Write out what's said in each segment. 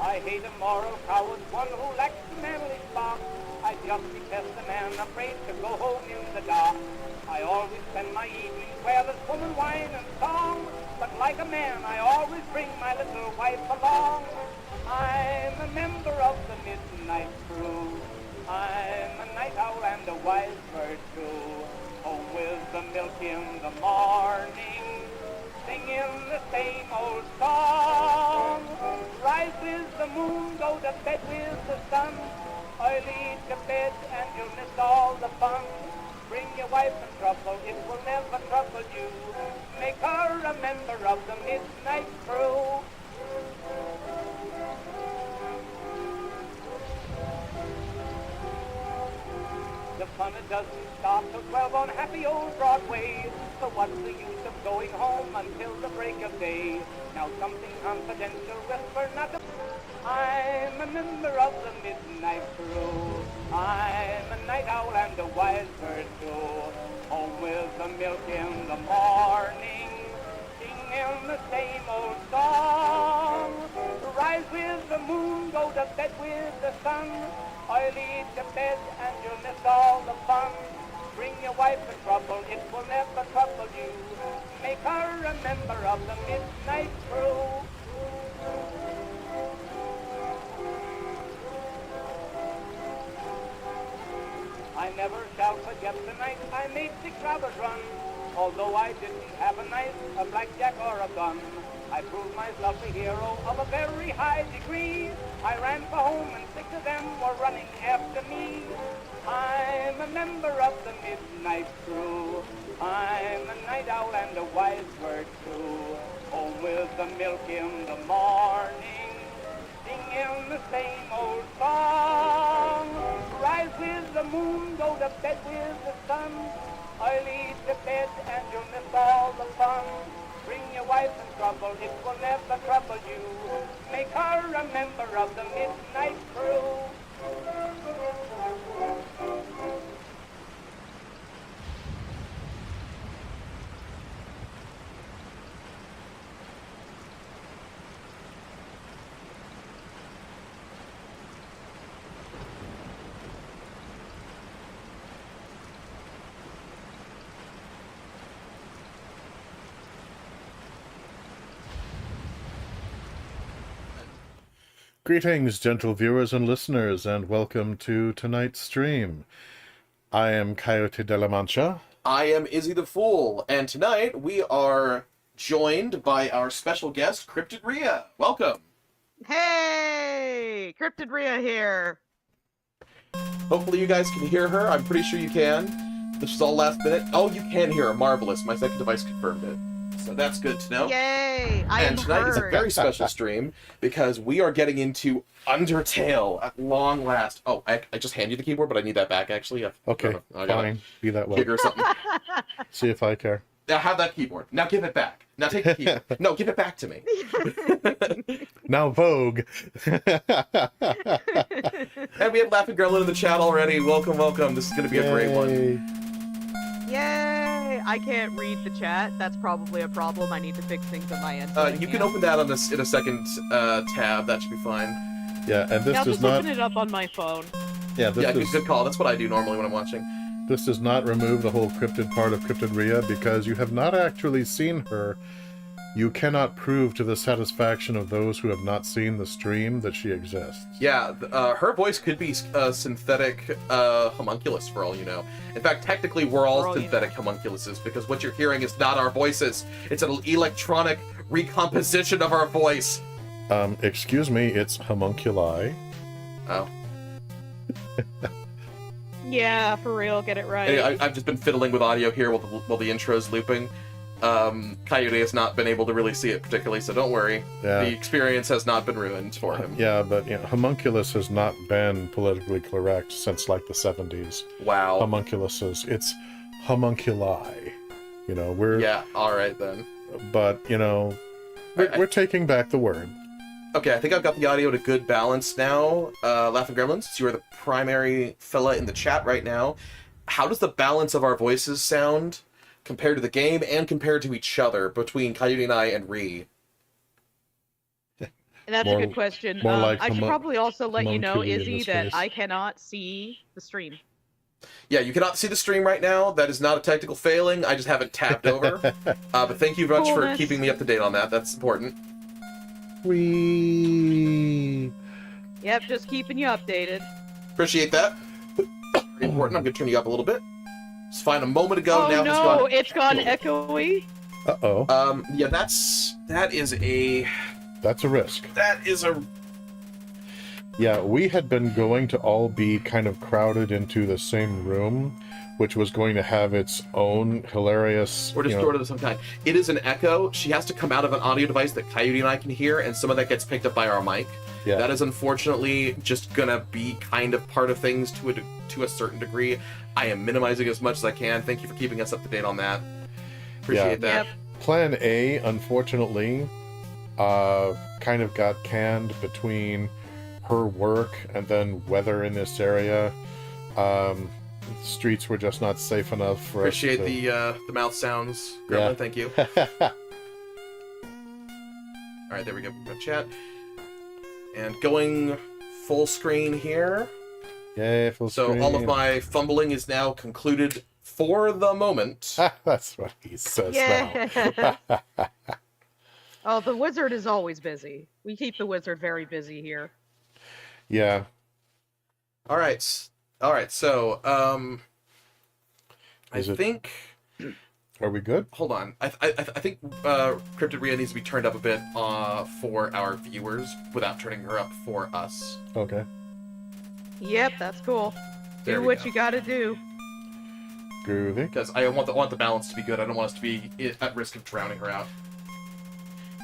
I hate a moral coward, one who lacks the manly spark. I just detest a man afraid to go home in the dark. I always spend my evenings where there's woman, wine, and song. But like a man, I always bring my little wife along. I'm a member of the midnight crew. I'm a night owl and a wise bird too. Home with the milk in the morning, singing the same old song. Rise with the moon, go to bed with the sun. Early to bed and you'll miss all the fun. Bring your wife in trouble, it will never trouble you. Make her a member of the midnight crew. The fun it doesn't stop till 12 on happy old Broadway. So what's the use of going home until the break of day? Now something confidential, whisper not a... I'm a member of the midnight crew. I'm a night owl and a wise bird too. Home with the milk in the morning, singing the same old song. Rise with the moon, go to bed with the sun. Early to bed and you'll miss all the fun. Bring your wife in trouble, it will never trouble you. Make her a member of the midnight crew. I never shall forget the night I made 6 hours run. Although I didn't have a knife, a blackjack, or a gun, I proved myself a hero of a very high degree. I ran for home and 6 of them were running after me. I'm a member of the midnight crew. I'm a night owl and a wise bird too. Home with the milk in the morning, singing the same old song. Rise with the moon, go to bed with the sun. Early to bed and you'll miss all the fun. Bring your wife in trouble, it will never trouble you. Make her a member of the midnight crew. Greetings, gentle viewers and listeners, and welcome to tonight's stream. I am Coyote de la Mancha. I am Izzy the Fool, and tonight we are joined by our special guest, CryptidRhia. Welcome. Hey! CryptidRhia here. Hopefully you guys can hear her. I'm pretty sure you can. This is all last minute. Oh, you can hear her. Marvelous. My second device confirmed it. So that's good to know. Yay! And tonight is a very special stream because we are getting into Undertale at long last. Oh, I just hand you the keyboard, but I need that back actually. Okay, fine. Be that way. Gig or something. See if I care. Now have that keyboard. Now give it back. Now take the keyboard. No, give it back to me. Now Vogue. And we have Laughing Gremlin in the chat already. Welcome, welcome. This is going to be a great one. Yay! I can't read the chat. That's probably a problem. I need to fix things on my end. You can open that on this in a second tab. That should be fine. Yeah, and this I'll does just not. open it up on my phone. Yeah, this is good call. That's what I do normally when I'm watching. This does not remove the whole cryptid part of CryptidRhia because you have not actually seen her. You cannot prove to the satisfaction of those who have not seen the stream that she exists. Yeah, her voice could be a synthetic homunculus for all you know. In fact, technically, we're all synthetic homunculuses because what you're hearing is not our voices. It's an electronic recomposition of our voice. Excuse me, it's homunculi. Oh. Yeah, for real, get it right. Anyway, I've just been fiddling with audio here while the intro's looping. Coyote has not been able to really see it particularly, so don't worry. Yeah. The experience has not been ruined for him. Yeah, but you know, homunculus has not been politically correct since like the 70s. Wow. Homunculuses. It's homunculi. You know, we're... Yeah, alright then. But, you know, we're taking back the word. Okay, I think I've got the audio at a good balance now. Laughing Gremlins, since you are the primary fella in the chat right now, how does the balance of our voices sound compared to the game and compared to each other between Coyote and I and Rhi? That's More- a good question. more like I should probably also let you know, homunculi in Izzy, this that case. I cannot see the stream. Yeah, you cannot see the stream right now. That is not a technical failing. I just haven't tabbed over. But thank you much for Coolness. keeping me up to date on that. That's important. Wee. Yep, just keeping you updated. Appreciate that. Very important. I'm going to turn you up a little bit. Just find a moment ago. Oh now no, it's gone. it's gone echoey. Uh-oh. Yeah, that is a Yeah, we had been going to all be kind of crowded into the same room, which was going to have its own hilarious... or distorted of some kind. It is an echo. She has to come out of an audio device that Coyote and I can hear, and some of that gets picked up by our mic. Yeah. That is unfortunately just gonna be kind of part of things to a certain degree. I am minimizing as much as I can. Thank you for keeping us up to date on that. Appreciate that. Yep. Plan A, unfortunately, kind of got canned between her work and then weather in this area. Streets were just not safe enough for Appreciate us to... the mouth sounds. Yeah. Gremlin, thank you. Alright, there we go. Go chat. And going full screen here. Yay, full screen. So all of my fumbling is now concluded for the moment. That's what he says Yeah. now. Oh, the wizard is always busy. We keep the wizard very busy here. Yeah. Alright, so, I Is it- think... Are we good? Hold on. I think CryptidRhia needs to be turned up a bit for our viewers without turning her up for us. Okay. Yep, that's cool. There Do we what go. you gotta do. Groovy. Because I want the balance to be good. I don't want us to be at risk of drowning her out.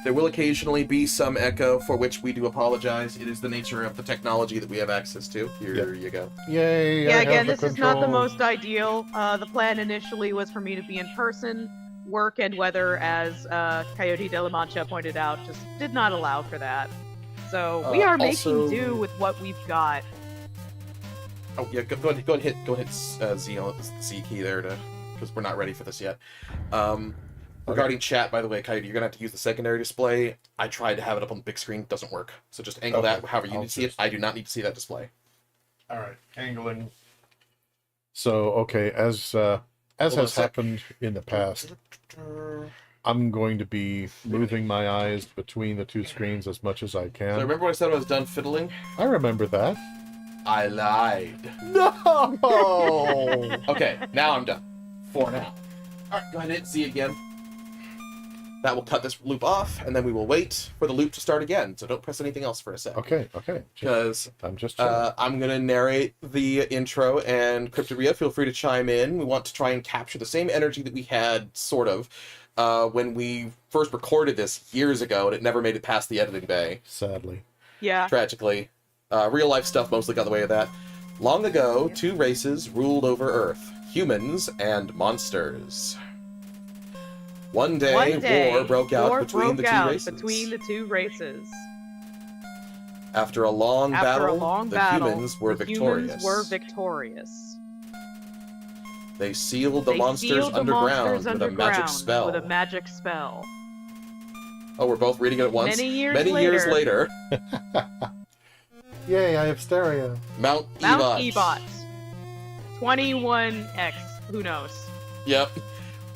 There will occasionally be some echo, for which we do apologize. It is the nature of the technology that we have access to. Here you go. Yay! I Yeah, have again, the this is not the control. most ideal. The plan initially was for me to be in person. Work and weather, as Coyote de la Mancha pointed out, just did not allow for that. So we are also- making do with what we've got. Oh yeah, go ahead hit Z on the Z key there because we're not ready for this yet. Regarding chat, by the way, Coyote, you're gonna have to use the secondary display. I tried to have it up on the big screen, it doesn't work. So just angle Okay, that however you I'll need to see it. just- I do not need to see that display. All right, angling. So okay, as Hold on a has sec. happened in the past, I'm going to be moving my eyes between the two screens as much as I So can. remember when I said I was done fiddling? I remember that. I lied. No. Okay, now I'm done. For now. Alright, go ahead and hit Z again. That will cut this loop off, and then we will wait for the loop to start again. So don't press anything else for a sec. Okay. Because I'm just chilling. I'm going to narrate the intro, and CryptidRhia, feel free to chime in. We want to try and capture the same energy that we had, sort of, when we first recorded this years ago, and it never made it past the editing bay, Sadly. Yeah. tragically. Real-life stuff mostly got in the way of that. Long ago, two races ruled over Earth, humans and monsters. One day, war broke out between the two races. After a long battle, the humans were victorious. They sealed the monsters underground with a magic spell. Oh, we're both reading it at once? Many years later, Yay! I have stereo. Mount Mount Ebot. Ebot. 21X. Who knows? Yep.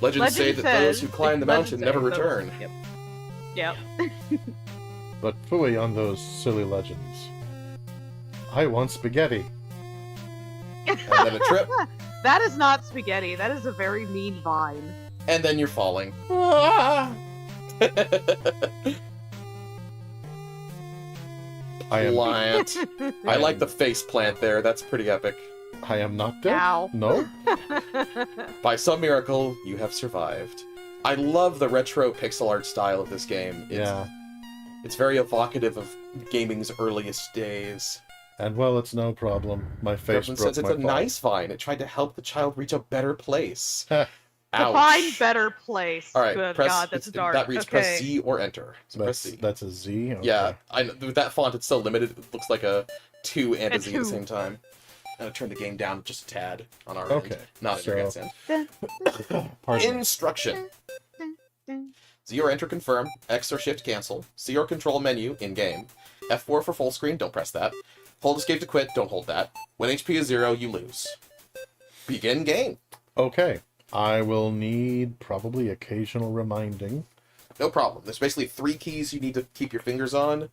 Legends say that those who climb the mountain never return. Yep. But phooey on those silly legends. I want spaghetti. And then a trip, That is not spaghetti. That is a very mean vine. and then you're falling. I am. Plant. I like the face plant there. That's pretty epic. I am not dead. Ow. No. By some miracle, you have survived. I love the retro pixel art style of this game. It's very evocative of gaming's earliest days. And well, it's no problem. My face Government broke says it's my a fall. nice vine. It tried to help the child reach a better place. Ouch. Define better place. All right, Good press. God, that's dark. That reads okay. press Z or enter. So press That's C. that's a Z. Okay. Yeah, with that font, it's so limited. It looks like a 2 and a Z at the 2. same time. I'm gonna turn the game down just a tad on our Okay, end. Not at so- your guys' end. Pardon me. Instruction. Z or enter confirm, X or shift cancel, C or control menu in game, F4 for full screen, don't press that. Hold escape to quit, don't hold that. When HP is 0, you lose. Begin game. Okay. I will need probably occasional reminding. No problem. There's basically 3 keys you need to keep your fingers on.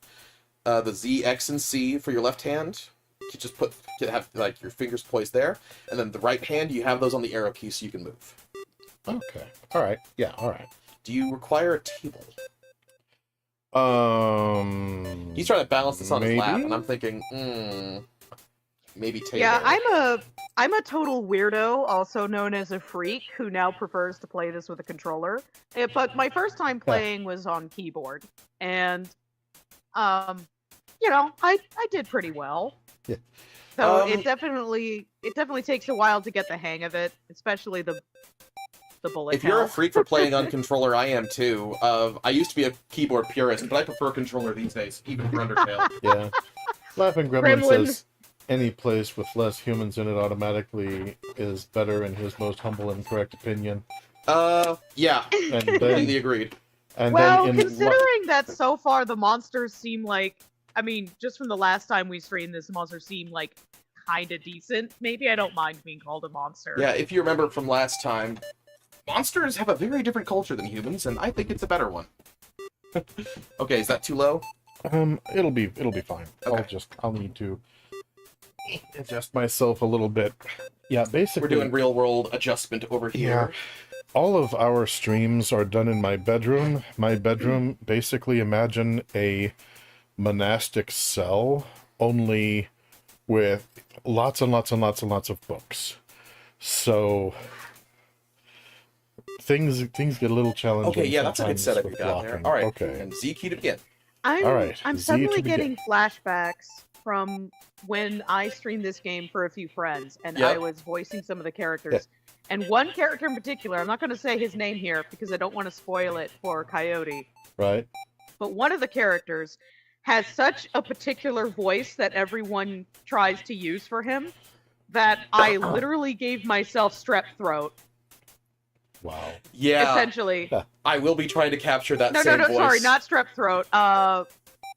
The Z, X, and C for your left hand. You just have like your fingers poised there. And then the right hand, you have those on the arrow key so you can move. Okay. Alright. Yeah, alright. Do you require a table? He's trying to balance this on his lap, and I'm thinking, maybe table. Yeah, I'm a total weirdo, also known as a freak, who now prefers to play this with a controller. But my first time playing was on keyboard, and you know, I did pretty well. Yeah. So it definitely takes a while to get the hang of it, especially the bullet If you're a hell. freak for playing on controller, I am too. I used to be a keyboard purist, but I prefer controller these days, even for Undertale. Yeah. Laughing Gremlin Gremlin. says any place with less humans in it automatically is better in his most humble and correct opinion. Yeah. And Completely then, agreed. and Well, then in considering that so far the monsters seem like, I mean, just from the last time we streamed this, the monsters seem like kind of decent. Maybe I don't mind being called a monster. Yeah, if you remember from last time, monsters have a very different culture than humans, and I think it's a better one. Okay, is that too low? it'll be fine. Okay. I'll need to adjust myself a little bit. Yeah, basically We're doing real world adjustment over Yeah. here. All of our streams are done in my bedroom. My bedroom, basically imagine a monastic cell, only with lots and lots and lots and lots of books. So things get a little challenging. Okay, yeah, that's a good sometimes setup with you got there. blocking. Alright, Okay. and Z key to begin. I'm, All right, I'm Z suddenly to begin. getting flashbacks from when I streamed this game for a few friends, and Yep. I was voicing some of the characters. And one character in particular, I'm not going to say his name here because I don't want to spoil it for Coyote, Right? but one of the characters has such a particular voice that everyone tries to use for him that I literally gave myself strep throat, Wow. Yeah, essentially. I will be trying to capture that No, same voice. sorry, not strep throat.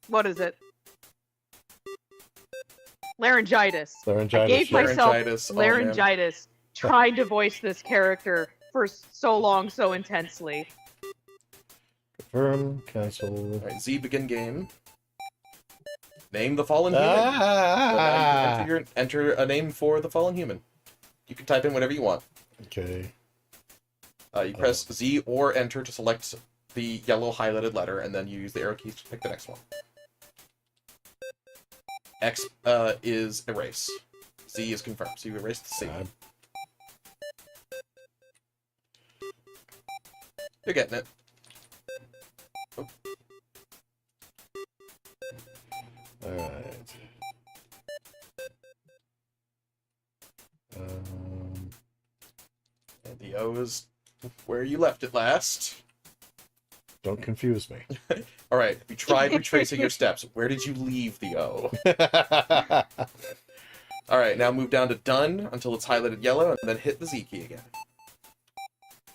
What is it? Laryngitis. I Laryngitis. gave yeah. myself Laryngitis, oh, man. laryngitis trying to voice this character for so long, so intensely. Confirm, cancel. Alright, Z begin game. Name the fallen human. So now you can enter a name for the fallen human. You can type in whatever you want. Okay. You press Z or enter to select the yellow highlighted letter, and then you use the arrow keys to pick the next one. X is erase. Z is confirm. So you erase the C. You're getting it. Oh. Alright. And the O is where you left it last. Don't confuse me. Alright, you tried retracing your steps. Where did you leave the O? Alright, now move down to done until it's highlighted yellow, and then hit the Z key again.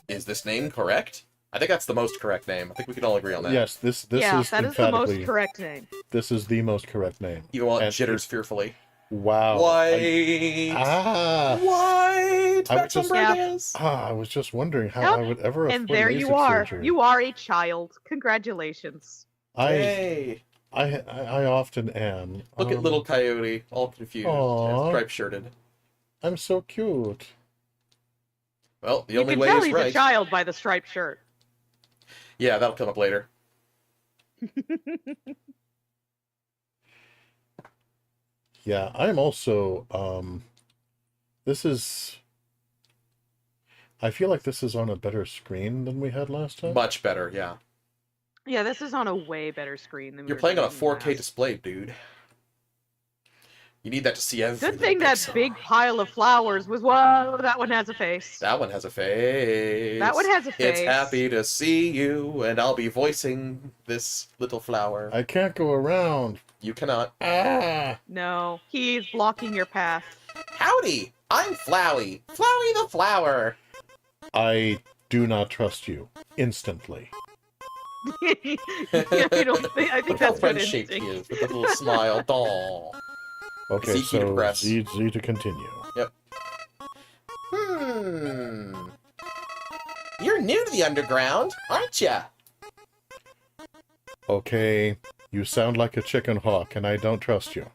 Is this name correct? I think that's the most correct name. I think we can all agree on that. Yes, this Yeah, is that is the most emphatically correct name. this is the most correct name. Even while it And jitters fearfully. Wow. White! White! I was That's just- umbrellas! I was just wondering how Yep. I would ever And afford there you LASIK are. surgery. You are a child. Congratulations. Hey! I often am. Look at little Coyote, all confused, Aw. striped-shirted. I'm so cute. Well, the You only can way tell is he's right. a child by the striped shirt. Yeah, that'll come up later. Yeah, I'm also this is I feel like this is on a better screen than we had last time. Much better, yeah. Yeah, this is on a way better screen than we You're were playing on a doing in the 4K past. display, dude. You need that to see everything. Good thing that big pile of flowers was, whoa, that one has a face. That one has a face. That one has a face. It's happy to see you, and I'll be voicing this little flower. I can't go around. You cannot. Ah! No, he's blocking your path. Howdy! I'm Flowey. Flowey the flower. I do not trust you instantly. I think Look how that's good friend-shaped he instinct. is with a little smile. Daw. Okay, Z key to so progress. Z to continue. Yep. You're new to the underground, aren't ya? Okay, you sound like a chicken hawk, and I don't trust you.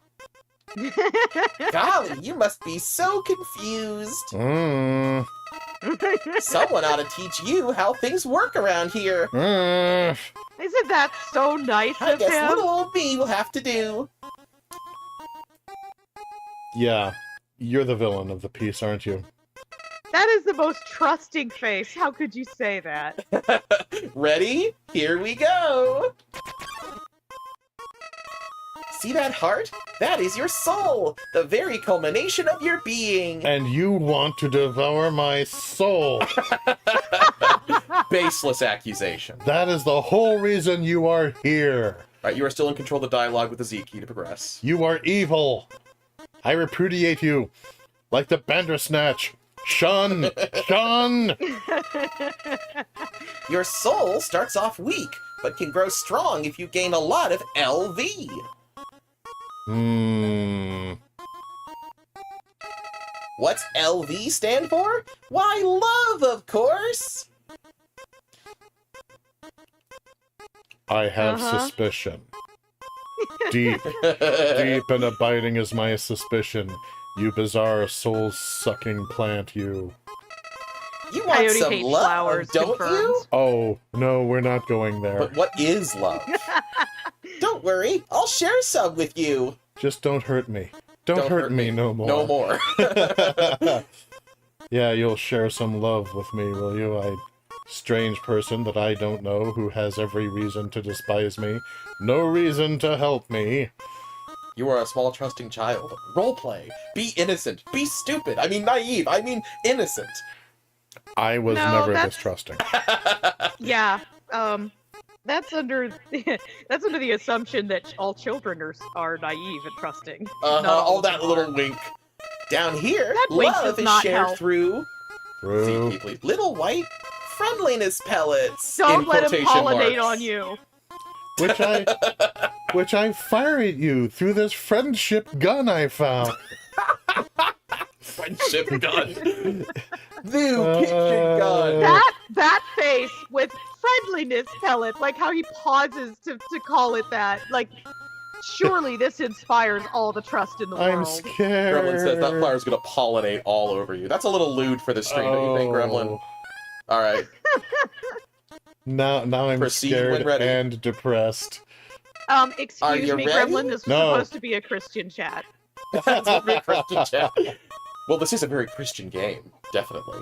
Golly, you must be so confused. Mm, Someone ought to teach you how things work around here. mm. Isn't that so nice I of guess him? little old me will have to do. Yeah, you're the villain of the piece, aren't you? That is the most trusting face. How could you say that? Ready? Here we go! See that heart? That is your soul! The very culmination of your being! And you want to devour my soul. Baseless accusation. That is the whole reason you are here. Alright, you are still in control of the dialogue with the Z key to progress. You are evil. I repudiate you. Like the Bandersnatch. Shun! Shun! Your soul starts off weak, but can grow strong if you gain a lot of LV. What's LV stand for? Why, love, of course! I have suspicion. Deep and abiding is my suspicion. You bizarre soul-sucking plant, you. You want Coyote some hates love, flowers, don't confirmed. you? Oh, no, we're not going there. But what is love? Don't worry, I'll share some with you. Just don't hurt me. Don't hurt me no more. No more. Yeah, you'll share some love with me, will you? I strange person that I don't know who has every reason to despise me. No reason to help me. You are a small, trusting child. Roleplay. Be innocent. Be stupid. I mean naive. I mean innocent. I was No, never that's- this trusting. Yeah. That's under that's under the assumption that all children are naive and trusting. Not all All of that them little are. wink. Down here, That wink love does is not shared help. through True. ZP, please. Little white friendliness pellets. Don't in let him quotation pollinate marks. on you. Which I fire at you through this friendship gun I found. Friendship gun. New kitchen gun. That face with friendliness pellets, like how he pauses to call it that. Like, surely this inspires all the trust in the I'm world. scared. Gremlin says that flower's gonna pollinate all over you. That's a little lewd for the stream, don't you think, Gremlin? All right. Now I'm Proceed when scared ready. and depressed. Are Excuse you me, ready? Gremlin, this was No. supposed to be a Christian chat. That's a very Christian chat. Well, this is a very Christian game, definitely.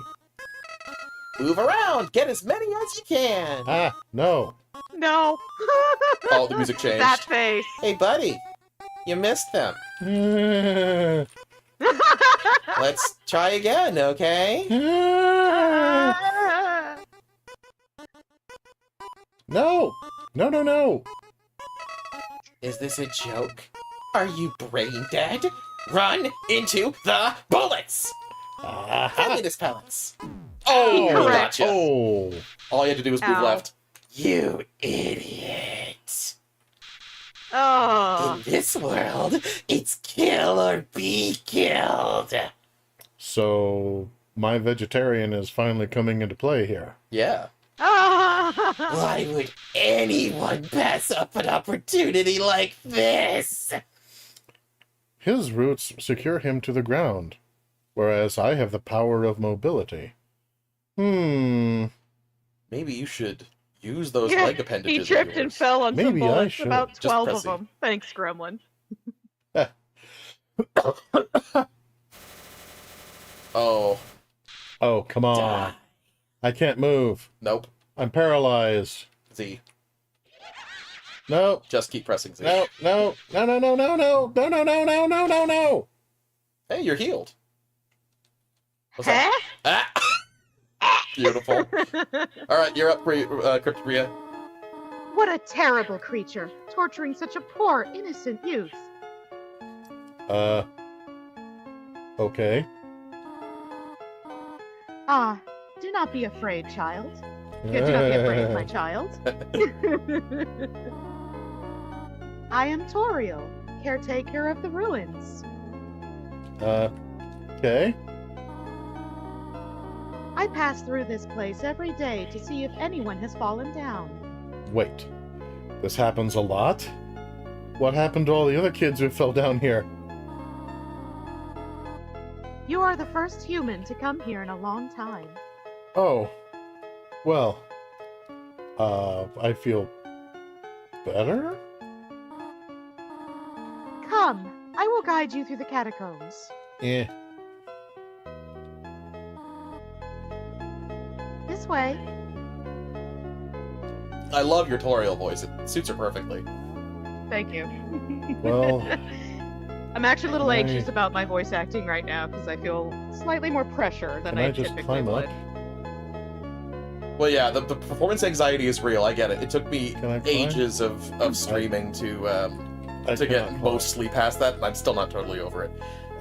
Move around, get as many as you can. Ah, no. No. Oh, the music changed. That face. Hey, buddy, you missed them. Let's try again, okay? No! No, no, no! Is this a joke? Are you brain dead? Run into the bullets! Friendliness pellets. Oh, Incorrect. gotcha. Oh! All you had to do was move Ow. left. You idiot. Oh. In this world, it's kill or be killed. So, my vegetarian is finally coming into play here. Yeah. Ah. Why would anyone pass up an opportunity like this? His roots secure him to the ground, whereas I have the power of mobility. Maybe you should use those Yeah, leg appendages. He of tripped and yours. fell on some Maybe I bullets. should. About Just 12 of pressing. them. Thanks, Gremlin. Oh, Oh, come on. die. I can't move. Nope. I'm paralyzed. Z. No, Just keep pressing Z. no, no, no, no, no, no, no, no, no, no, no, no, no, no. Hey, you're healed. What's that? Ah! Beautiful. All right, you're up, CryptidRhia. What a terrible creature, torturing such a poor, innocent youth. Okay. Ah, do not be afraid, child. Good to not be afraid, my child. I am Toriel, caretaker of the ruins. Okay. I pass through this place every day to see if anyone has fallen down. Wait. This happens a lot? What happened to all the other kids who fell down here? You are the first human to come here in a long time. Oh. Well. I feel better? Come, I will guide you through the catacombs. Eh. This way. I love your Toriel voice. It suits her perfectly. Thank you. Well... I'm actually a little Can I- anxious about my voice acting right now because I feel slightly more pressure than Can I I just typically climb would. up? Well, yeah, the performance anxiety is real. I get it. It took me Can I climb? ages of streaming to I get cannot climb. mostly past that, and I'm still not totally over it.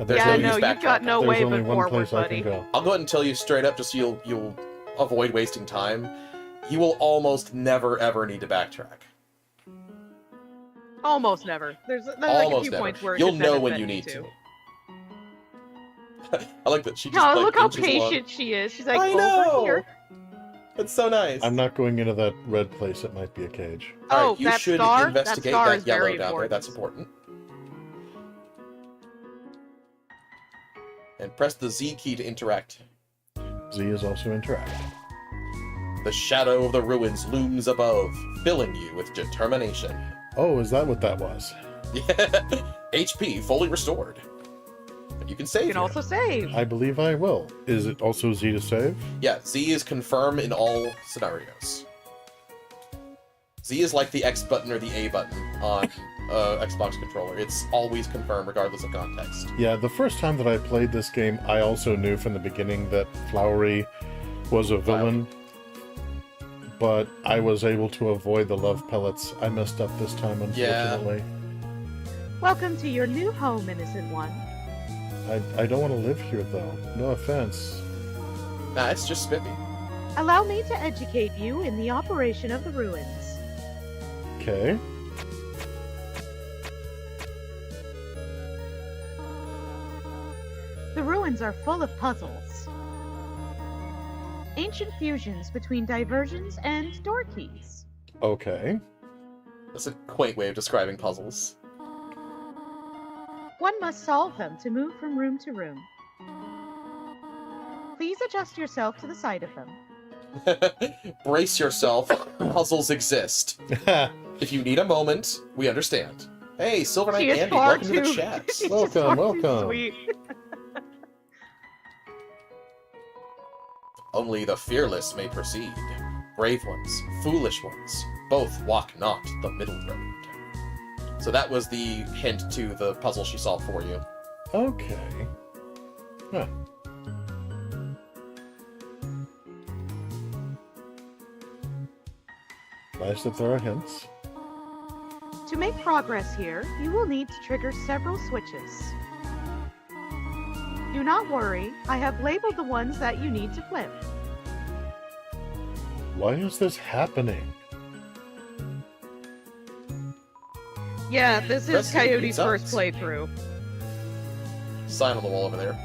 There's Yeah, no no, use you've got backtracking. no There's way only but one forward, place I buddy. can go. I'll go ahead and tell you straight up, just so you'll avoid wasting time. You will almost never ever need to backtrack. Almost never. There's like a Almost few never. points where it You'll could know when benefit you me need to. I like that she just No, like look how inches along. patient she is. She's like, I over know. here. It's so nice. I'm not going into that red place. It might be a cage. All Oh, right, you that should star? investigate That star that is yellow very down there. important. That's important. And press the Z key to interact. Z is also interact. The shadow of the ruins looms above, filling you with determination. Oh, is that what that was? Yeah. HP fully restored. And you can save You can here. also save. I believe I will. Is it also Z to save? Yeah, Z is confirm in all scenarios. Z is like the X button or the A button on Xbox controller. It's always confirm regardless of context. Yeah, the first time that I played this game, I also knew from the beginning that Flowery was a villain. But I was able to avoid the love pellets. I messed up this time, unfortunately. Welcome to your new home, innocent one. I don't want to live here, though. No offense. Nah, it's just spiffy. Allow me to educate you in the operation of the ruins. Okay. The ruins are full of puzzles. Ancient fusions between diversions and door keys. Okay. That's a quaint way of describing puzzles. One must solve them to move from room to room. Please adjust yourself to the sight of them. Brace yourself. Puzzles exist. If you need a moment, we understand. Hey, Silver Knight She is Andy, far welcome to the too- chat. She's just Welcome, far too welcome. sweet. Only the fearless may proceed. Brave ones, foolish ones, both walk not the middle road. So that was the hint to the puzzle she solved for you. Okay. Huh. Nice that there are hints. To make progress here, you will need to trigger several switches. Do not worry, I have labeled the ones that you need to flip. Why is this happening? Yeah, this Press is the Coyote's buttons. first playthrough. Sign on the wall over there.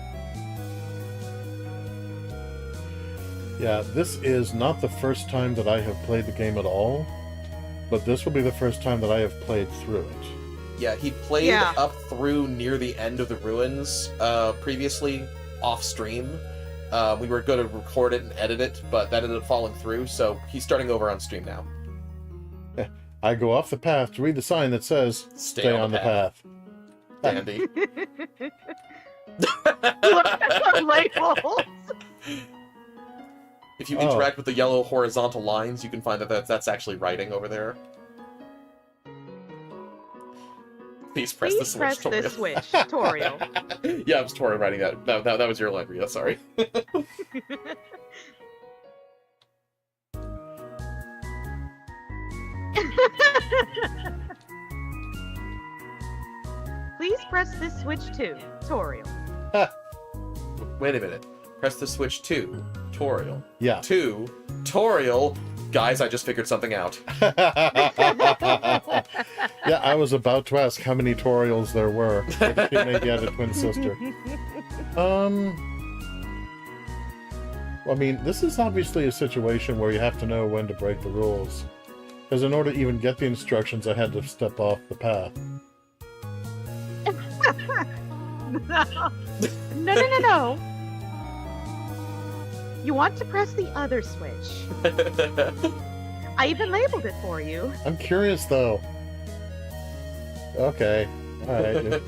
Yeah, this is not the first time that I have played the game at all, but this will be the first time that I have played through it. Yeah, he played Yeah. up through near the end of the ruins previously off stream. We were going to record it and edit it, but that ended up falling through, so he's starting over on stream now. I go off the path to read the sign that says, Stay on the path. Dandy. Look at the labels! If you Oh. interact with the yellow horizontal lines, you can find that that's actually writing over there. Please press the Please switch, press Toriel. this switch, Toriel. Yeah, it was Tori writing that. That was your line, Rhia, sorry. Please press this switch too, Toriel. Wait a minute. Press the switch to Toriel. Yeah. 2, Toriel. Guys, I just figured something out. Yeah, I was about to ask how many Toriels there were. If he maybe had a twin sister. I mean, this is obviously a situation where you have to know when to break the rules. Because in order to even get the instructions, I had to step off the path. No. You want to press the other switch. I even labeled it for you. I'm curious, though. Okay. Alright.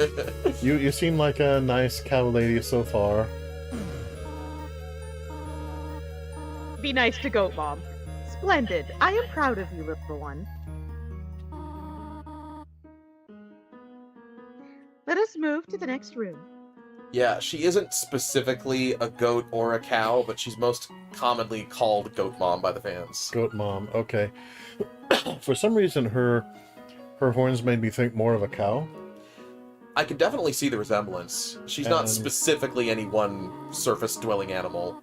You seem like a nice cow lady so far. Be nice to Goat Mom. Splendid. I am proud of you, little one. Let us move to the next room. Yeah, she isn't specifically a goat or a cow, but she's most commonly called Goat Mom by the fans. Goat Mom, okay. For some reason, her horns made me think more of a cow. I can definitely see the resemblance. She's not And- specifically any one surface-dwelling animal.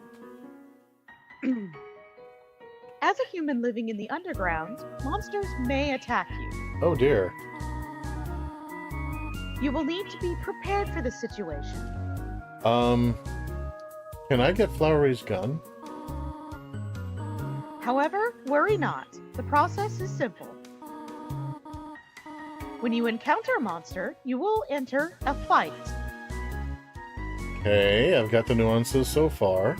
As a human living in the underground, monsters may attack you. Oh dear. You will need to be prepared for the situation. Can I get Flowery's gun? However, worry not. The process is simple. When you encounter a monster, you will enter a fight. Okay, I've got the nuances so far.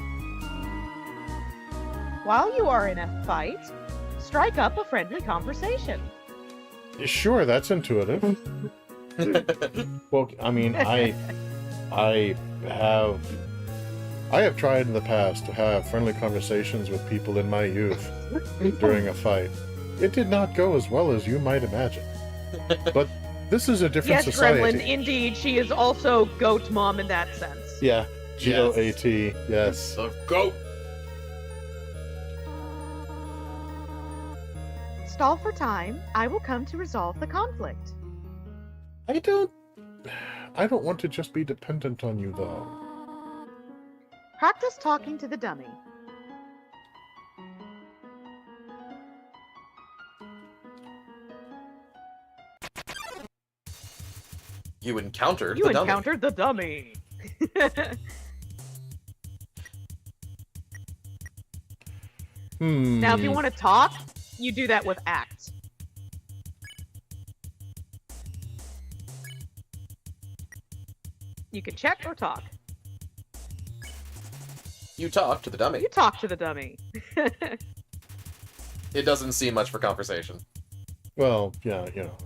While you are in a fight, strike up a friendly conversation. Sure, that's intuitive. Well, I mean, I have tried in the past to have friendly conversations with people in my youth during a fight. It did not go as well as you might imagine. But this is a different Yes, society. Gremlin, indeed, she is also Goat Mom in that sense. Yeah, G-O-A-T, yes. The goat! Stall for time. I will come to resolve the conflict. I don't want to just be dependent on you, though. Practice talking to the dummy. You encountered You the dummy. encountered the dummy. Now, if you want to talk, you do that with act. You can check or talk. You talk to the dummy. You talk to the dummy. It doesn't seem much for conversation. Well, yeah, you know.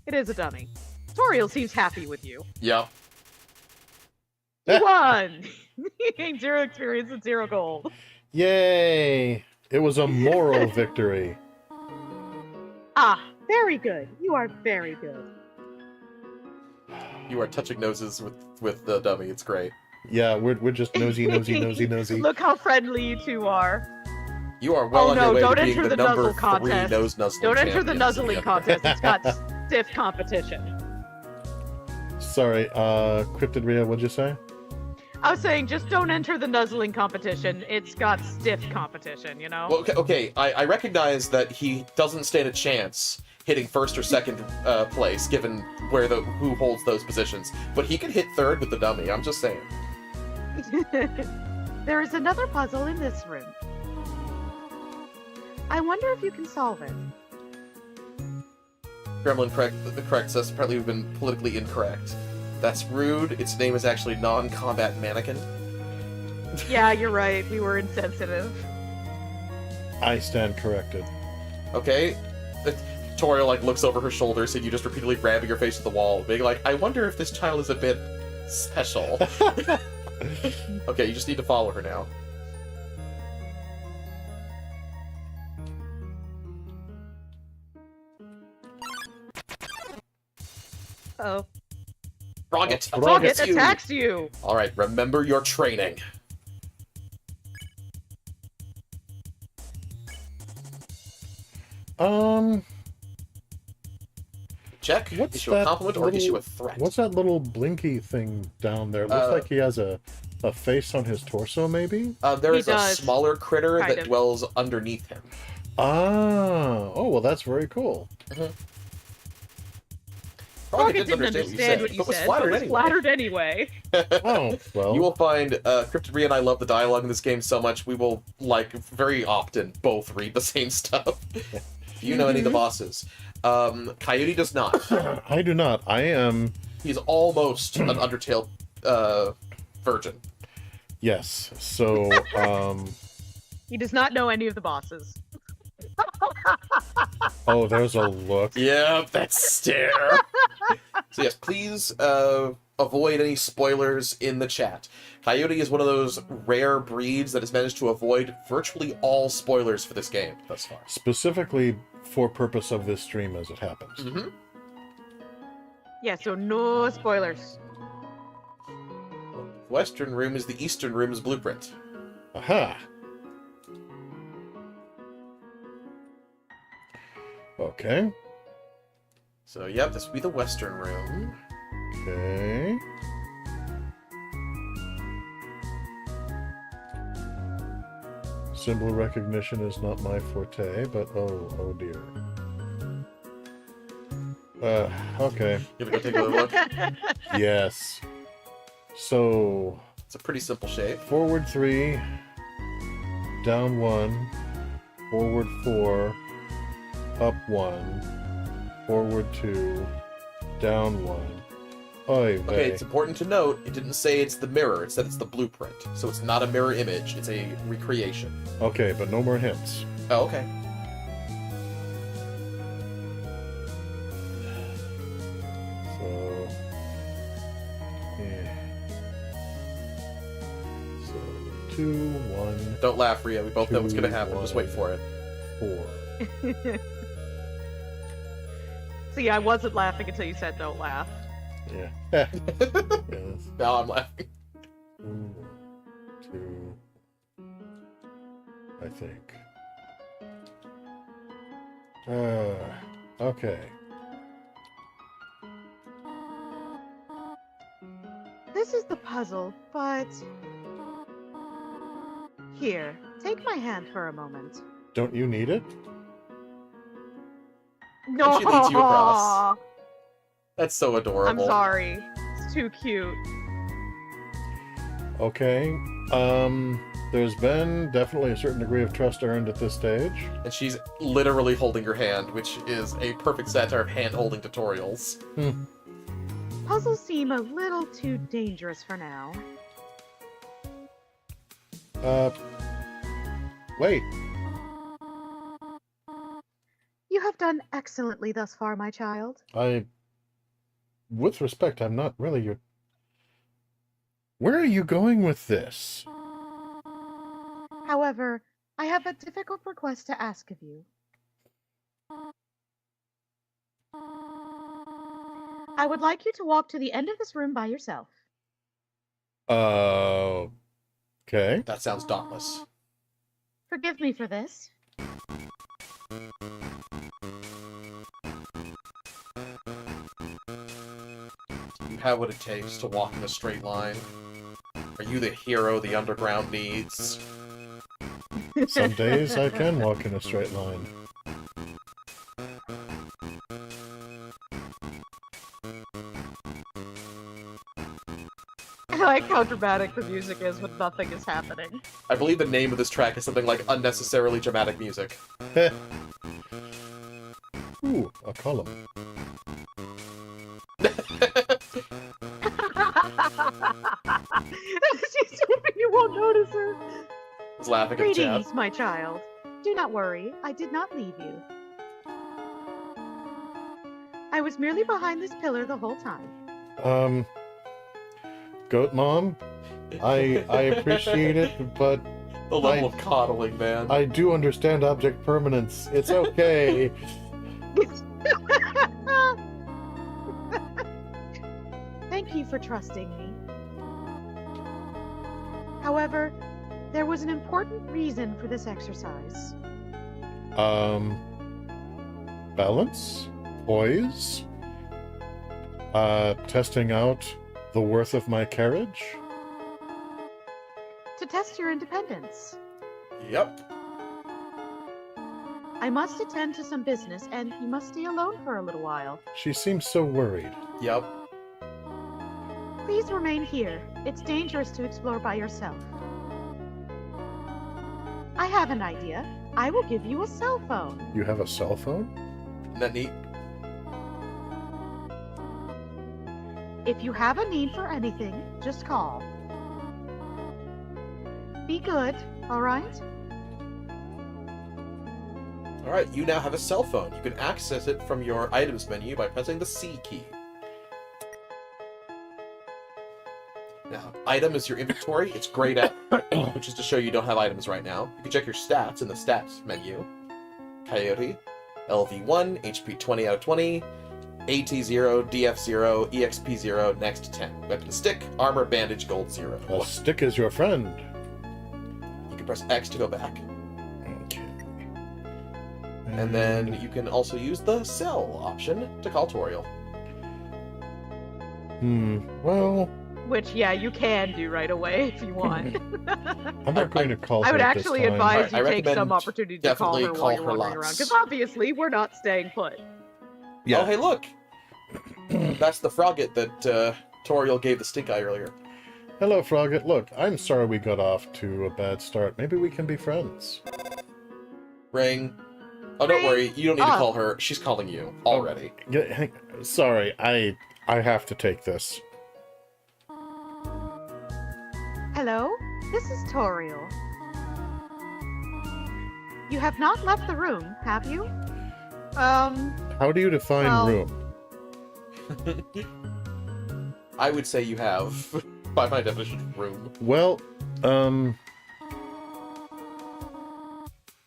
It is a dummy. Toriel seems happy with you. Yep. You won! You gained 0 experience and 0 gold. Yay! It was a moral victory. Ah, very good. You are very good. You are touching noses with the dummy. It's great. Yeah, we're just nosy. Look how friendly you two are. You are well on your way don't to being enter the the number nuzzle 3 contest. nose nuzzling Don't enter the champions. nuzzling contest. It's got stiff competition. Sorry, CryptidRhia, what'd you say? I was saying, just don't enter the nuzzling competition. It's got stiff competition, you know? Well, okay. I recognize that he doesn't stand a chance hitting first or second place, given who holds those positions. But he can hit third with the dummy. I'm just saying. There is another puzzle in this room. I wonder if you can solve it. Gremlin corrects us. Apparently, we've been politically incorrect. That's rude. Its name is actually non-combat mannequin. Yeah, you're right. We were insensitive. I stand corrected. Okay. Toriel looks over her shoulder, seeing you just repeatedly ramming your face to the wall, being like, "I wonder if this child is a bit special." Okay, you just need to follow her now. Oh. Froggit! Froggit you! attacks you! Alright, remember your training. Check. What's Issue a that compliment or little- issue a threat. What's that little blinky thing down there? Looks like he has a A face on his torso, maybe? There is a does. smaller critter Kind that of. dwells underneath him. Ah. Oh, well, that's very cool. Frogget didn't understand what you but was said, flattered but was anyway. flattered anyway. Oh, well. You will find CryptidRhia and I love the dialogue in this game so much, we will, like, very often both read the same stuff. Do you know any of the bosses? Coyote does not. I do not. I am... He's almost an Undertale virgin. Yes. So, He does not know any of the bosses. Oh, there's a look. Yep, that stare. So yes, please avoid any spoilers in the chat. Coyote is one of those rare breeds that has managed to avoid virtually all spoilers for this game thus far. Specifically for purpose of this stream as it happens. Mm-hmm. Yeah, so no spoilers. Western room is the Eastern room's blueprint. Aha! Okay. So yep, this would be the Western room. Okay. Symbol recognition is not my forte, but oh dear. Okay. You gonna go take a look? Yes. So, It's a pretty simple shape. forward 3, down 1, forward 4, up 1, forward 2, down 1. Oy vey. Okay, it's important to note, it didn't say it's the mirror, it said it's the blueprint. So it's not a mirror image, it's a recreation. Okay, but no more hints. Oh, okay. So, yeah. So, 2, 1, Don't laugh, Rhea, we both know what's gonna happen, just wait for it. 4. See, I wasn't laughing until you said don't laugh. Yeah. Yes. Now I'm laughing. 1, 2, I think. Okay. This is the puzzle, but... Here, take my hand for a moment. Don't you need it? No! she leads you across. That's so adorable. I'm sorry. It's too cute. Okay. There's been definitely a certain degree of trust earned at this stage. And she's literally holding your hand, which is a perfect satire of hand-holding tutorials. Puzzles seem a little too dangerous for now. Wait. You have done excellently thus far, my child. With respect, I'm not really your... Where are you going with this? However, I have a difficult request to ask of you. I would like you to walk to the end of this room by yourself. Okay. That sounds dauntless. Forgive me for this. You have what it takes to walk in a straight line. Are you the hero the underground needs? Some days I can walk in a straight line. I like how dramatic the music is when nothing is happening. I believe the name of this track is something like Unnecessarily Dramatic Music. Ooh, a column. She's hoping you won't notice her. I was laughing at the chat. Greetings, my child. Do not worry, I did not leave you. I was merely behind this pillar the whole time. Goat Mom, I appreciate it, but The level of coddling, man. I do understand object permanence. It's okay. Thank you for trusting me. However, there was an important reason for this exercise. Balance? Poise? Testing out the worth of my carriage? test your independence. Yep. I must attend to some business, and you must stay alone for a little while. She seems so worried. Yep. Please remain here. It's dangerous to explore by yourself. I have an idea. I will give you a cell phone. You have a cell phone? Isn't that neat? If you have a need for anything, just call. Be good, alright? Alright, you now have a cell phone. You can access it from your items menu by pressing the C key. Now, item is your inventory. It's grayed out, which is to show you don't have items right now. You can check your stats in the stats menu. Coyote, LV1, HP 20 out of 20, AT0, DF0, EXP0, next 10. Weapon stick, armor, bandage, gold 0. A stick is your friend. You can press X to go back. Okay. And then you can also use the cell option to call Toriel. Well, Which, yeah, you can do right away if you want. I'm not going to call her I would at this actually time. advise I you take recommend some opportunity to call definitely her call while you're her wandering around. lots. Because obviously, we're not staying put. Yeah. Oh, hey, look! That's the frogget that Toriel gave the stink eye earlier. Hello, Frogget. Look, I'm sorry we got off to a bad start. Maybe we can be friends. Ring. Oh, don't Ring. worry. You don't need to Ah. call her. She's calling you already. Yeah, sorry, I have to take this. Hello, this is Toriel. You have not left the room, have you? How do you define Well- room? I would say you have, by my definition, of room. Well,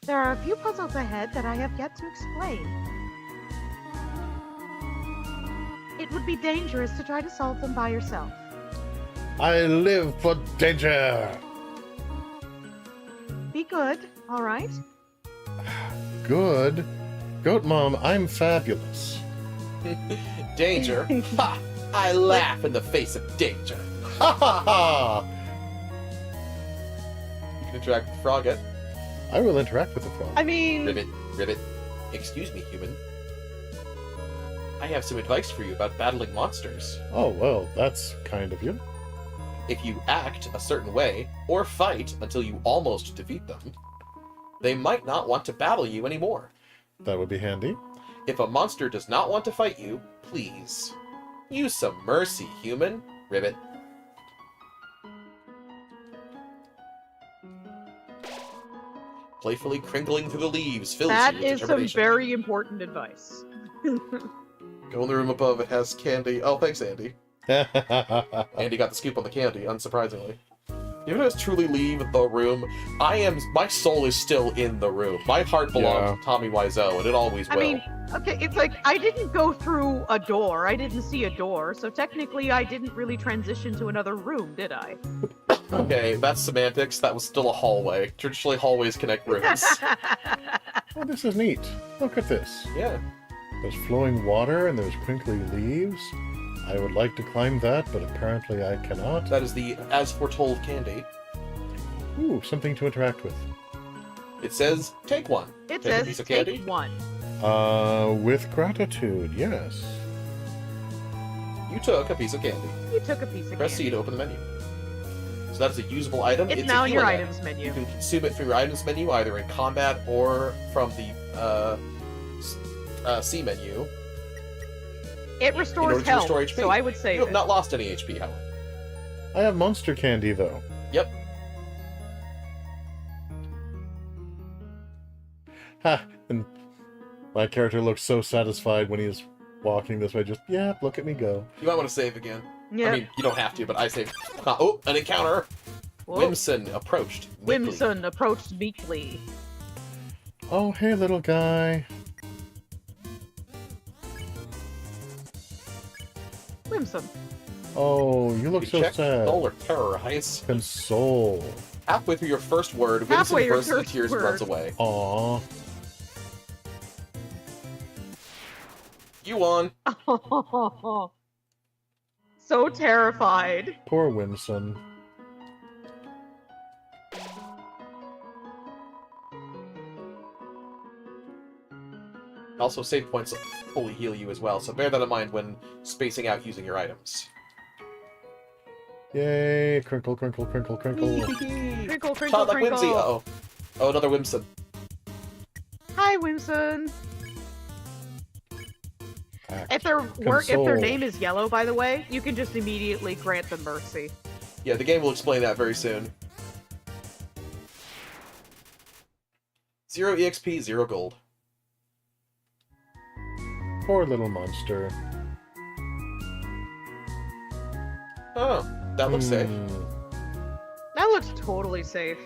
There are a few puzzles ahead that I have yet to explain. It would be dangerous to try to solve them by yourself. I live for danger. Be good, alright? Good. Goat Mom, I'm fabulous. Danger? Ha! I laugh in the face of danger. Ha ha ha! You can interact with Frogget. I will interact with the frog. I mean, Ribbit, ribbit. Excuse me, human. I have some advice for you about battling monsters. Oh, well, that's kind of you. If you act a certain way, or fight until you almost defeat them, they might not want to battle you anymore. That would be handy. If a monster does not want to fight you, please use some mercy, human. Ribbit. Playfully crinkling through the leaves fills That you with is some determination. very important advice. Go in the room above, it has candy. Oh, thanks, Andy. Andy got the scoop on the candy, unsurprisingly. You guys truly leave the room. My soul is still in the room. My heart belongs to Tommy Wiseau, and it always will. I mean, okay, it's like, I didn't go through a door. I didn't see a door, so technically I didn't really transition to another room, did I? Okay, that's semantics. That was still a hallway. Traditionally, hallways connect rooms. Oh, this is neat. Look at this. Yeah. There's flowing water and there's crinkly leaves. I would like to climb that, but apparently I cannot. That is the as foretold candy. Ooh, something to interact with. It says, take one. It Take a says piece of take candy. one. With gratitude, yes. You took a piece of candy. You took a piece of Press C candy. to open the menu. So that is a usable item. It's a now in your healing items menu. You can consume it from your items menu, either in combat or from the C menu. It in restores order to health, restore HP. so I would say You have that- not lost any HP, however. I have monster candy, though. Yep. Ha! And my character looks so satisfied when he's walking this way. Just, yeah, look at me go. You might want to save again. Yeah. I mean, you don't have to, but I saved. Oh, an encounter! Whoa. Whimsun approached. meekly. Whimsun approached meekly. Oh, hey, little guy. Whimsun. Oh, you look You so check, sad. Console, or terrorize. Console. Halfway through your first word, Halfway Whimsun your bursts into first tears and word. runs away. Aw. You won. So terrified. Poor Whimsun. Also, save points fully heal you as well, so bear that in mind when spacing out using your items. Yay! Crinkle, crinkle, crinkle, crinkle. Crinkle, crinkle, Childlike crinkle. Whimsy! Uh-oh. Oh, another Whimson. Hi, Wimson. Act. If their Console. name is yellow, by the way, you can just immediately grant them mercy. Yeah, the game will explain that very soon. 0 EXP, 0 gold. Poor little monster. Oh, that looks safe. That looks totally safe.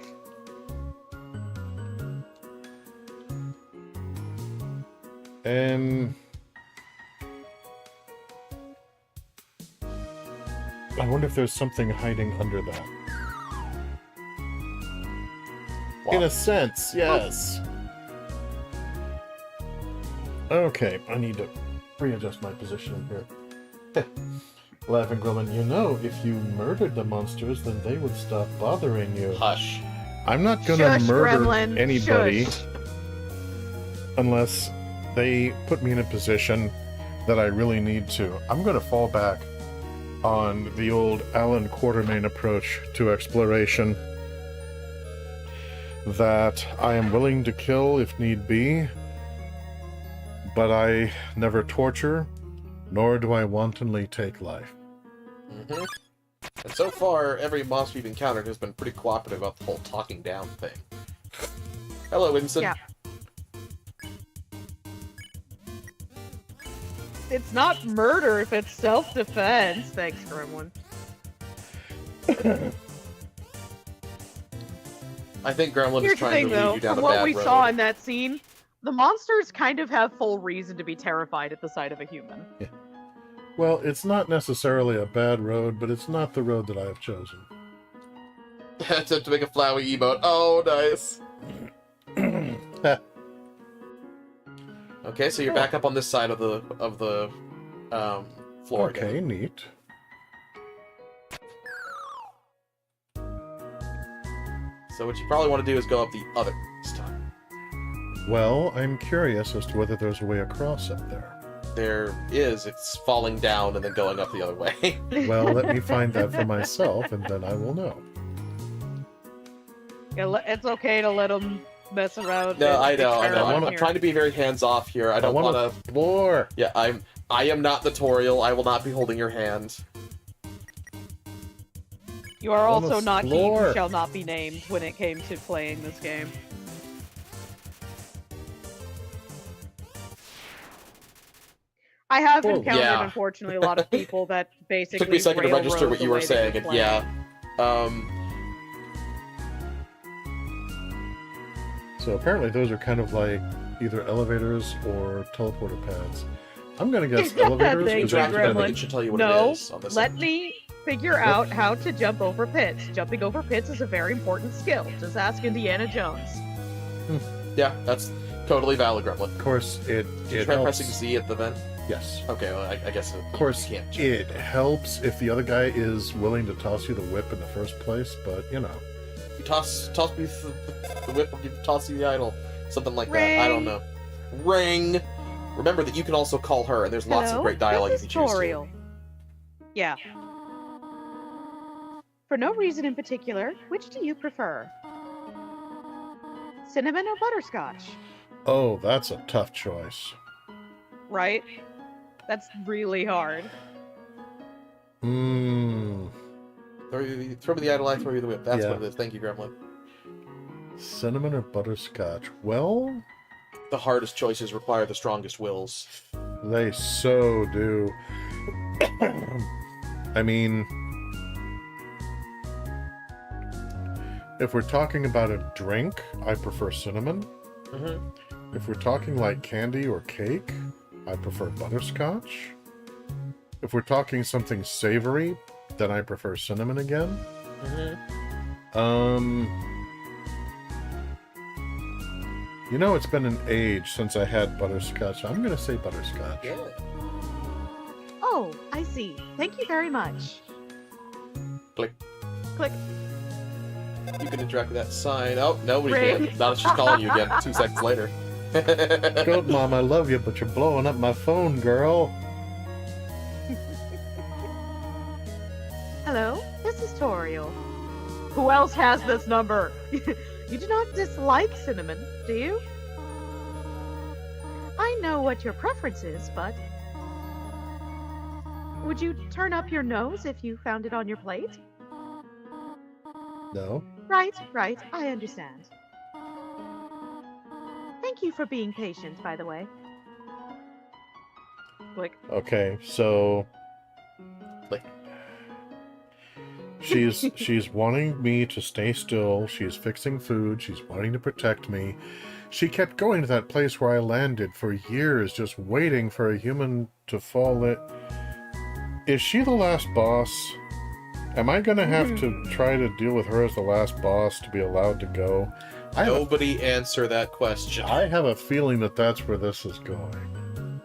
I wonder if there's something hiding under that. Wow. In a sense, yes. Okay, I need to readjust my position here. Laughing Grumman, you know, if you murdered the monsters, then they would stop bothering you. Hush. I'm not gonna Shush, murder Gremlin, anybody shush. unless they put me in a position that I really need to. I'm gonna fall back on the old Alan Quatermain approach to exploration. That I am willing to kill if need be, but I never torture, nor do I wantonly take life. Mm-hmm. And so far, every monster you've encountered has been pretty cooperative about the whole talking down thing. Hello, Winston. Yeah. It's not murder if it's self-defense. Thanks, Gremlin. I think Gremlin Here's is the trying thing, to lead though. you down From a what bad we road. saw in that scene, the monsters kind of have full reason to be terrified at the sight of a human. Well, it's not necessarily a bad road, but it's not the road that I have chosen. Attempt to make a flowy emote. Oh, nice. Okay, so you're back up on this side of the floor Okay, again. neat. So what you probably want to do is go up the other this time. Well, I'm curious as to whether there's a way across up there. There is. It's falling down and then going up the other way. Well, let me find that for myself, and then I will know. It's okay to let them mess around. No, and I know. experiment I'm here. trying to be very hands-off here. I don't want want to... explore. Yeah, I am not the Toriel. I will not be holding your hand. You are on the also not he floor. who shall not be named when it came to playing this game. I have Oh, encountered, yeah. unfortunately, a lot of people that basically Took me a second to register railroad what the you were way that saying, you're and yeah. So apparently those are kind of like either elevators or teleporter pads. I'm gonna guess elevators. Thank because you, that's Interactive, I been- think Gremlin. it should tell you what No, it is on this let end. me figure out how to jump over pits. Jumping over pits is a very important skill. Just ask Indiana Jones. Yeah, that's totally valid, Gremlin. Of course, it Try helps. pressing Z at the vent. Yes. Okay, well, I guess Of course, you can't. it helps if the other guy is willing to toss you the whip in the first place, but you know. You toss me the whip, or you toss you the idol, something like that. I don't know. Ring. Remember that you can also call her, and there's lots of Hello? great dialogue if This you is choose to. Toriel. Yeah. For no reason in particular, which do you prefer? Cinnamon or butterscotch? Oh, that's a tough choice. Right? That's really hard. Mmm. Throw me the idol, I throw you the whip. That's Yeah. what it is. Thank you, Gremlin. Cinnamon or butterscotch? Well, The hardest choices require the strongest wills. they so do. I mean, if we're talking about a drink, I prefer cinnamon. Mm-hmm. If we're talking like candy or cake, I prefer butterscotch. If we're talking something savory, then I prefer cinnamon again. Mm-hmm. You know, it's been an age since I had butterscotch. I'm gonna say butterscotch. Yeah. Oh, I see. Thank you very much. Click. Click. You can interact with that sign. Oh, nobody Ring. can. Now it's just calling you again 2 seconds later. Goat Mom, I love you, but you're blowing up my phone, girl. Hello, this is Toriel. Who else has this number? You do not dislike cinnamon, do you? I know what your preference is, but... Would you turn up your nose if you found it on your plate? No. Right, I understand. Thank you for being patient, by the way. Click. Okay, so Like, she's wanting me to stay still. She's fixing food. She's wanting to protect me. She kept going to that place where I landed for years, just waiting for a human to fall in. Is she the last boss? Am I gonna have to try to deal with her as the last boss to be allowed to go? nobody answer that question. I have a feeling that that's where this is going.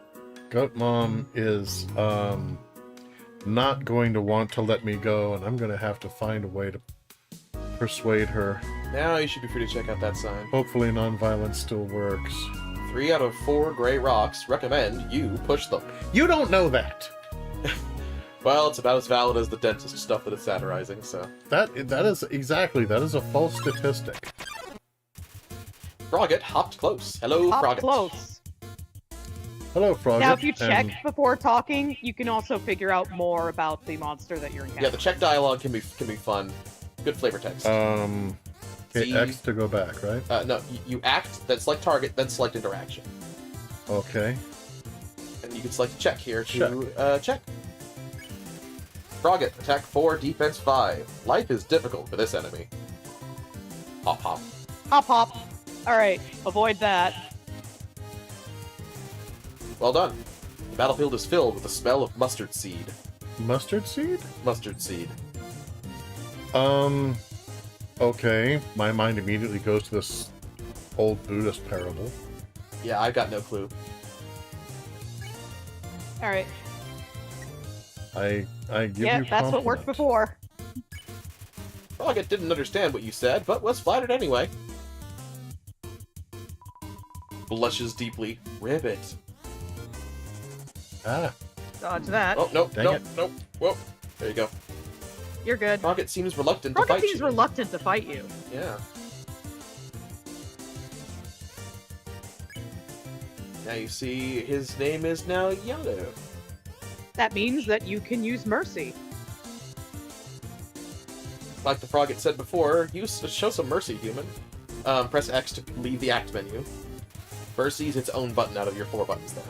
Goat Mom is not going to want to let me go, and I'm gonna have to find a way to persuade her. Now you should be free to check out that sign. Hopefully nonviolence still works. 3 out of 4 gray rocks recommend you push them. You don't know that! Well, it's about as valid as the dentist stuff that it's satirizing, so. That is a false statistic. Frogget hopped close. Hello, Up Frogget. close. Hello, Frog. Now, if you check before talking, you can also figure out more about the monster that you're encountering. Yeah, the check dialogue can be fun. Good flavor text. Okay, See? X to go back, right? No, you act, then select target, then select interaction. Okay. And you can select check here to check. Frogget, attack 4, defense 5. Life is difficult for this enemy. Hop, hop. Hop, hop. Alright, avoid that. Well done. The battlefield is filled with the smell of mustard seed. Mustard seed? Mustard seed. Okay. My mind immediately goes to this old Buddhist parable. Yeah, I've got no clue. Alright. I give you Yeah, that's what worked compliment. before. Frogget didn't understand what you said, but was flattered anyway. Blushes deeply. Ribbit. Ah, Dodge that. Oh, nope, Dang nope, it. nope. Whoa. There you go. You're good. Frogget seems reluctant to Rocket fight seems you. reluctant to fight you. Yeah. Now you see his name is now Yellow. That means that you can use mercy. Like the Frogget said before, show some mercy, human. Press X to leave the act menu. Mercy's its own button out of your 4 buttons there.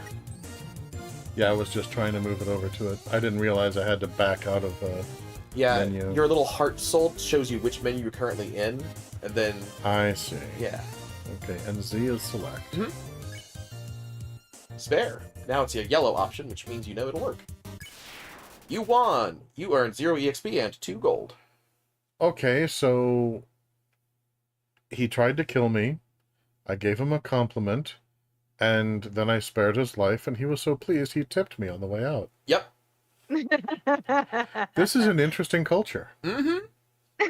yeah, I was just trying to move it over to it. I didn't realize I had to back out of Yeah, menu. your little heart soul shows you which menu you're currently in, and then, I see. yeah. Okay, and Z is select. Mhm. Spare. Now it's a yellow option, which means you know it'll work. You won! You earned 0 EXP and 2 gold. Okay, so he tried to kill me. I gave him a compliment, and then I spared his life, and he was so pleased he tipped me on the way out. Yep. This is an interesting culture. Mm-hmm.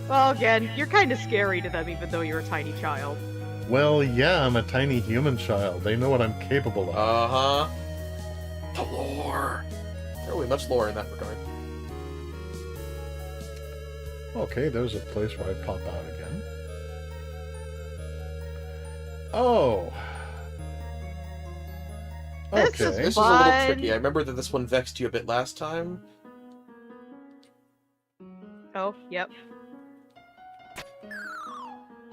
Well, again, you're kind of scary to them, even though you're a tiny child. Well, yeah, I'm a tiny human child. They know what I'm capable of. Uh-huh. The lore. There's really much lore in that regard. Okay, there's a place where I pop out again. Oh. This Okay. is This is a little Fun. tricky. I remember that this one vexed you a bit last time. Oh, yep.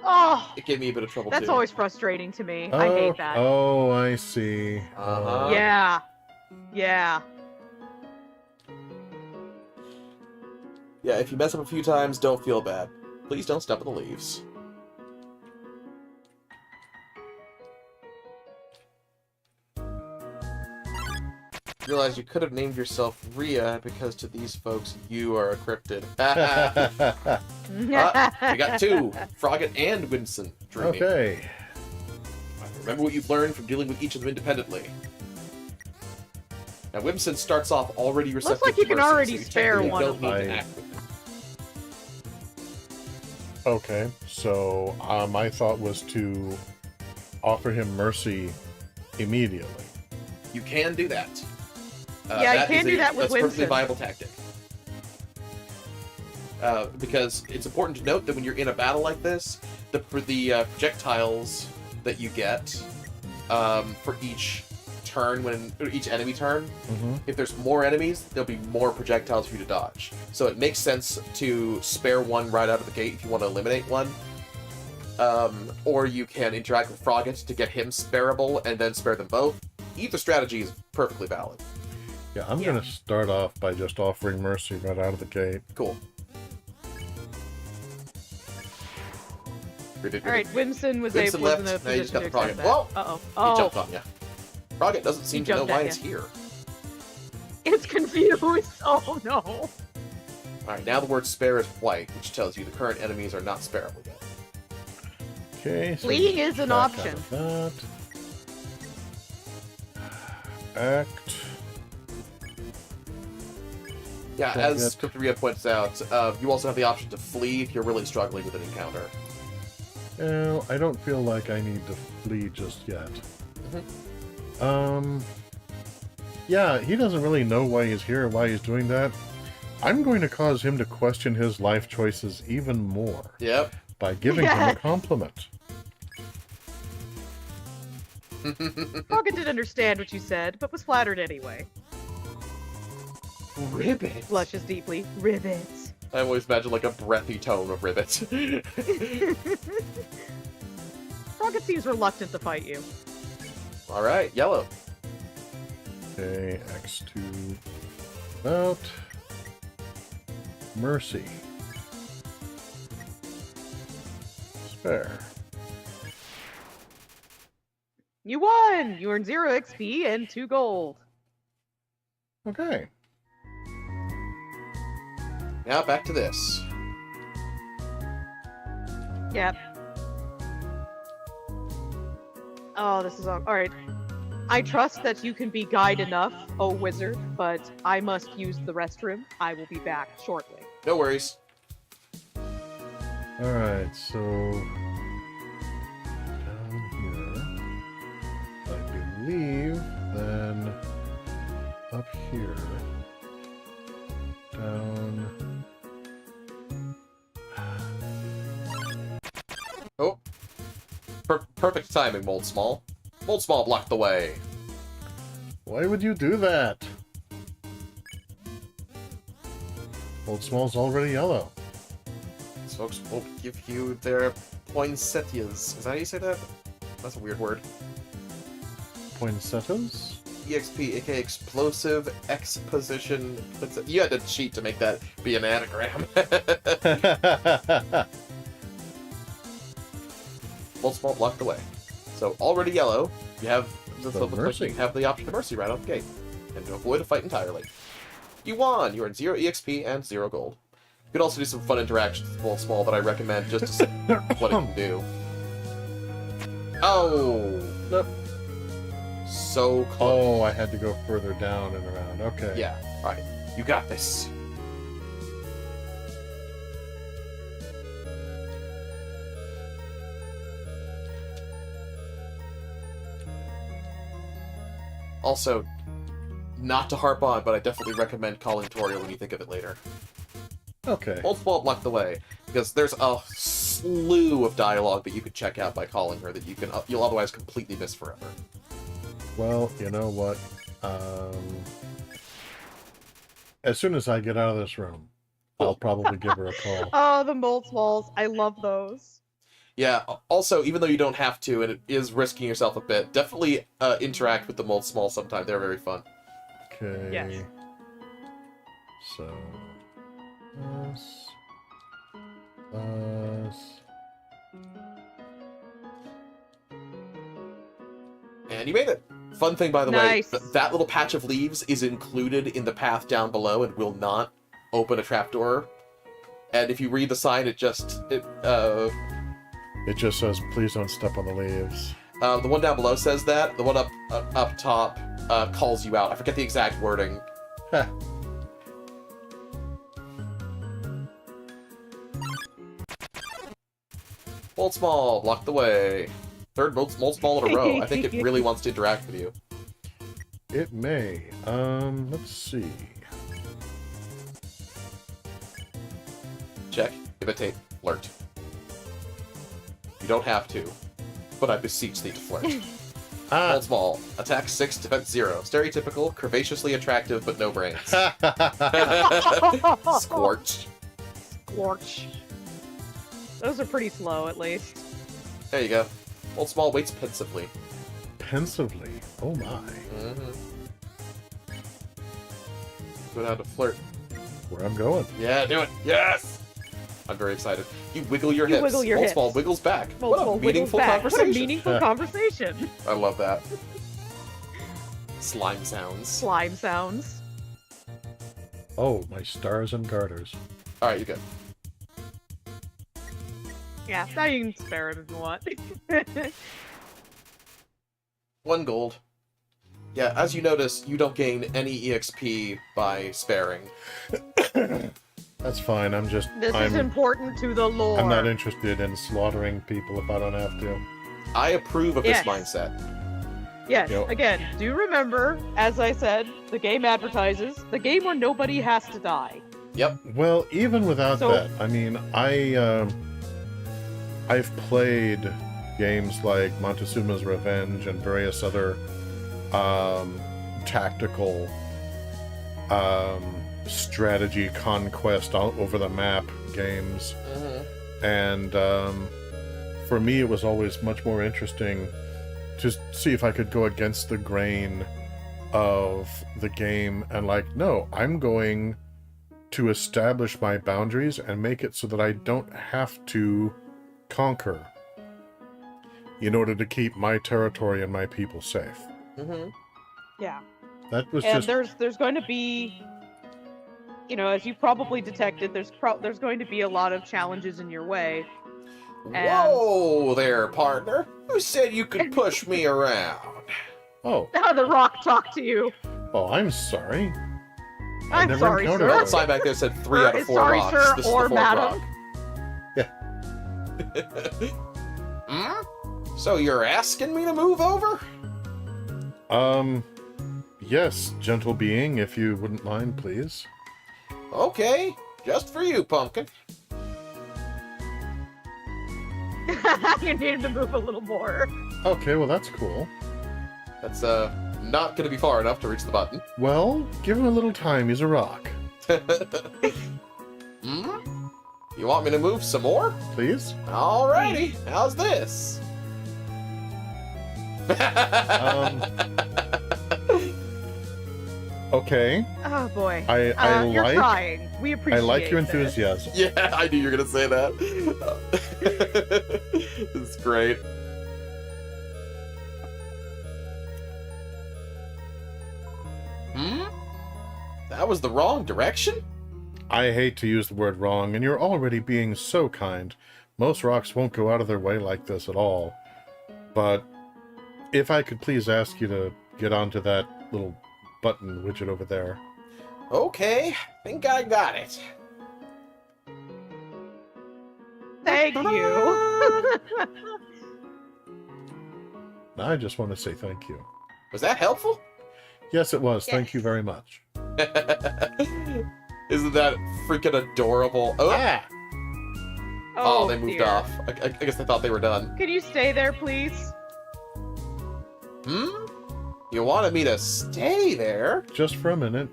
Oh, It gave me a bit of trouble, that's too. always frustrating to me. I hate that. Oh, I see. Uh-huh. Yeah. Yeah. Yeah, if you mess up a few times, don't feel bad. Please don't step in the leaves. Realize you could have named yourself Rhia because to these folks, you are a cryptid. We got 2. Frogget and Winston dreaming. Okay. Remember what you've learned from dealing with each of them independently. Now, Wimson starts off already receptive like you to can mercy, already so you spare technically one don't of need them. to act with him. Okay, so my thought was to offer him mercy immediately. You can do that. Yeah, you can do that with That's a perfectly Winston. viable tactic. Because it's important to note that when you're in a battle like this, the projectiles that you get for each turn, or each enemy turn, if there's more enemies, there'll be more projectiles for you to dodge. So it makes sense to spare one right out of the gate if you want to eliminate one. Or you can interact with Frogget to get him spareable and then spare them both. Either strategy is perfectly valid. Yeah, I'm going to start off by just offering mercy right out of the gate. Cool. Alright, Winston was Winston able left, in a now you just position got to the accept Frogget. that. Whoa! Uh-oh. He jumped on you. Frogget doesn't seem to know jumped why at it's ya. here. It's confused. Oh no. Alright, now the word spare is white, which tells you the current enemies are not spareable yet. Okay, so Fleeing is an back out option. of that. Act. Yeah, Frogget. as CryptidRhia points out, you also have the option to flee if you're really struggling with an encounter. Well, I don't feel like I need to flee just yet. Yeah, he doesn't really know why he's here or why he's doing that. I'm going to cause him to question his life choices even more. Yep. By giving him a compliment. Frogget didn't understand what you said, but was flattered anyway. Ribbit. Blushes deeply. Ribbits. I always imagine like a breathy tone of ribbit. Frogget seems reluctant to fight you. Alright, yellow. Okay, X2. About. Mercy. Spare. You won! You earned 0 XP and 2 gold. Okay. Now back to this. Yep. Oh, this is all. Alright. I trust that you can be guide enough, oh wizard, but I must use the restroom. I will be back shortly. No worries. Alright, so. Down here. I believe. Then. Up here. Down. Oh. Perfect timing, Mold Small. Mold Small blocked the way. Why would you do that? Old Small's already yellow. These folks will give you their poinsettias. Is that how you say that? That's a weird word. Poinsettias? EXP, aka Explosive Exposition. You had to cheat to make that be an anagram. Mold Small blocked the way. So already yellow, you have looks like you have the option of mercy right out the gate, and to avoid a fight entirely. You won. You earned 0 EXP and 0 gold. You could also do some fun interactions with Mold Small that I recommend just to see what it can do. Oh, Nope. So close. Oh, I had to go further down and around. Okay. Yeah. All right. You got this. Also, not to harp on, but I definitely recommend calling Toria when you think of it later. Okay. Multiple block the way, because there's a slew of dialogue that you could check out by calling her that you'll otherwise completely miss forever. Well, you know what? As soon as I get out of this room, I'll probably give her a call. Oh, the mold smalls. I love those. Yeah, also, even though you don't have to, and it is risking yourself a bit, definitely interact with the Mold Small sometime. They're very fun. Okay. Yes. So, us. And you made it! Fun thing, by the Nice. way, that little patch of leaves is included in the path down below and will not open a trapdoor. And if you read the sign, it just says, "Please don't step on the leaves." the one down below says that. The one up top calls you out. I forget the exact wording. Heh. Mold Small, block the way. Third Mold Small in a row. I think it really wants to interact with you. It may. Let's see. Check, imitate, flirt. You don't have to, but I beseech thee to flirt. Mold Small, attack 6, defense 0. Stereotypical, curvaceously attractive, but no brains. Scorch. Scorch. Those are pretty slow, at least. There you go. Mold Small waits pensively. Pensively. Oh my. Mm-hmm. Go down to flirt. Where I'm going. Yeah, do it. Yes! I'm very excited. You wiggle your hips. Wiggle your Mold hips. Small wiggles back. Mold What Small a wiggles meaningful back. conversation. What a meaningful conversation. I love that. Slime sounds. Slime sounds. Oh, my stars and garters. Alright, you good. Yeah, now you can spare it if you want. 1 gold. Yeah, as you notice, you don't gain any EXP by sparing. That's fine. I'm This is important to the lore. I'm not interested in slaughtering people if I don't have to. I approve of this Yes. mindset. Yes, Yep. again, do remember, as I said, the game advertises, the game where nobody has to die. Yep. Well, even without So- that, I mean, I've played games like Montezuma's Revenge and various other tactical strategy conquest all over the map games, and for me it was always much more interesting to see if I could go against the grain of the game and like, no, I'm going to establish my boundaries and make it so that I don't have to conquer in order to keep my territory and my people safe. Yeah. That was And just there's going to be, you know, as you probably detected, there's going to be a lot of challenges in your way. And- Whoa there, partner. Who said you could push me around? oh, The rock talked to you. oh, I'm sorry. I I'm never sorry, encountered sir. it. Outside back there said 3 out of 4 Sorry, rocks. sir, This is or the 4th madam. rock. So you're asking me to move over? Yes, gentle being, if you wouldn't mind, please. Okay, just for you, Pumpkin. You needed to move a little more. Okay, well, that's cool. That's not gonna be far enough to reach the button. Well, give him a little time. He's a rock. You want me to move some more? Please? Alrighty, how's this? Okay. Oh boy. I You're like trying. We appreciate I like your this. enthusiasm. Yeah, I knew you were gonna say that. It's great. That was the wrong direction? I hate to use the word wrong, and you're already being so kind. Most rocks won't go out of their way like this at all. But if I could please ask you to get onto that little button widget over there. Okay, think I got it. Thank you. I just want to say thank you. Was that helpful? Yes, it was. Thank Yes. you very much. Isn't that freaking adorable? Oh, Oh, they moved dear. off. I guess they thought they were done. Can you stay there, please? You wanted me to stay there? Just for a minute.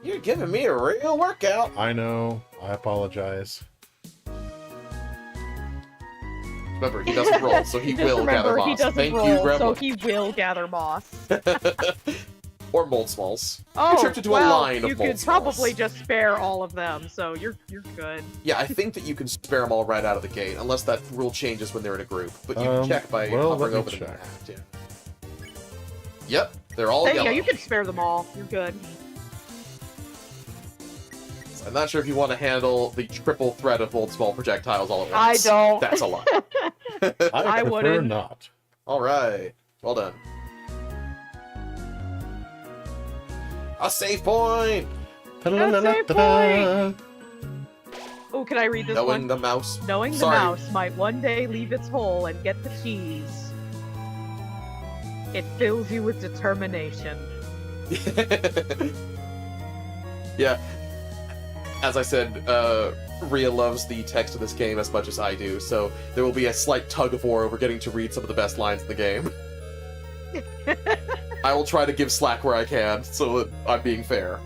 You're giving me a real workout. I know. I apologize. Remember, he doesn't roll, so he Just will gather remember, he moss. doesn't Thank roll, you, so Gremlin. he will gather moss. Or mold smalls. Oh, tripped into a well, line of you mold could smalls. probably just spare all of them, so you're good. Yeah, I think that you can spare them all right out of the gate, unless that rule changes when they're in a group. But you can check by well, hovering let me over them. check. Yeah. Yep, they're all There you yellow. go, you can spare them all. You're good. I'm not sure if you want to handle the triple threat of mold small projectiles all at I once. don't. That's a lot. I prefer wouldn't. not. All right, well done. A save point. save point. Oh, can I read this Knowing one? the mouse. Knowing Sorry. the mouse might one day leave its hole and get the cheese. It fills you with determination. Yeah. As I said, Rhia loves the text of this game as much as I do, so there will be a slight tug of war over getting to read some of the best lines in the game. I will try to give slack where I can, so that I'm being fair.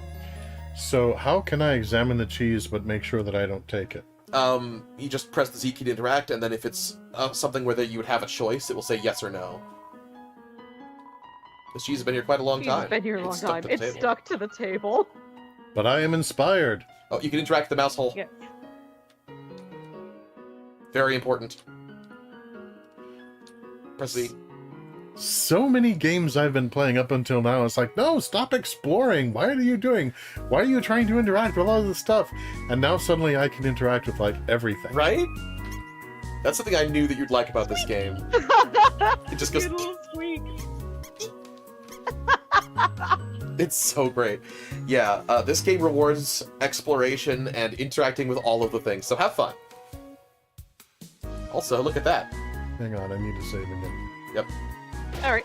So how can I examine the cheese but make sure that I don't take it? You just press the Z key to interact, and then if it's something where you would have a choice, it will say yes or no. This cheese has been here quite a long time. It's been here a long It's stuck time. to the It's table. stuck to the table. But I am inspired. Oh, you can interact with the mouse hole. Yeah. Very important. Press Z. So many games I've been playing up until now, it's like, no, stop exploring. Why are you doing? Why are you trying to interact with all of this stuff? And now suddenly I can interact with, like, everything. Right? That's something I knew that you'd like about this game. It just goes... Good little squeak. It's so great. Yeah, this game rewards exploration and interacting with all of the things, so have fun. Also, look at that. Hang on, I need to save again. Yep. Alright.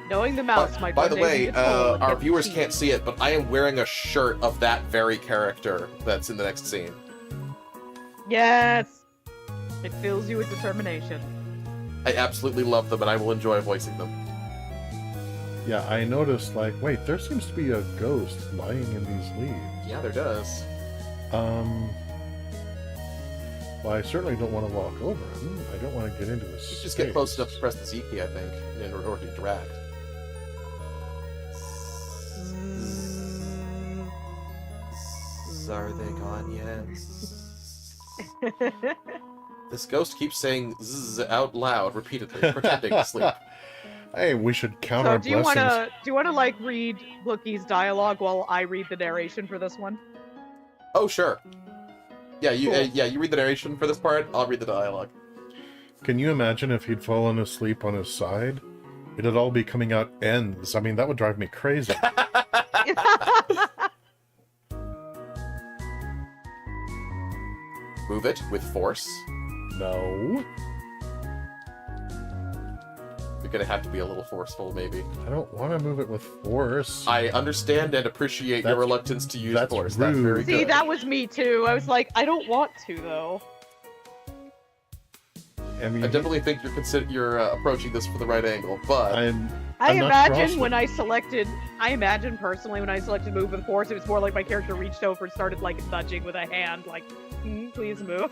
Knowing the mouse might By one the day way, leave its hole and our get the viewers cheese. can't see it, but I am wearing a shirt of that very character that's in the next scene. Yes! It fills you with determination. I absolutely love them, and I will enjoy voicing them. Yeah, I noticed, like, wait, there seems to be a ghost lying in these leaves. Yeah, there does. Well, I certainly don't want to walk over him. I don't want to get into this. You just get close enough to press the Z key, I think, in order to interact. Are they gone yet? This ghost keeps saying zzz out loud repeatedly, pretending to sleep. Hey, we should count So our do you blessings. wanna like read Bookie's dialogue while I read the narration for this one? Oh, sure. Yeah, you Cool. you read the narration for this part, I'll read the dialogue. Can you imagine if he'd fallen asleep on his side? It'd all be coming out ends. I mean, that would drive me crazy. Move it with force. No. You're gonna have to be a little forceful, maybe. I don't want to move it with force. I understand and appreciate your That's- reluctance to use that's force. That's rude. very See, good. that was me too. I was like, I don't want to though. I mean, I definitely think you're approaching this from the right angle, but I I'm not imagine when crossword. I imagine personally when I selected move with force, it was more like my character reached over and started like nudging with a hand, like, please move.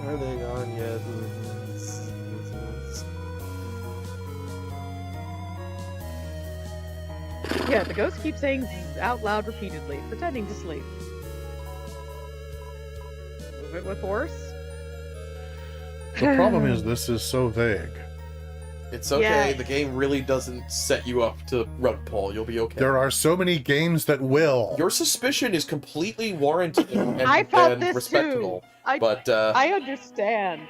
Are they gone yet? Yeah, the ghost keeps saying out loud repeatedly, pretending to sleep. Move it with force? the problem is this is so vague. It's okay. Yeah. The game really doesn't set you up to rug pull. You'll be okay. There are so many games that will. Your suspicion is completely warranted and, I felt and this respectable. too. But I understand.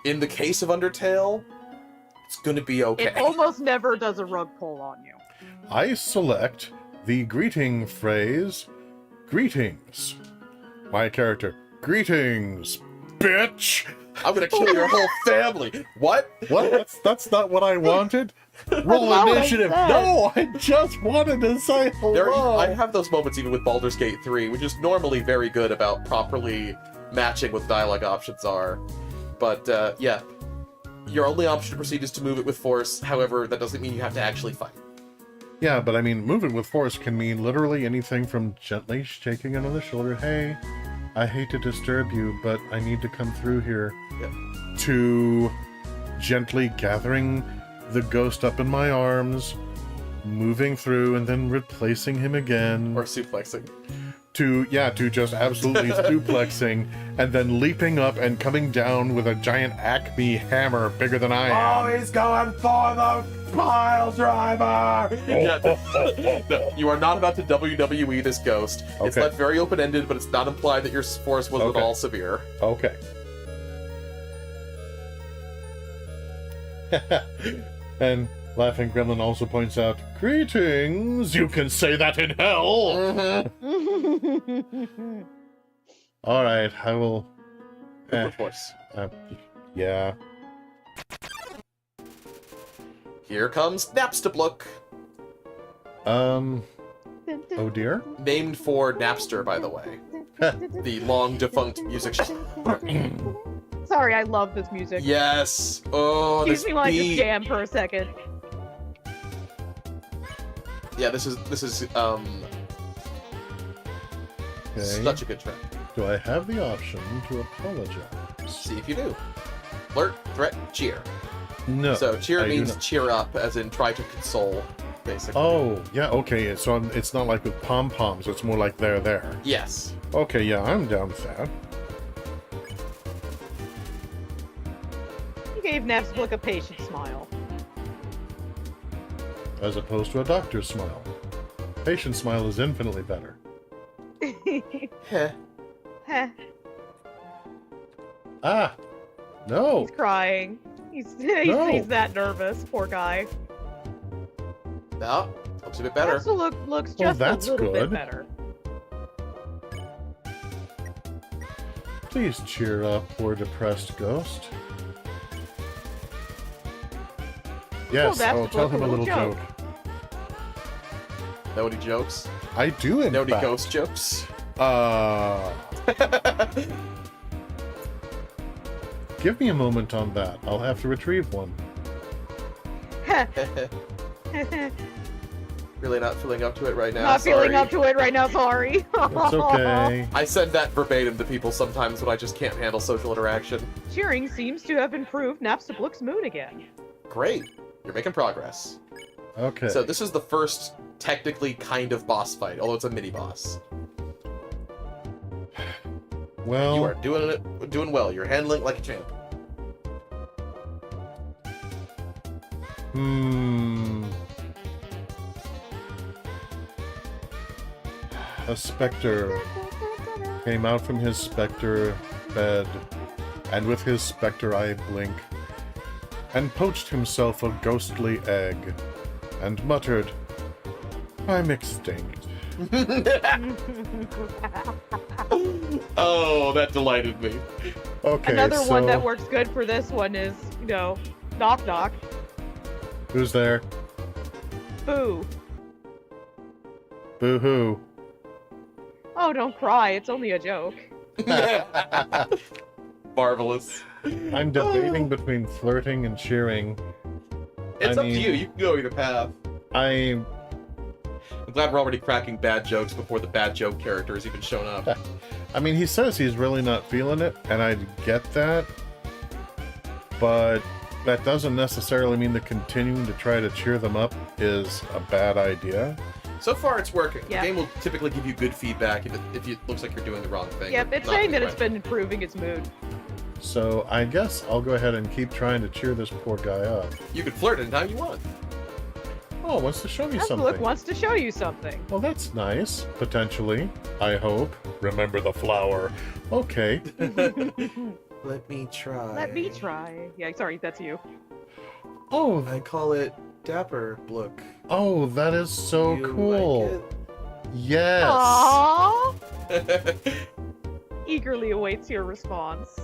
in the case of Undertale, it's going to be okay. It almost never does a rug pull on you. I select the greeting phrase, greetings. My character, greetings, bitch. I'm going to kill your whole family. What? What? That's not what I wanted. Roll not what I initiative. said. No, I just wanted to say hello. I have those moments even with Baldur's Gate 3, which is normally very good about properly matching what the dialogue options are. But, yeah. Your only option to proceed is to move it with force. However, that doesn't mean you have to actually fight. Yeah, but I mean, moving with force can mean literally anything from gently shaking him on the shoulder, hey, I hate to disturb you, but I need to come through here, Yep. to gently gathering the ghost up in my arms, moving through and then replacing him again, Or suplexing. to just absolutely suplexing, and then leaping up and coming down with a giant Acme hammer bigger than I am. he's going for the pile driver! No, you are not about to WWE this ghost. It's Okay. left very open-ended, but it's not implied that your force was Okay. at all severe. Okay. And Laughing Gremlin also points out, greetings! You can say that in hell! Alright, I will... Of course. Yeah. Here comes Napstablook. Oh dear? Named for Napster, by the way. The long-defunct music... Sorry, I love this music. Yes! Oh, Excuse this me while I just beat! jam for a second. Yeah, this is Okay. such a good track. Do I have the option to apologize? See if you do. Flirt, threat, cheer. No. So cheer I do means not. cheer up, as in try to console, basically. Oh, yeah, okay. So it's not like with pom-poms. It's more like there. Yes. Okay, yeah, I'm down with that. You gave Napstablook a patient smile. As opposed to a doctor's smile. Patient smile is infinitely better. Heh. Heh, Ah! No! he's crying. He's No. that nervous, poor guy. No, looks a bit better. Napstablook looks Well, just that's a little good. bit better. Please cheer up, poor depressed ghost. Yes, that's I'll tell a him a little little joke. joke. Nobody jokes. I do, in Nobody fact. ghost jokes. Give me a moment on that. I'll have to retrieve one. Really not feeling up to it right now. Not feeling sorry. up to it right now, sorry. It's okay. I send that verbatim to people sometimes when I just can't handle social interaction. Cheering seems to have improved Napstablook's mood again. Great. You're making progress. Okay. So this is the first technically kind of boss fight, although it's a mini boss. well, You are doing well. You're handling it like a champ. A specter came out from his specter bed, and with his specter eye blink, and poached himself a ghostly egg, and muttered, I'm extinct. Oh, that delighted me. Okay, Another so one that works good for this one is, knock knock. who's there? Boo. Boo-hoo. Oh, don't cry. It's only a joke. Marvelous. I'm debating between flirting and cheering. It's I up mean- to you. You can go either path. I'm I'm glad we're already cracking bad jokes before the bad joke character has even shown up. I mean, he says he's really not feeling it, and I get that, but that doesn't necessarily mean that continuing to try to cheer them up is a bad idea. So far, it's working. Yeah. The game will typically give you good feedback if it looks like you're doing the wrong thing. Yep, or it's not saying that doing it's right. been improving its mood. So I guess I'll go ahead and keep trying to cheer this poor guy up. You can flirt anytime you want. Oh, wants to show me Napstablook something. wants to show you something. Well, that's nice, potentially. I hope. Remember the flower. Okay. Let me try. Let me try. Yeah, sorry, that's you. Oh, I call it Dapper Blook. oh, that is so You cool. Yes. Aww! like it? Eagerly awaits your response.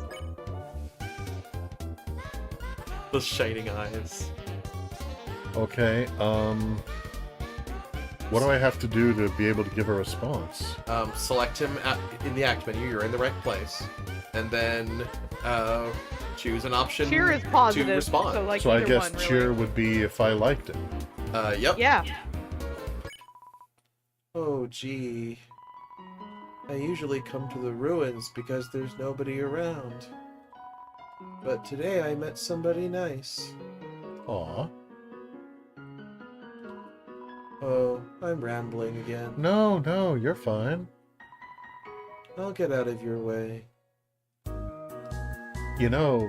The shining eyes. Okay, what do I have to do to be able to give a response? Select him in the act menu. You're in the right place, and then choose an option Cheer is positive, to respond. so like So I either guess one, really. cheer would be if I liked it. Yep. Yeah. Oh, gee. I usually come to the ruins because there's nobody around. But today I met somebody nice. Aw. Oh, I'm rambling again. No, no, you're fine. I'll get out of your way. You know,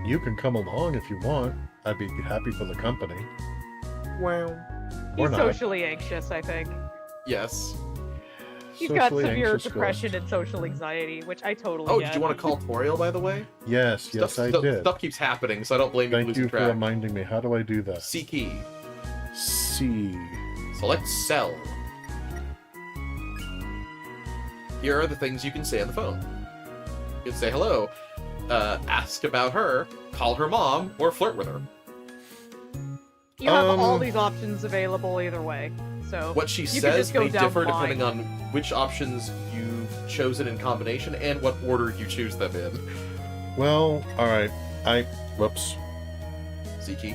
you can come along if you want. I'd be happy for the company. Wow. Or He's not. socially anxious, I think. Yes. He's got Socially severe anxious depression ghost. and social anxiety, which I totally Oh, get. did you want to call Toriel, by the way? Yes, yes, I did. Stuff keeps happening, so I don't blame you for Thank losing you for track. reminding me. How do I do that? C key. C. Select cell. Here are the things you can say on the phone. You can say hello, ask about her, call her mom, or flirt with her. You have all these options available either way. So What she you can says just go may down differ the line. depending on which options you've chosen in combination and what order you choose them in. Well, alright. Whoops. C key.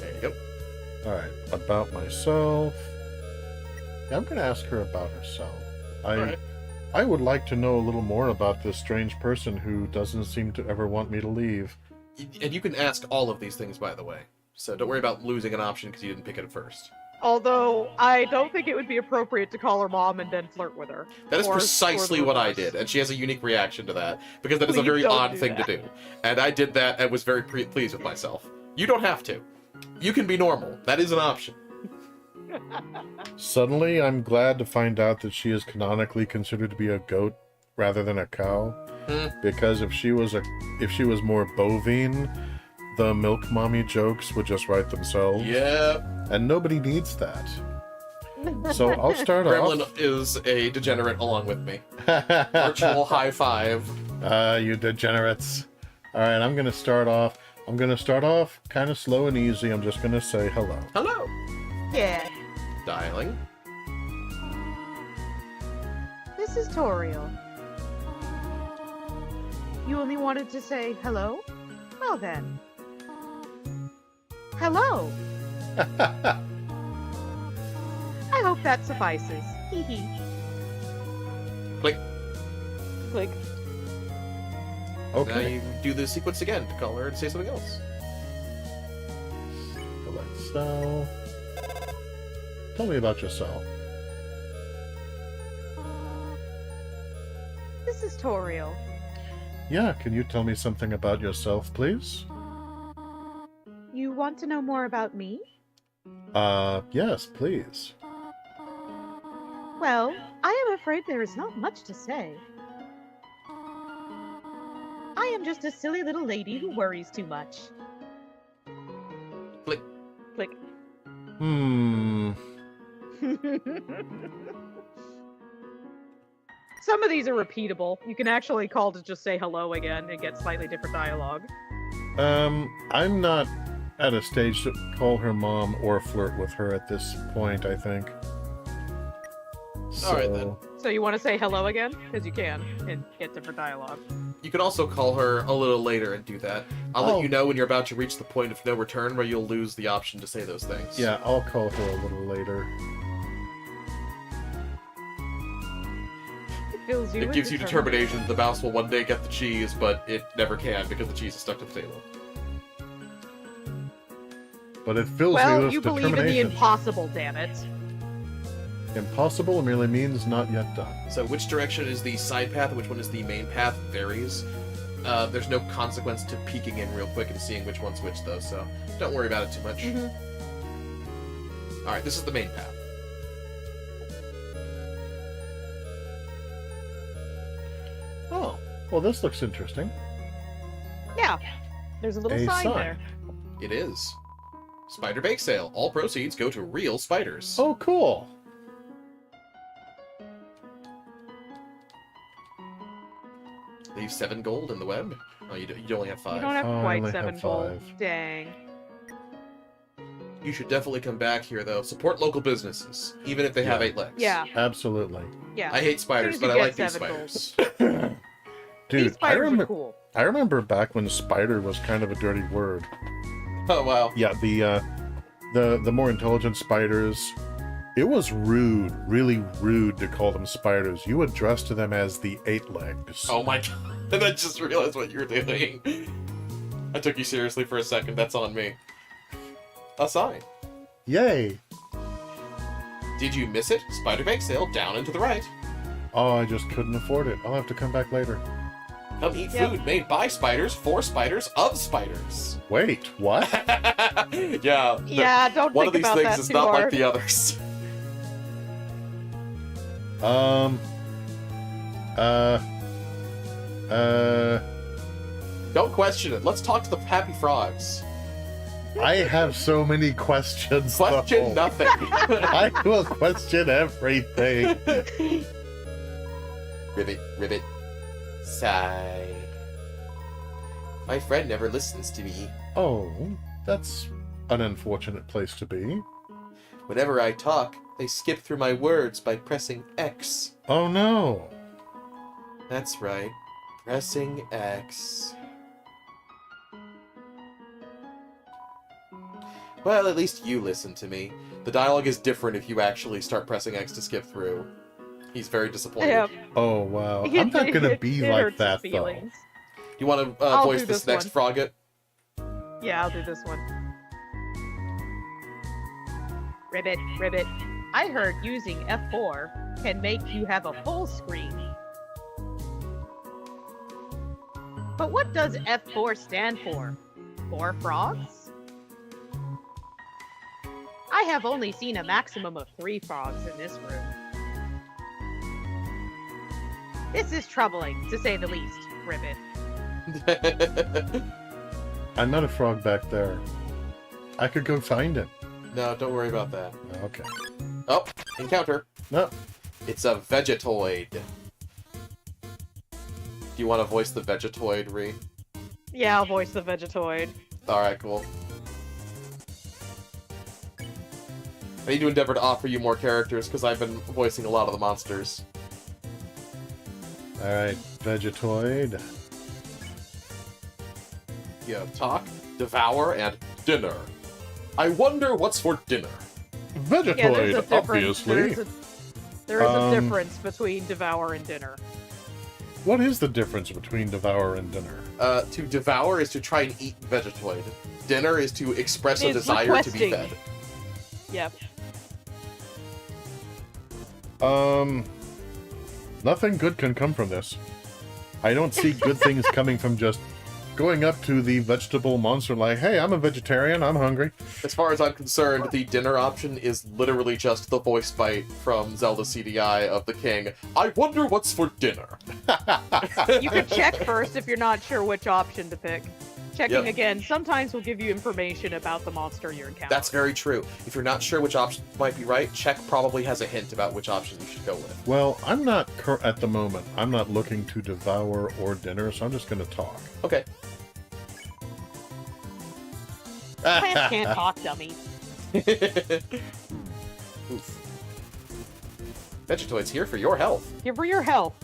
There you go. Alright, about myself. Yeah, I'm gonna ask her about herself. Alright. I would like to know a little more about this strange person who doesn't seem to ever want me to leave. And you can ask all of these things, by the way. So don't worry about losing an option because you didn't pick it at first. Although I don't think it would be appropriate to call her mom and then flirt with her. That is Or- precisely or the what I reverse. did, and she has a unique reaction to that, because that is a Please very don't odd do thing that. to do. And I did that and was very pleased with myself. You don't have to. You can be normal. That is an option. Suddenly, I'm glad to find out that she is canonically considered to be a goat rather than a cow. Because if she was more bovine, the milk mommy jokes would just write themselves. Yep. And nobody needs that. So I'll start Gremlin off. is a degenerate along with me. Virtual high five. You degenerates. Alright, I'm gonna start off. Kind of slow and easy. I'm just gonna say hello. Hello. Yeah. Dialing. This is Toriel. You only wanted to say hello? Well then. Hello. I hope that suffices. Hee hee. Click. Click. Now Okay. you do the sequence again to call her and say something else. So, tell me about yourself. This is Toriel. Yeah, can you tell me something about yourself, please? You want to know more about me? Yes, please. Well, I am afraid there is not much to say. I am just a silly little lady who worries too much. Click. Click. Some of these are repeatable. You can actually call to just say hello again and get slightly different dialogue. I'm not at a stage to call her mom or flirt with her at this point, I think. Alright then. So you want to say hello again? Because you can, and get different dialogue. You can also call her a little later and do that. I'll let you know when you're about to reach the point of no return where you'll lose the option to say those things. Yeah, I'll call her a little later. It fills you It with gives you determination that the mouse will one day get the cheese, but it never can because the cheese is stuck to the table. But it fills me Well, with you believe in the determination. impossible, damn it. Impossible merely means not yet done. So which direction is the side path and which one is the main path varies. There's no consequence to peeking in real quick and seeing which one's which, though, so don't worry about it too much. Alright, this is the main path. Oh, well, this looks interesting. Yeah. There's a little A sign sign. there. It is. Spider bake sale. All proceeds go to real spiders. Oh, cool. Leave 7 gold in the web. Oh, you only have 5. You don't have Oh, I quite only 7 have gold. 5. Dang. You should definitely come back here, though. Support local businesses, even if they have Yeah. 8 legs. Yeah, Absolutely. yeah. I hate spiders, As soon but as I you like get these 7 gold. spiders. These Dude, spiders are cool. I remember back when spider was kind of a dirty word. Oh, wow. Yeah, the more intelligent spiders, it was rude, really rude to call them spiders. You addressed to them as the 8 legs. Oh my god. And I just realized what you were doing. I took you seriously for a second. That's on me. A sign. Yay! Did you miss it? Spider bake sale down and to the right. Oh, I just couldn't afford it. I'll have to come back later. Come eat Yep. food made by spiders, for spiders, of spiders. Wait, what? Yeah. Yeah, don't One think of these about things that is too not hard. like the others. Um. Don't question it. Let's talk to the happy frogs. I have so many questions. Question though. nothing. I will question everything. Ribbit, ribbit. Sigh. My friend never listens to me. Oh, that's an unfortunate place to be. Whenever I talk, they skip through my words by pressing X. Oh no. That's right. Pressing X. Well, at least you listen to me. The dialogue is different if you actually start pressing X to skip through. He's very disappointed. Yep. Oh wow. I'm not gonna be It like hurts that his though. feelings. You want to I'll voice do this this next one. Frogget? Yeah, I'll do this one. Ribbit, ribbit. I heard using F4 can make you have a full screen. But what does F4 stand for? 4 frogs? I have only seen a maximum of 3 frogs in this room. This is troubling, to say the least, Ribbit. I met a frog back there. I could go find him. No, don't worry about that. Okay. Oh, encounter. No. It's a Vegetoid. Do you want to voice the Vegetoid, Ree? Yeah, I'll voice the Vegetoid. Alright, cool. I need to endeavor to offer you more characters, because I've been voicing a lot of the monsters. Alright, Vegetoid. You have Talk, Devour, and Dinner. I wonder what's for dinner. Vegetoid, Yeah, there's a difference. obviously. There is a difference between Devour and Dinner. What is the difference between Devour and Dinner? To devour is to try and eat Vegetoid. Dinner is to express a It's desire to be requesting. fed. Yep. Nothing good can come from this. I don't see good things coming from just going up to the vegetable monster like, hey, I'm a vegetarian, I'm hungry. As far as I'm concerned, the dinner option is literally just the voice bite from Zelda CDI of the king. I wonder what's for dinner. You could check first if you're not sure which option to pick. Checking Yep. again sometimes will give you information about the monster you're encountering. That's very true. If you're not sure which option might be right, check probably has a hint about which option you should go with. Well, I'm not, at the moment, I'm not looking to devour or dinner, so I'm just going to talk. Okay. Plants can't talk, dummy. Oof. Vegetoid's here for your health. Give her your health.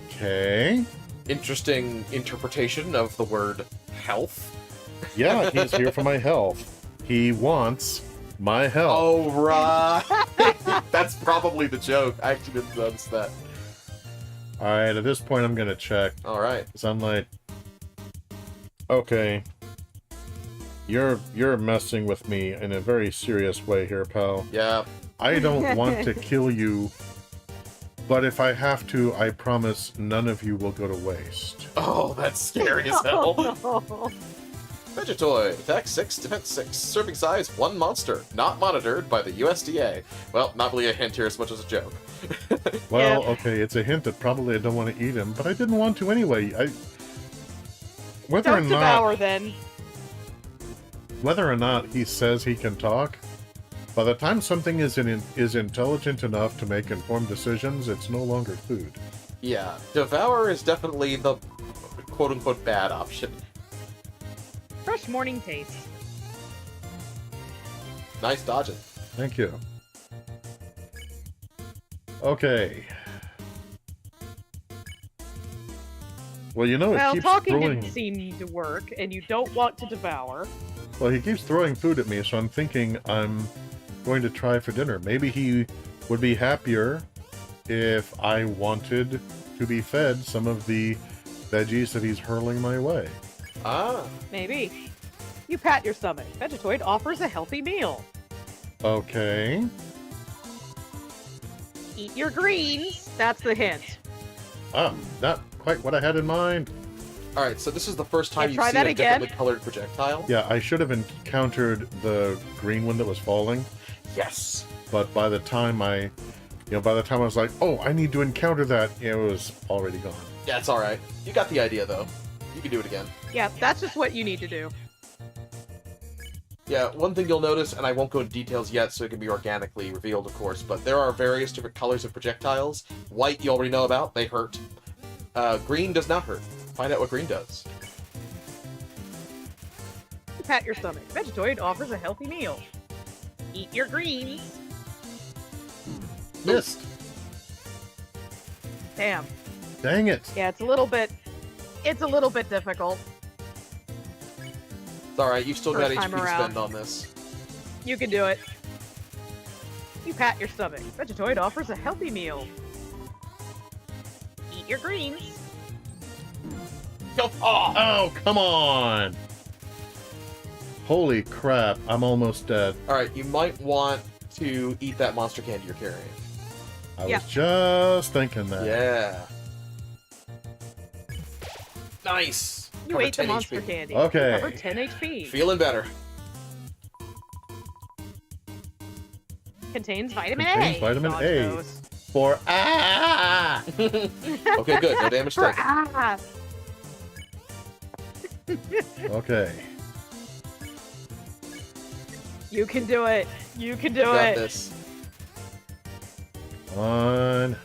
Okay. Interesting interpretation of the word health. Yeah, he's here for my health. He wants my health. Oh, right. That's probably the joke. I actually didn't notice that. Alright, at this point I'm going to check. All right. Because I'm like, okay, you're messing with me in a very serious way here, pal. Yeah. I don't want to kill you, but if I have to, I promise none of you will go to waste. Oh, that's scary as hell. Oh, no. Vegetoid, attack 6, defense 6, serving size 1 monster, not monitored by the USDA. Well, not really a hint here as much as a joke. Well, Yeah. okay, it's a hint that probably I don't want to eat him, but I didn't want to anyway. Whether Don't devour then. whether or not he says he can talk, by the time something is intelligent enough to make informed decisions, it's no longer food. Yeah, Devour is definitely the quote-unquote bad option. Fresh morning taste. Nice dodging. Thank you. Okay. Well, you know, it Well, keeps talking throwing... didn't seem to work, and you don't want to devour. Well, he keeps throwing food at me, so I'm thinking I'm going to try for dinner. Maybe he would be happier if I wanted to be fed some of the veggies that he's hurling my way. Ah. Maybe. You pat your stomach. Vegetoid offers a healthy meal. Okay. Eat your greens. That's the hint. Ah, not quite what I had in mind. Alright, so this is the first time Yeah, you've try seen that a again. differently colored projectile? Yeah, I should have encountered the green one that was falling, Yes. but by the time I by the time I was like, oh, I need to encounter that, it was already gone. Yeah, it's alright. You got the idea, though. You can do it again. Yeah, that's just what you need to do. Yeah, one thing you'll notice, and I won't go into details yet so it can be organically revealed, of course, but there are various different colors of projectiles. White you already know about, they hurt. Green does not hurt. Find out what green does. Pat your stomach. Vegetoid offers a healthy meal. Eat your greens. Missed. Damn. Dang it. Yeah, it's a little bit difficult. It's alright, you've still got First HP time to around. spend on this. You can do it. You pat your stomach. Vegetoid offers a healthy meal. Eat your greens. Oh, come on. Holy crap, I'm almost dead. Alright, you might want to eat that monster candy you're carrying. I Yeah. was just thinking that. Yeah. Nice! You Covered ate the 10 monster HP. candy. Okay. You covered 10 HP. Feeling better. Contains vitamin Contains A. vitamin Dodge A. those. For Okay, good. No damage For taken. Okay. You can do it. You can do You got it. this. On.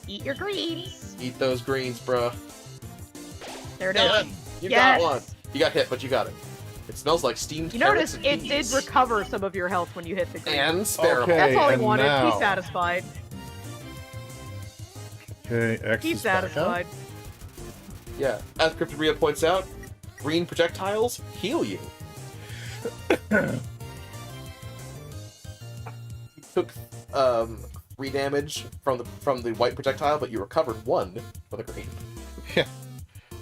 Eat your greens. Eat those greens, bruh. They're done. You Yes. got one. You got hit, but you got it. It smells like steamed You carrots notice and it peas. did recover some of your health when you hit the green. And sparrow. Okay. That's all I and wanted. now- He's satisfied. Okay, X He's is back up. satisfied. Yeah. As CryptidRhia points out, green projectiles heal you. You took 3 damage from the white projectile, but you recovered 1 for the green.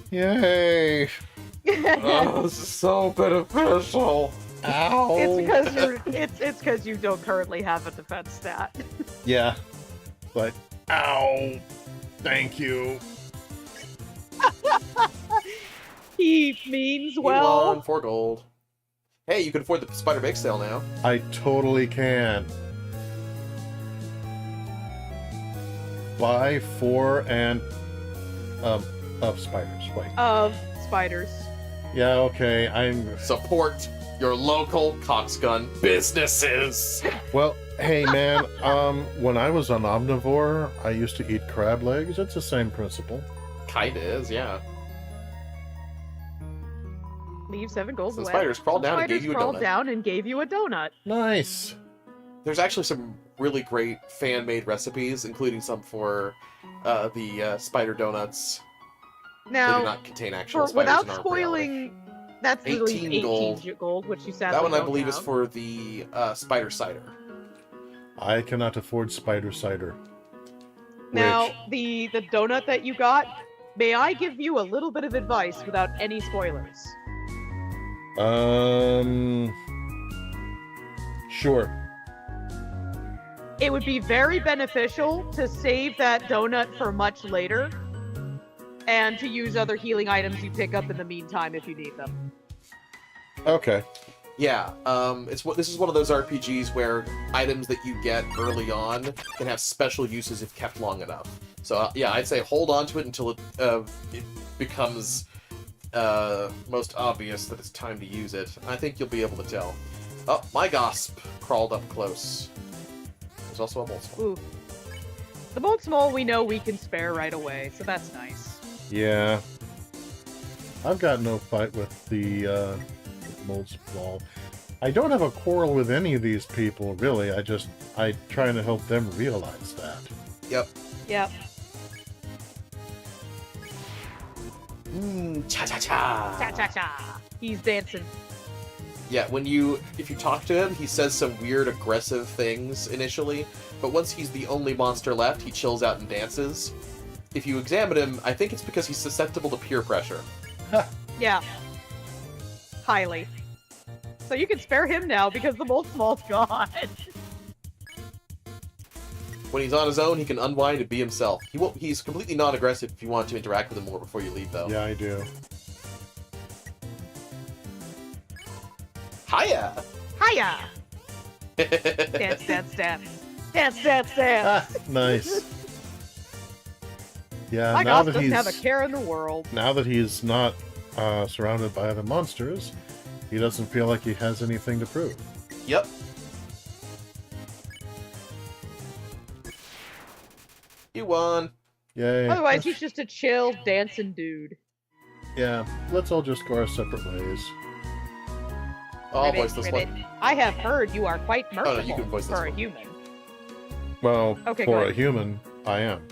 Yay! Oh, this is so beneficial. Ow! It's because you don't currently have a defense stat. Yeah. But, ow! Thank you. He means You well. won 4 gold. Hey, you can afford the spider bake sale now. I totally can. Buy 4 and of spiders. Wait. Of spiders. Yeah, okay. I'm Support your local coxgun businesses. well. Hey man, when I was an omnivore, I used to eat crab legs. It's the same principle. Kinda is, yeah. Leave 7 gold Some away. spiders crawled down and Spiders gave you a crawled donut. down and gave you a donut. Nice. There's actually some really great fan-made recipes, including some for the spider donuts. They do Now, not contain actual for, spiders without in our spoiling, that's literally 18 18 gold. gold, which you sadly That one I don't believe is have. for the spider cider. I cannot afford spider cider. Now, Which, the donut that you got, may I give you a little bit of advice without any spoilers? Sure. It would be very beneficial to save that donut for much later, and to use other healing items you pick up in the meantime if you need them. Okay. Yeah, this is one of those RPGs where items that you get early on can have special uses if kept long enough. So yeah, I'd say hold on to it until it becomes most obvious that it's time to use it. I think you'll be able to tell. Oh, my Gosp crawled up close. There's also a Moleskin. Ooh. The Bolt Small we know we can spare right away, so that's nice. Yeah. I've got no fight with the mold ball. I don't have a quarrel with any of these people, really. I trying to help them realize that. Yep. Yep. Cha-cha-cha! Cha-cha-cha! He's dancing. Yeah, if you talk to him, he says some weird aggressive things initially, but once he's the only monster left, he chills out and dances. If you examine him, I think it's because he's susceptible to peer pressure. Yeah. Highly. So you can spare him now because the Bolt Small's gone. When he's on his own, he can unwind and be himself. He's completely non-aggressive if you want to interact with him more before you leave, though. Yeah, I do. Hiya! Hiya! Dance, dance, dance. Dance, dance, dance. Nice. Yeah, My now gosh that doesn't have a he's care in the world. now that he's not surrounded by other monsters, he doesn't feel like he has anything to prove. Yep. You won. Yay. Otherwise, he's just a chill, dancing dude. Yeah, let's all just go our separate ways. Oh, I'll Ribbit, voice this ribbit. one. I have heard you are quite no, merciful you can voice this for a one. human. Well, Okay, for go a human, I am.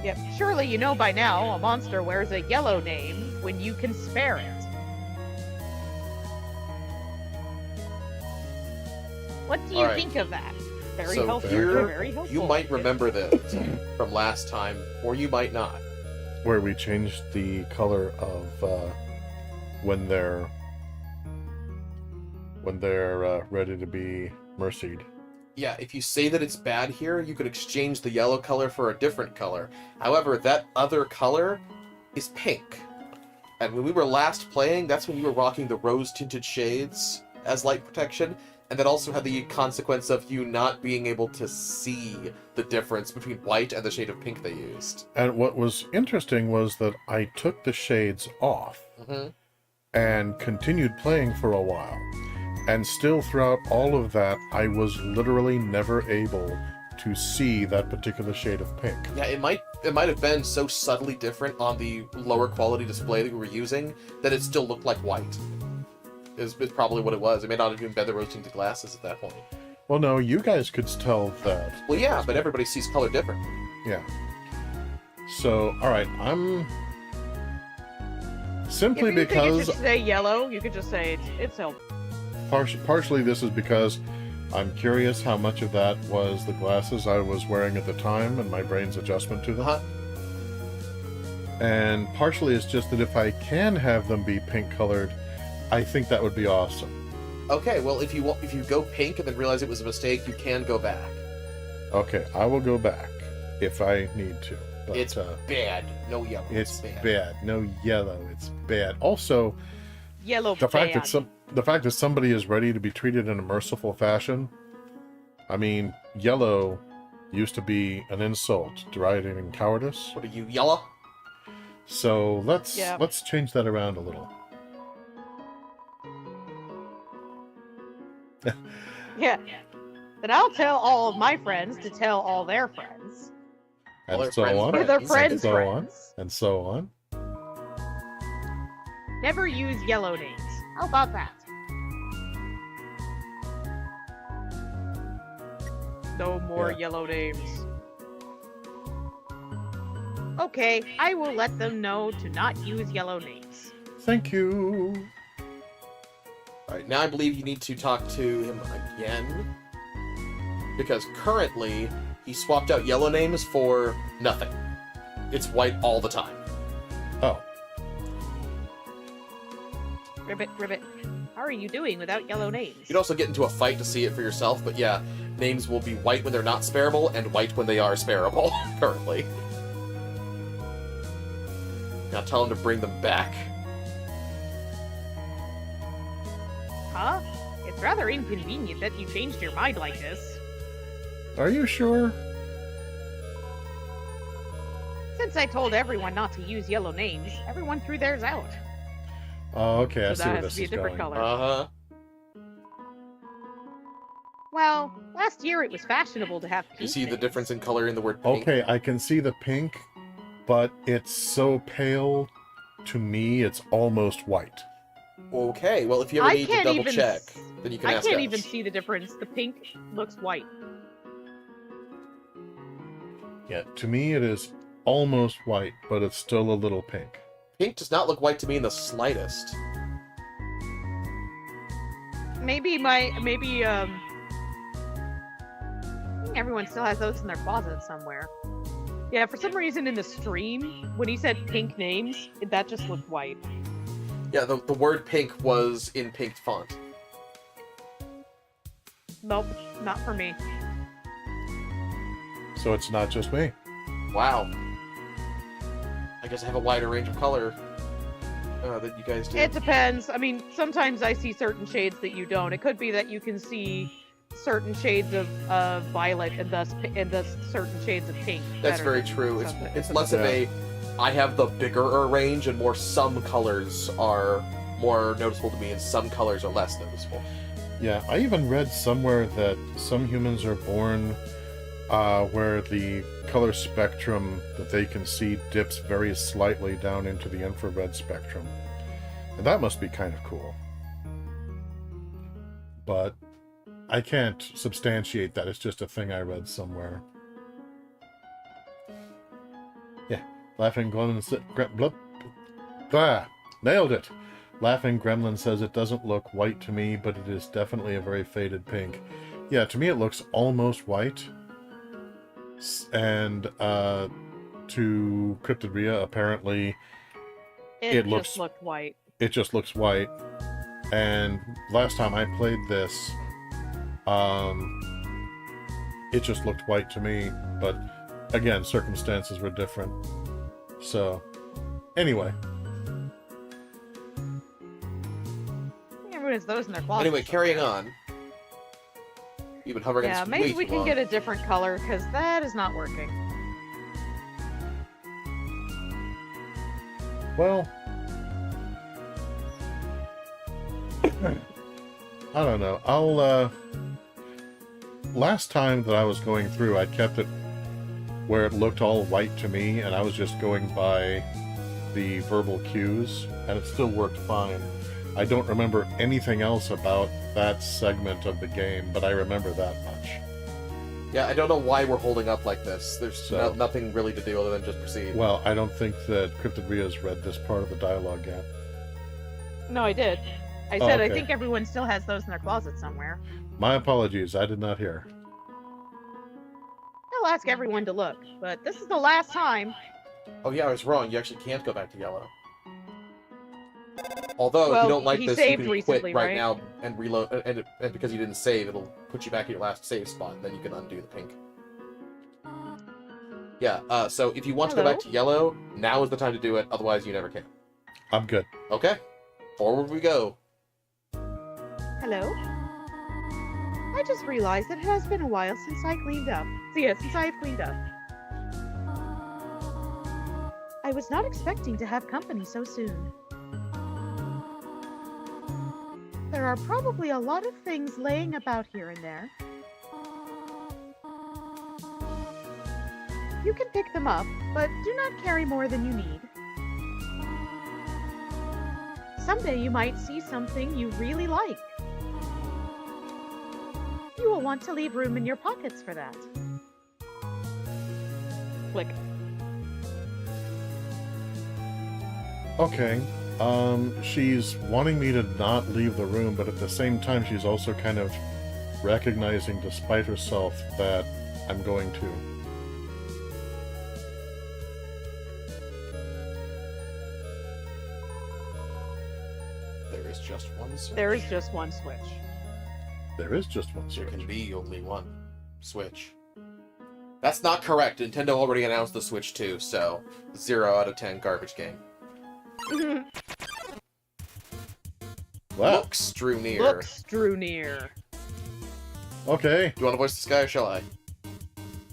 Yep. Surely you know by now a monster wears a yellow name when you can spare it. What do you Alright. think of that? Very So helpful. here, Very helpful. You might remember this from last time, or you might not. Where we changed the color of when they're ready to be mercied. Yeah, if you say that it's bad here, you could exchange the yellow color for a different color. However, that other color is pink. And when we were last playing, that's when you were rocking the rose-tinted shades as light protection, and that also had the consequence of you not being able to see the difference between white and the shade of pink they used. And what was interesting was that I took the shades off Mm-hmm. and continued playing for a while. And still throughout all of that, I was literally never able to see that particular shade of pink. Yeah, it might have been so subtly different on the lower quality display that we were using that it still looked like white. Is probably what it was. It may not have even been the rose-tinted glasses at that point. Well, no, you guys could tell that. Well, yeah, but everybody sees color different. Yeah. So, alright, I'm... Simply If you think because... it should say yellow, you could just say it's helpful. Partially this is because I'm curious how much of that was the glasses I was wearing at the time and my brain's adjustment to them. Uh-huh. And partially it's just that if I can have them be pink colored, I think that would be awesome. Okay, well, if you go pink and then realize it was a mistake, you can go back. Okay, I will go back if I need to. But, It's bad. No yellow. it's bad. No yellow. It's bad. Also, Yellow the fact bad. that the fact that somebody is ready to be treated in a merciful fashion. I mean, yellow used to be an insult, deriding in cowardice. What are you, yellow? So let's Yeah. change that around a little. Yeah. Then I'll tell all of my friends to tell all their friends. All their And so friends' on. Or their friends. friends' And so on. friends. And so on. Never use yellow names. How about that? No more Yeah. yellow names. Okay, I will let them know to not use yellow names. Thank you. Alright, now I believe you need to talk to him again. Because currently, he swapped out yellow names for nothing. It's white all the time. Oh, Ribbit, ribbit. How are you doing without yellow names? You'd also get into a fight to see it for yourself, but yeah, names will be white when they're not sparable, and white when they are sparable, currently. Now tell him to bring them back. Huh? It's rather inconvenient that you changed your mind like this. are you sure? Since I told everyone not to use yellow names, everyone threw theirs out. Oh, okay, I So see that where has this to be a is different going. color. Uh-huh. Well, last year it was fashionable to have pink You see the names. difference in color in the word pink? Okay, I can see the pink, but it's so pale. To me, it's almost white. Okay, well, if you ever I need to can't double even check, s- then you can I ask can't us. even see the difference. The pink looks white. Yeah, to me it is almost white, but it's still a little pink. Pink does not look white to me in the slightest. Maybe I think everyone still has those in their closet somewhere. Yeah, for some reason in the stream, when he said pink names, that just looked white. Yeah, the word pink was in pink font. Nope, not for me. So it's not just me. Wow. I guess I have a wider range of color. that you guys do? It depends. I mean, sometimes I see certain shades that you don't. It could be that you can see certain shades of violet and thus certain shades of pink. That's very true. It's less of a I have the bigger range and more some colors are more noticeable to me and some colors are less noticeable. Yeah, I even read somewhere that some humans are born where the color spectrum that they can see dips very slightly down into the infrared spectrum. And that must be kind of cool. But I can't substantiate that. It's just a thing I read somewhere. Yeah. Laughing Gremlin... Nailed it! Laughing Gremlin says it doesn't look white to me, but it is definitely a very faded pink. Yeah, to me it looks almost white. And to CryptidRhia, apparently it just looked white. It just looks white. And last time I played this, it just looked white to me. But again, circumstances were different. So, anyway. Everyone has those in their closet. Anyway, carrying on. You've been hovering Yeah, on maybe way we too can long. get a different color, because that is not working. Well, I don't know. I'll, last time that I was going through, I kept it where it looked all white to me, and I was just going by the verbal cues, and it still worked fine. I don't remember anything else about that segment of the game, but I remember that much. Yeah, I don't know why we're holding up like this. There's So- nothing really to do other than just proceed. Well, I don't think that CryptidRhia's read this part of the dialogue yet. No, I did. I Oh, said I okay. think everyone still has those in their closet somewhere. My apologies, I did not hear. I'll ask everyone to look, but this is the last time. Oh yeah, I was wrong. You actually can't go back to yellow. Although, if Well, you don't like he this, you saved can recently, quit right right? now and reload. And because you didn't save, it'll put you back at your last save spot, and then you can undo the pink. Yeah, so if you want to go back to yellow, now is the time to do it, otherwise you never can. I'm good. Okay, forward we go. Hello? I just realized that it has been a while since I cleaned up. So yeah, since I've cleaned up. I was not expecting to have company so soon. There are probably a lot of things laying about here and there. You can pick them up, but do not carry more than you need. Someday you might see something you really like. You will want to leave room in your pockets for that. Click. Okay. She's wanting me to not leave the room, but at the same time she's also kind of recognizing, despite herself, that I'm going to. There is just one switch. There is just one switch. There is just one There switch. can be only one switch. That's not correct. Nintendo already announced the Switch 2, so 0 out of 10 garbage game. Wow. Looks drew near. Looks drew near. Okay. Do you want to voice this guy or shall I?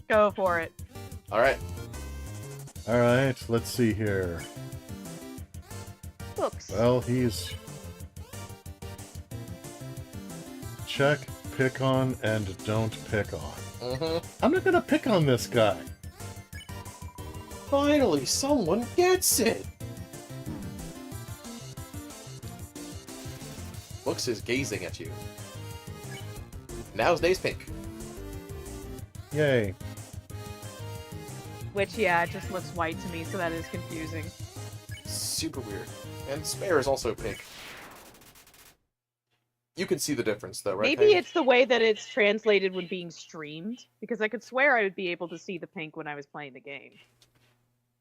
Go for it. Alright. Alright, let's see here. Looks. Well, he's... Check, pick on, and don't pick on. Mm-hmm. I'm not gonna pick on this guy. Finally, someone gets it! Looks is gazing at you. Now his name's pink. Yay. Which, yeah, it just looks white to me, so that is confusing. Super weird. And Spare is also pink. You can see the difference, though, right? Maybe Paige? it's the way that it's translated when being streamed, because I could swear I would be able to see the pink when I was playing the game.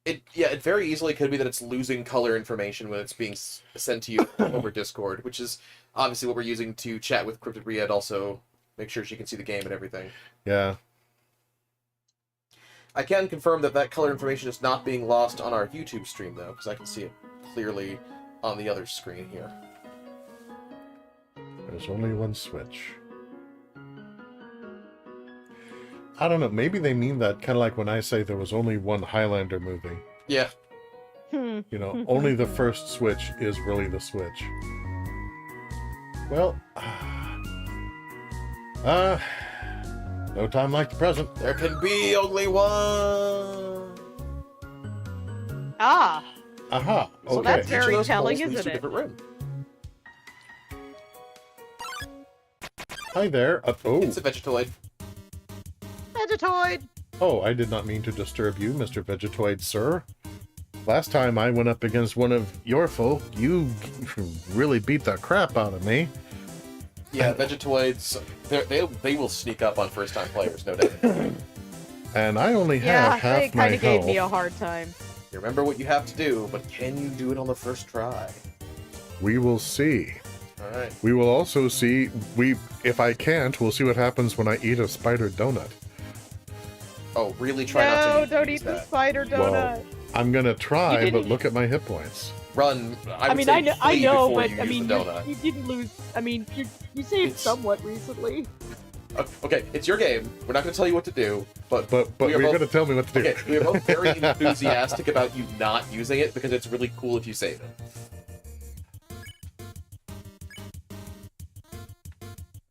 It very easily could be that it's losing color information when it's being sent to you over Discord, which is obviously what we're using to chat with CryptidRhia and also make sure she can see the game and everything. Yeah. I can confirm that color information is not being lost on our YouTube stream, though, because I can see it clearly on the other screen here. There's only one switch. I don't know. Maybe they mean that kind of like when I say there was only one Highlander movie. Yeah. You know, only the first switch is really the switch. Well, no time like the present. There can be only one. Ah, Aha. Okay. well, that's Each of very those telling, holes leads isn't to a it? different room. Hi there. Oh. It's a Vegetoid. Vegetoid. Oh, I did not mean to disturb you, Mr. Vegetoid, sir. Last time I went up against one of your folk, you really beat the crap out of me. Yeah, Vegetoids, they will sneak up on first-time players, no doubt. And I only Yeah, have half they my kind of gave me a health. hard time. You remember what you have to do, but can you do it on the first try? We will see. Alright. We will also see, if I can't, we'll see what happens when I eat a spider donut. Oh, really try not No, to don't use eat the that. spider donut. Well, I'm gonna try, You but didn't- look at my hit points. Run. I would mean, say I know, flee but before I you use mean, the donut. you didn't lose. I mean, you saved It's- somewhat recently. Okay, it's your game. We're not going to tell you what to do, but But we are you're both- gonna tell me what to do. Okay, we are both very enthusiastic about you not using it because it's really cool if you save it.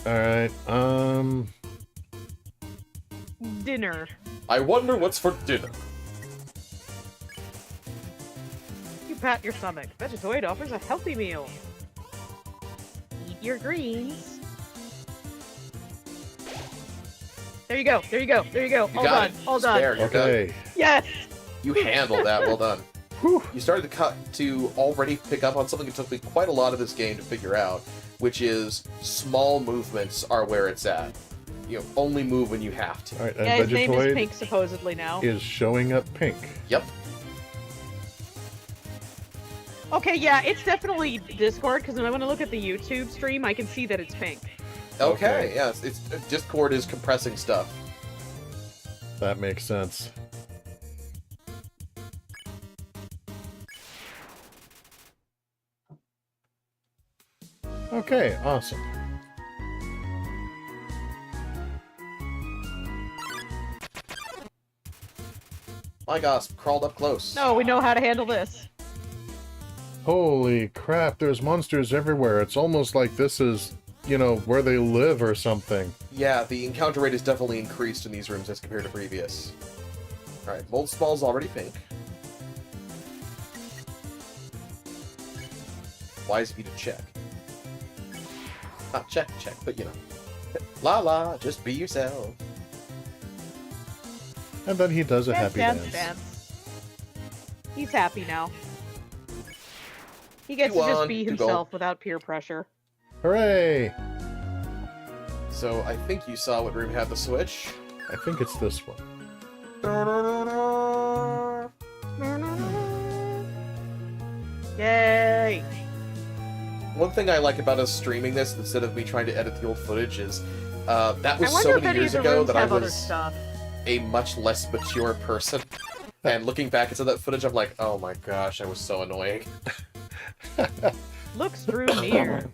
Alright, Dinner. I wonder what's for dinner. You pat your stomach. Vegetoid offers a healthy meal. Eat your greens. There you go. There you go. There you go. You All got done. it. All Just done. there, you're done. okay. Yes. You handled that. Well done. Whew. You started to already pick up on something that took me quite a lot of this game to figure out, which is small movements are where it's at. You know, only move when you have to. Alright, and Yeah, his name is Vegetoid Pink supposedly now. is showing up pink. Yep. Okay, yeah, it's definitely Discord because when I want to look at the YouTube stream, I can see that it's pink. Okay. Okay. Yes. It's Discord is compressing stuff. That makes sense. Okay, awesome. My gosh, crawled up close. No, we know how to handle this. Holy crap, there's monsters everywhere. It's almost like this is, you know, where they live or something. Yeah, the encounter rate is definitely increased in these rooms as compared to previous. Alright, Mold Small's already pink. Wise of you to check. Not check, but you know. La la, just be yourself. And then he does a happy Dance, dance. He's happy now. He gets You to just won. be You himself without peer pressure. Hooray! So I think you saw what room had the switch. I think it's this one. Yay! One thing I like about us streaming this instead of me trying to edit the old footage is that I was wonder so if many any of years the ago rooms that I have other was stuff. a much less mature person. And looking back into that footage, I'm like, oh my gosh, I was so annoying. Looks drew near.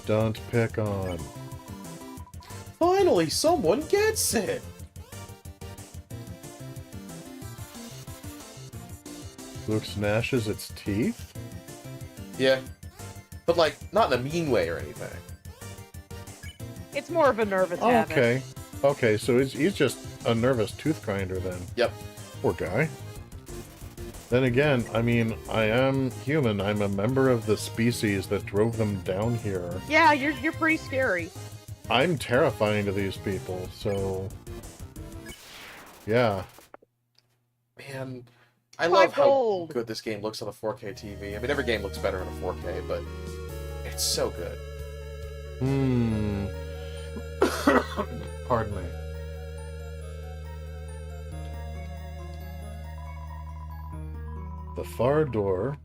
Don't pick on. Finally, someone gets it! Luke gnashes its teeth? Yeah. But, like, not in a mean way or anything. It's more of a nervous Oh, habit. okay. Okay, so he's just a nervous tooth grinder then. Yep. Poor guy. Then again, I mean, I am human. I'm a member of the species that drove them down here. Yeah, you're pretty scary. I'm terrifying to these people, so... Yeah. Man, I love how gold. good this game looks on a 4K TV. I mean, every game looks better on a 4K, but it's so good. Hmm. Pardon me. The far door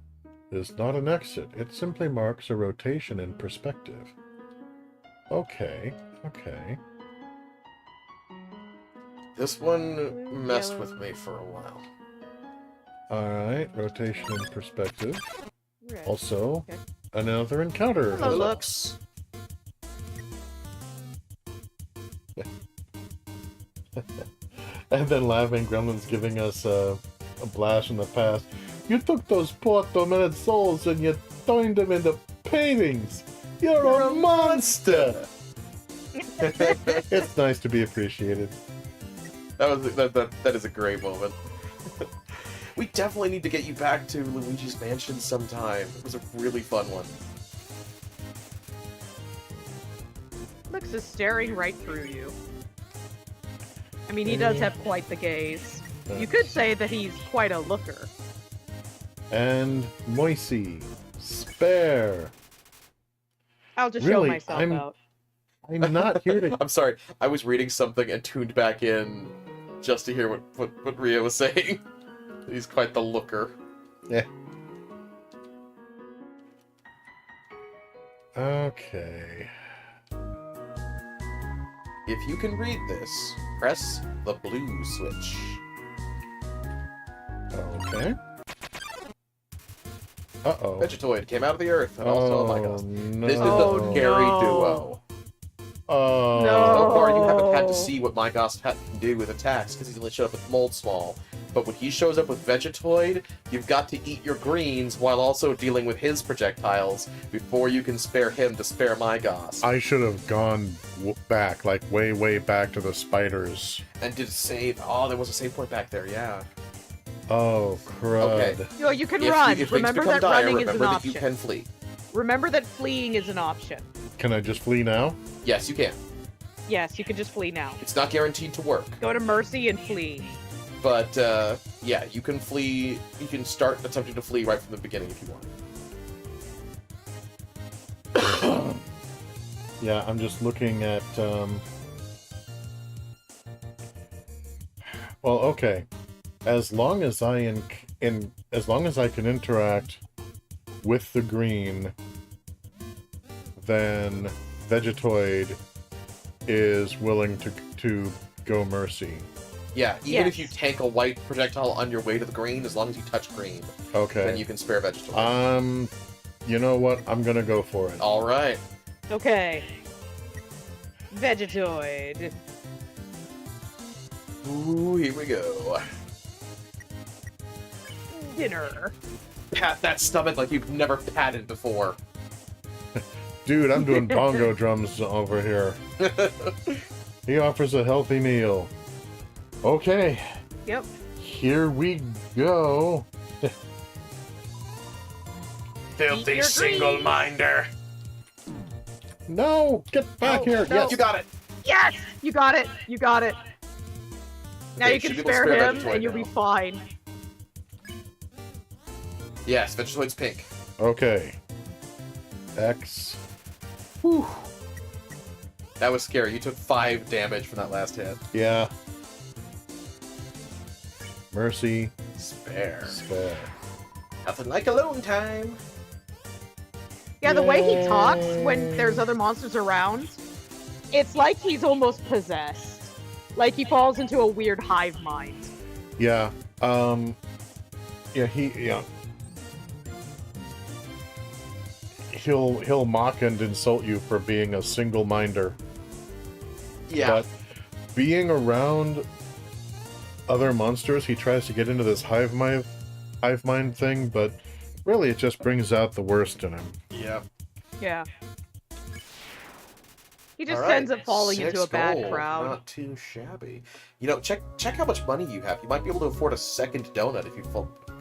is not an exit. It simply marks a rotation in perspective. Okay, okay. This one messed with me for a while. Alright, rotation and perspective. Right. Also, Okay. another encounter. Hello, looks. And then Laughing Gremlin's giving us a blast in the past. You took those poor tormented souls and you turned them into paintings. You're a monster. It's nice to be appreciated. That is a great moment. We definitely need to get you back to Luigi's Mansion sometime. It was a really fun one. Lux is staring right through you. I mean, he does have quite the gaze. You could say that he's quite a looker. And Moisey, spare. I'll just Really, show myself out. I'm not here to. I'm sorry, I was reading something and tuned back in just to hear what Rhia was saying. He's quite the looker. Yeah. Okay. If you can read this, press the blue switch. Okay. Uh-oh. Vegetoid came out of the earth, and also, oh my gosh. No. This is the scary duo. Oh. So far, you No. haven't had to see what my Goss can do with attacks, because he's only showed up with Mold Small. But when he shows up with Vegetoid, you've got to eat your greens while also dealing with his projectiles before you can spare him to spare my Goss. I should have gone back, like way, way back to the spiders. And did save. Oh, there was a save point back there, yeah. Oh, crud. Okay. Yo, you can If run. things Remember become that dire, running is an remember that option. you can flee. Remember that fleeing is an option. Can I just flee now? Yes, you can. Yes, you can just flee now. It's not guaranteed to work. Go to Mercy and flee. But, yeah, you can flee. You can start attempting to flee right from the beginning if you want. Yeah, I'm just looking at, Well, okay. As long as I as long as I can interact with the green, then Vegetoid is willing to go Mercy. Yeah, even if Yes. you tank a white projectile on your way to the green, as long as you touch green, then Okay. you can spare Vegetoid. You know what? I'm gonna go for it. All right. Okay. Vegetoid. Ooh, here we go. Dinner. Pat that stomach like you've never patted before. Dude, I'm doing bongo drums over here. He offers a healthy meal. Okay, Yep. here we go. Filthy your single-minder. No, get back Oh, here. no. Yes. You got it. Yes! You got it! You got it! Now Okay, you can should be able to spare spare him, Vegetoid and you'll now. be fine. Yes, Vegetoid's pink. Okay. X. Whew. That was scary. You took 5 damage from that last hit. Yeah. Mercy. Spare. Spare. Nothing like alone time. Yeah, the way he talks when there's other monsters around, it's like he's almost possessed. Like he falls into a weird hive mind. Yeah. Yeah. He'll mock and insult you for being a single minder. Yeah. But being around other monsters, he tries to get into this hive mind thing, but really it just brings out the worst in him. Yeah. Yeah. He just All right, ends up falling into a 6 bad gold. crowd. Not too shabby. You know, check how much money you have. You might be able to afford a second donut if you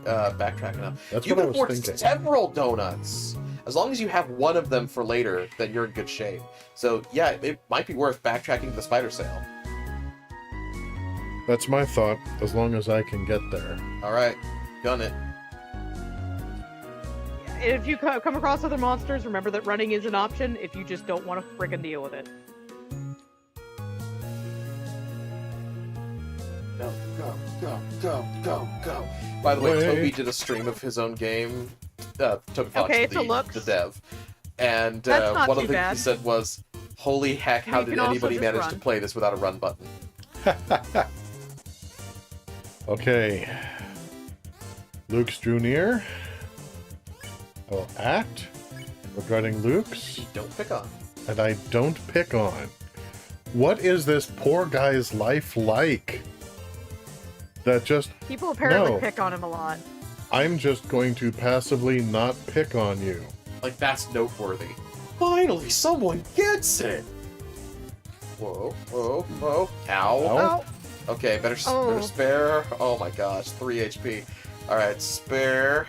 backtrack enough. That's You what I can was afford thinking. several donuts. As long as you have one of them for later, then you're in good shape. So yeah, it might be worth backtracking to the spider sale. That's my thought, as long as I can get there. All right, gun it. If you come across other monsters, remember that running is an option if you just don't want to friggin' deal with it. Go, go, go, go, go, go. By the way, Wait. Toby did a stream of his own game. Toby Fox, Okay, it's a the looks. dev. And That's not one of too the things bad. he said was, holy heck, how You did can also anybody just manage run. to play this without a run button? Okay. Luke's drew near. I will act regarding Luke's. Don't pick on. And I don't pick on. What is this poor guy's life like? That just... People apparently No. pick on him a lot. I'm just going to passively not pick on you. Like, that's noteworthy. Finally, someone gets it! Whoa, whoa, whoa. Ow. Ow. Okay, better spare. Oh my gosh, 3 HP. Alright, spare.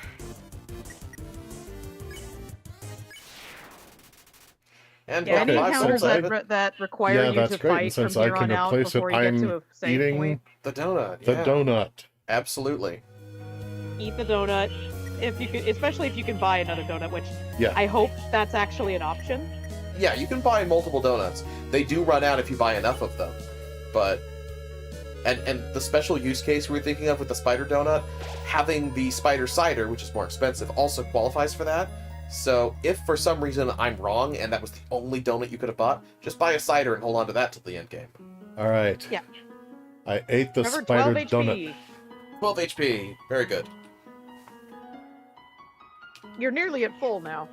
And Yeah, any Okay, encounters since I- that require Yeah, you that's to great. And fight from since I here can on out replace it, before you get to a I'm save eating point. the donut, the yeah. donut. Absolutely. Eat the donut. If you could, especially if you can buy another donut, which Yeah. I hope that's actually an option. Yeah, you can buy multiple donuts. They do run out if you buy enough of them. But... And the special use case we were thinking of with the spider donut, having the spider cider, which is more expensive, also qualifies for that. So if for some reason I'm wrong and that was the only donut you could have bought, just buy a cider and hold on to that till the end game. All right. Yeah. I ate the Remember, spider 12 donut. HP. 12 HP. Very good. You're nearly at full now.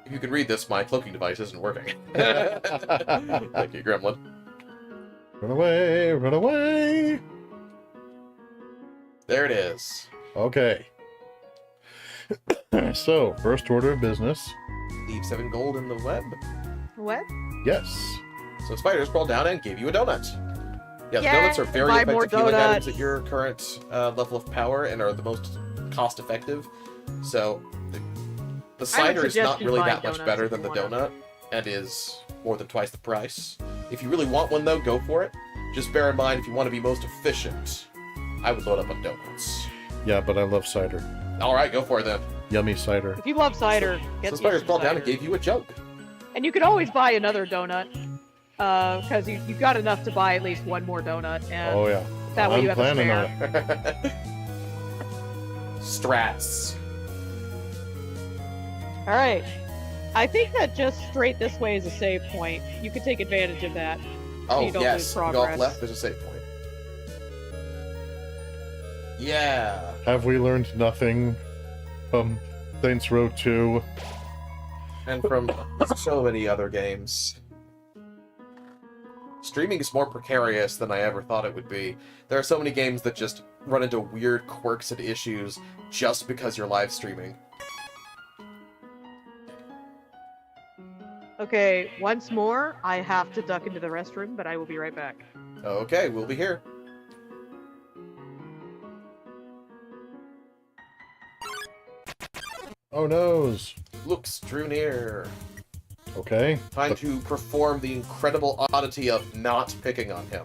If you can read this, my cloaking device isn't working. Thank you, Gremlin. Run away, run away. There it is. Okay. So, first order of business. Leave 7 gold in the web. What? Yes. So spiders crawled down and gave you a donut. Yeah, the Yay, donuts are very buy more effective healing items donuts. at your current level of power and are the most cost effective. So the cider is not suggest you really buy that much donuts better if than the you wanna. donut and is more than twice the price. If you really want one though, go for it. Just bear in mind if you want to be most efficient, I would load up on donuts. Yeah, but I love cider. Alright, go for it then. Yummy cider. If you love cider, get So you spiders some crawled down and cider. gave you a jug. And you could always buy another donut, because you've got enough to buy at least one more donut, and Oh, yeah. that way I'm you have a planning spare. on it. Strats. All right. I think that just straight this way is a save point. You could take advantage of that. Oh, you don't yes. lose Go off progress. left, there's a save point. Yeah. Have we learned nothing from Saints Row 2? And from so many other games. Streaming is more precarious than I ever thought it would be. There are so many games that just run into weird quirks and issues just because you're live streaming. Okay, once more, I have to duck into the restroom, but I will be right back. Okay, we'll be here. Oh, noes. Looks drew near. Okay. Time to perform the incredible oddity of not picking on him.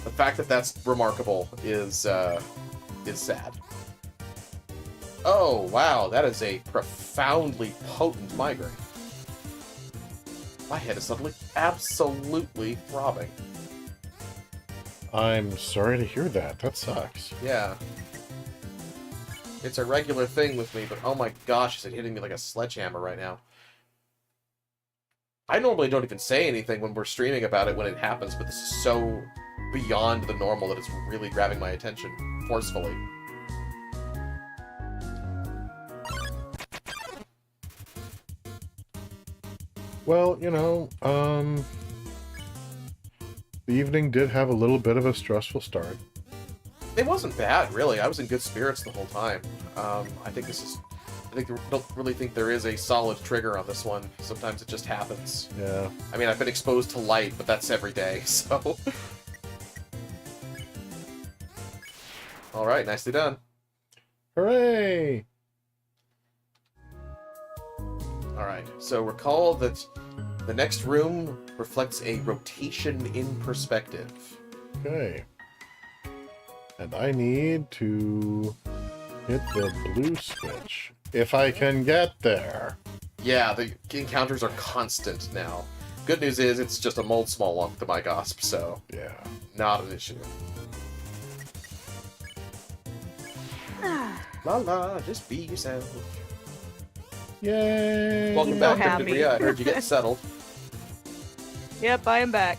The fact that that's remarkable is sad. Oh, wow, that is a profoundly potent migraine. My head is suddenly absolutely throbbing. I'm sorry to hear that. That sucks. Yeah. It's a regular thing with me, but oh my gosh, is it hitting me like a sledgehammer right now. I normally don't even say anything when we're streaming about it when it happens, but this is so beyond the normal that it's really grabbing my attention forcefully. Well, you know, the evening did have a little bit of a stressful start. It wasn't bad, really. I was in good spirits the whole time. I don't really think there is a solid trigger on this one. Sometimes it just happens. Yeah. I mean, I've been exposed to light, but that's every day, so... Alright, nicely done. Hooray! Alright, so recall that the next room reflects a rotation in perspective. Okay. And I need to hit the blue switch. If I can get there. Yeah, the encounters are constant now. Good news is it's just a mold small one to my Gosp, so Yeah. not an issue. La la, just be yourself. Yay! Welcome So back, happy. CryptidRhia. I heard you get settled. Yep, I am back.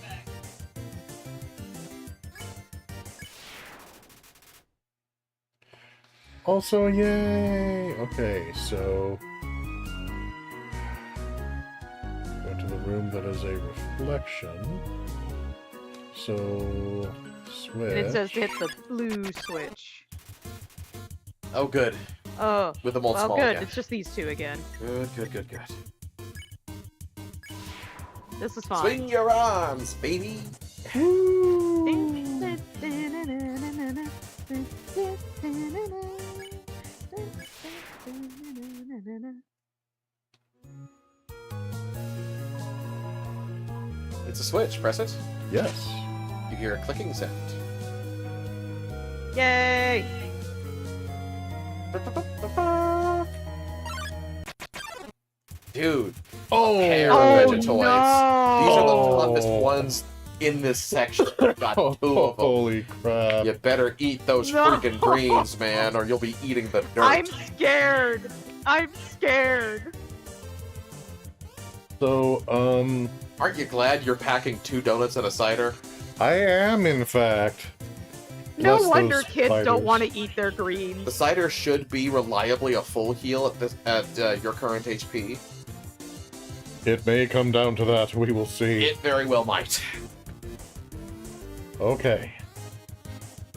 Also, yay! Okay, so... Go to the room that is a reflection. So... Switch. And it says to hit the blue switch. Oh, good. Oh. With them all Well, small good. again. It's just these two again. Good, good, good, good. This is fine. Swing your arms, baby! It's a switch. Press it. Yes. You hear a clicking sound. Yay! Dude, Oh! pair Oh, of Vegetoids. These are the no. toughest ones in this section. I've got 2 of them. Holy crap. You better eat those No. freaking greens, man, or you'll be eating the dirt. I'm scared. I'm scared. So, Aren't you glad you're packing 2 donuts and a cider? I am, in fact. No Bless wonder those kids don't spiders. want to eat their The greens. cider should be reliably a full heal at your current HP. It may come down to that. We will see. It very well might. Okay.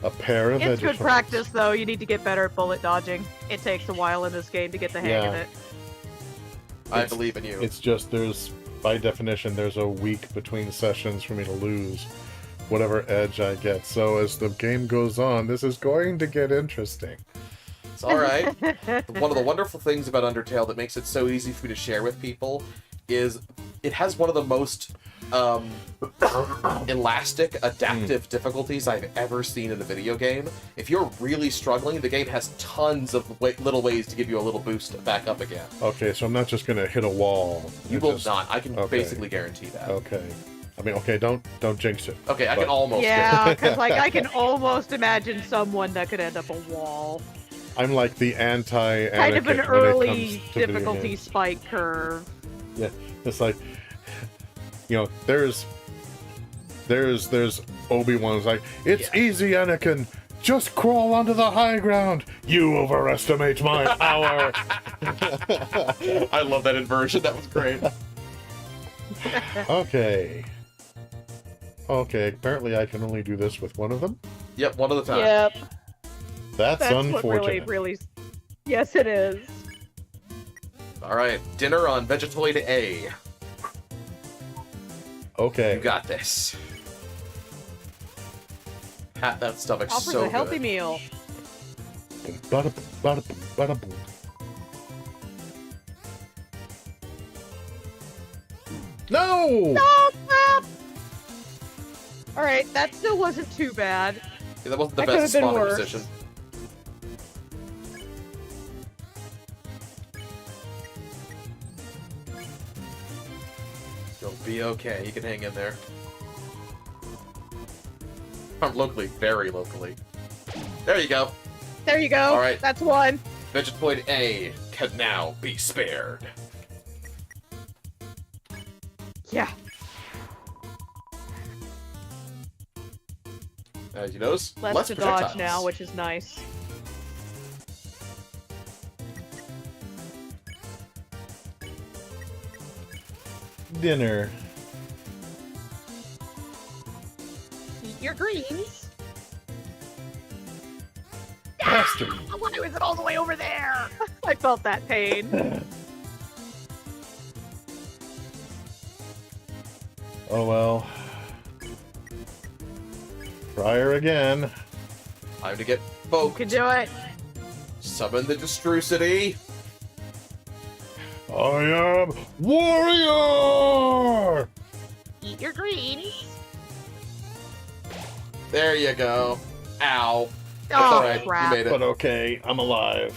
A pair of It's good Vegetoids. practice, though. You need to get better at bullet dodging. It takes a while in this game to get the hang of Yeah. it. I believe in you. It's just there's, by definition, there's a week between sessions for me to lose whatever edge I get. So as the game goes on, this is going to get interesting. It's alright. One of the wonderful things about Undertale that makes it so easy for me to share with people is it has one of the most elastic, adaptive difficulties I've ever seen in a video game. If you're really struggling, the game has tons of little ways to give you a little boost back up again. Okay, so I'm not just gonna hit a wall. You and will just- not. I can okay. basically guarantee that. Okay. I mean, okay, don't jinx it. Okay, I But- can almost Yeah, because like I can almost imagine someone that could end up a wall. I'm like the anti-Anakin Kind of an when it early comes to video difficulty games. spike curve. Yeah, it's like, you know, there's Obi-Wan's like, it's Yeah. easy, Anakin. Just crawl onto the high ground. You overestimate my power. I love that inversion. That was great. Okay. Okay, apparently I can only do this with one of them. Yep, one at a time. Yep, That's that's what unfortunate. really. Yes, it is. All right, dinner on Vegetoid A. Okay. You got this. Pat that stomach Offers so a healthy good. meal. Bada boom, bada boom, bada boom. No! Oh, crap! Alright, that still wasn't too bad. Yeah, that wasn't the That could've best been spawning worse. position. You'll be okay. You can hang in there. Locally, very locally. There you go. There you go. All right. That's one. Vegetoid A can now be spared. Yeah. You notice? Less to dodge projectiles. now, which is nice. Dinner. Eat your greens. Bastard. Why was it all the way over there? I felt that pain. Oh well. Try her again. Time to get You poked. can do it. Summon the Destrucity. I am warrior. Eat your greens. There you go. Ow. That's Oh, alright. crap. You made it. But okay, I'm alive.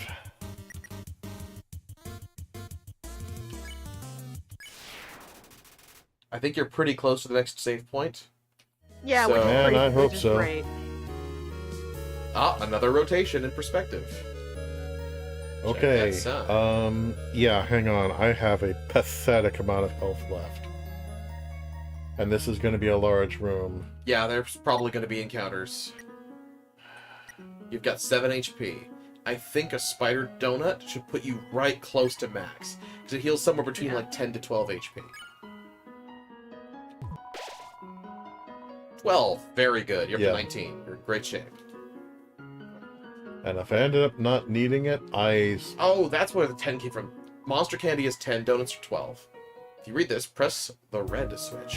I think you're pretty close to the next save point. Yeah, So- which is Man, great, I hope which is so. great. Ah, another rotation in perspective. Check Okay. that sound. Yeah, hang on. I have a pathetic amount of health left. And this is going to be a large room. Yeah, there's probably going to be encounters. You've got 7 HP. I think a spider donut should put you right close to max. Because it heals somewhere between like 10 to 12 HP. 12. Very good. You're up to 19. You're in great shape. And if I ended up not needing it, Oh, that's where the 10 came from. Monster candy is 10, donuts are 12. If you read this, press the red switch.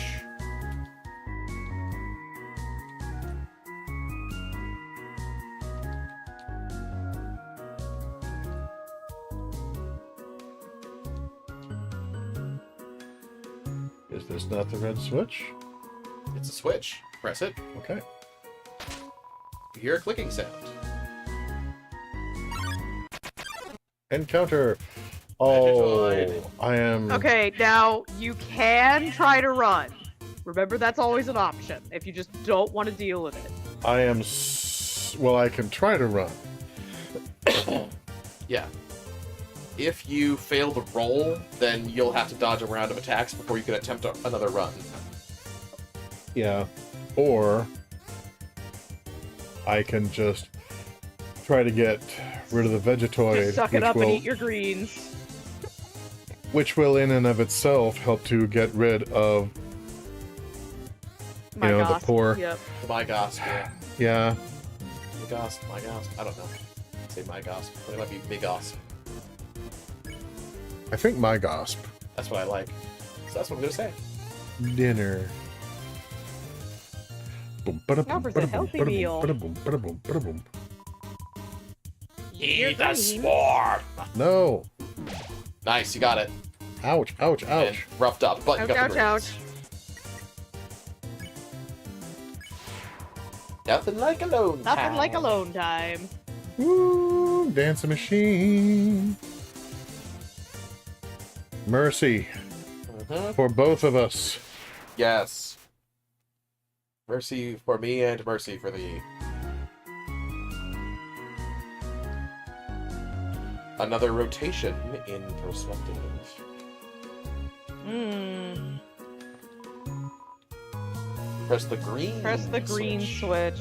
Is this not the red switch? It's a switch. Press it. Okay. You hear a clicking sound. Encounter. Oh, Magic I am... Okay, now you can try to run. Remember, that's always an option if you just don't want to deal with it. I am... Well, I can try to run. Yeah. If you fail the roll, then you'll have to dodge a round of attacks before you can attempt another run. Yeah. Or I can just try to get rid of the Vegetoid. Just suck it up and eat your greens. Which will in and of itself help to get rid of, My the gosh. poor... The Mygosp, yeah. Yeah. Mygosp, I don't know. Say Mygosp, but it might be Mygosp. I think my Gosp. That's what I like. So that's what I'm gonna say. Dinner. Boom, bada, boom, Offers a bada, boom, healthy bada, boom, meal. bada, boom, bada, boom, bada, boom. Eat the spore! No. Nice, you got it. Ouch, ouch, And ouch. roughed up, but you got the Ouch, greens. Nothing like alone time. Nothing like alone time. Woo, dancing machine. Mercy for both of us. Yes. Mercy for me and mercy for thee. Another rotation in perspective. Hmm. Press the green. Press the green switch.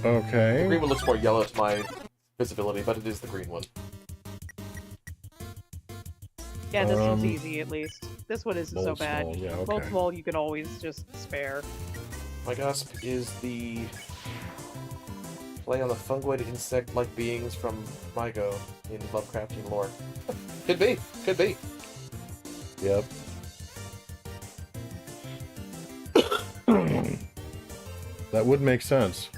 The Okay. green one looks more yellow to my visibility, but it is the green one. Yeah, this one's easy at least. This one isn't so Mold bad. small, yeah, okay. Mold small you can always just spare. Mygosp is the play on the fungoid insect-like beings from Mygo in Lovecraftian lore. Could be. Could be. Yep. That would make sense.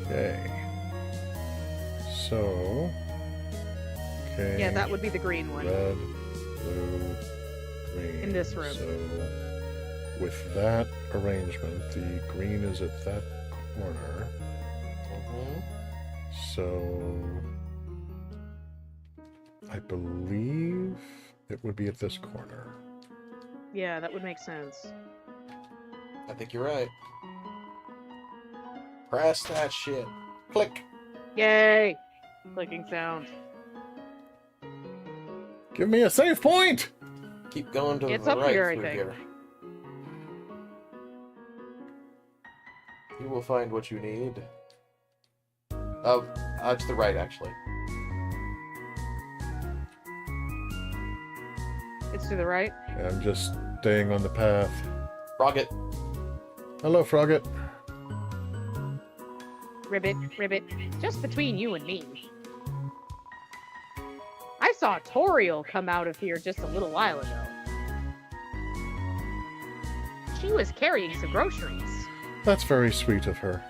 Okay. So... Okay. Yeah, that would be the green one. Red, blue, green. In this room. So, with that arrangement, the green is at that corner. So, I believe it would be at this corner. Yeah, that would make sense. I think you're right. Press that shit. Click. Yay! Clicking sound. Give me a save point! Keep going to It's the up right here, I through think. here. You will find what you need. To the right, actually. It's to the right. I'm just staying on the path. Frogget. Hello, Frogget. Ribbit, Ribbit, just between you and me. I saw Toriel come out of here just a little while ago. She was carrying some groceries. That's very sweet of her.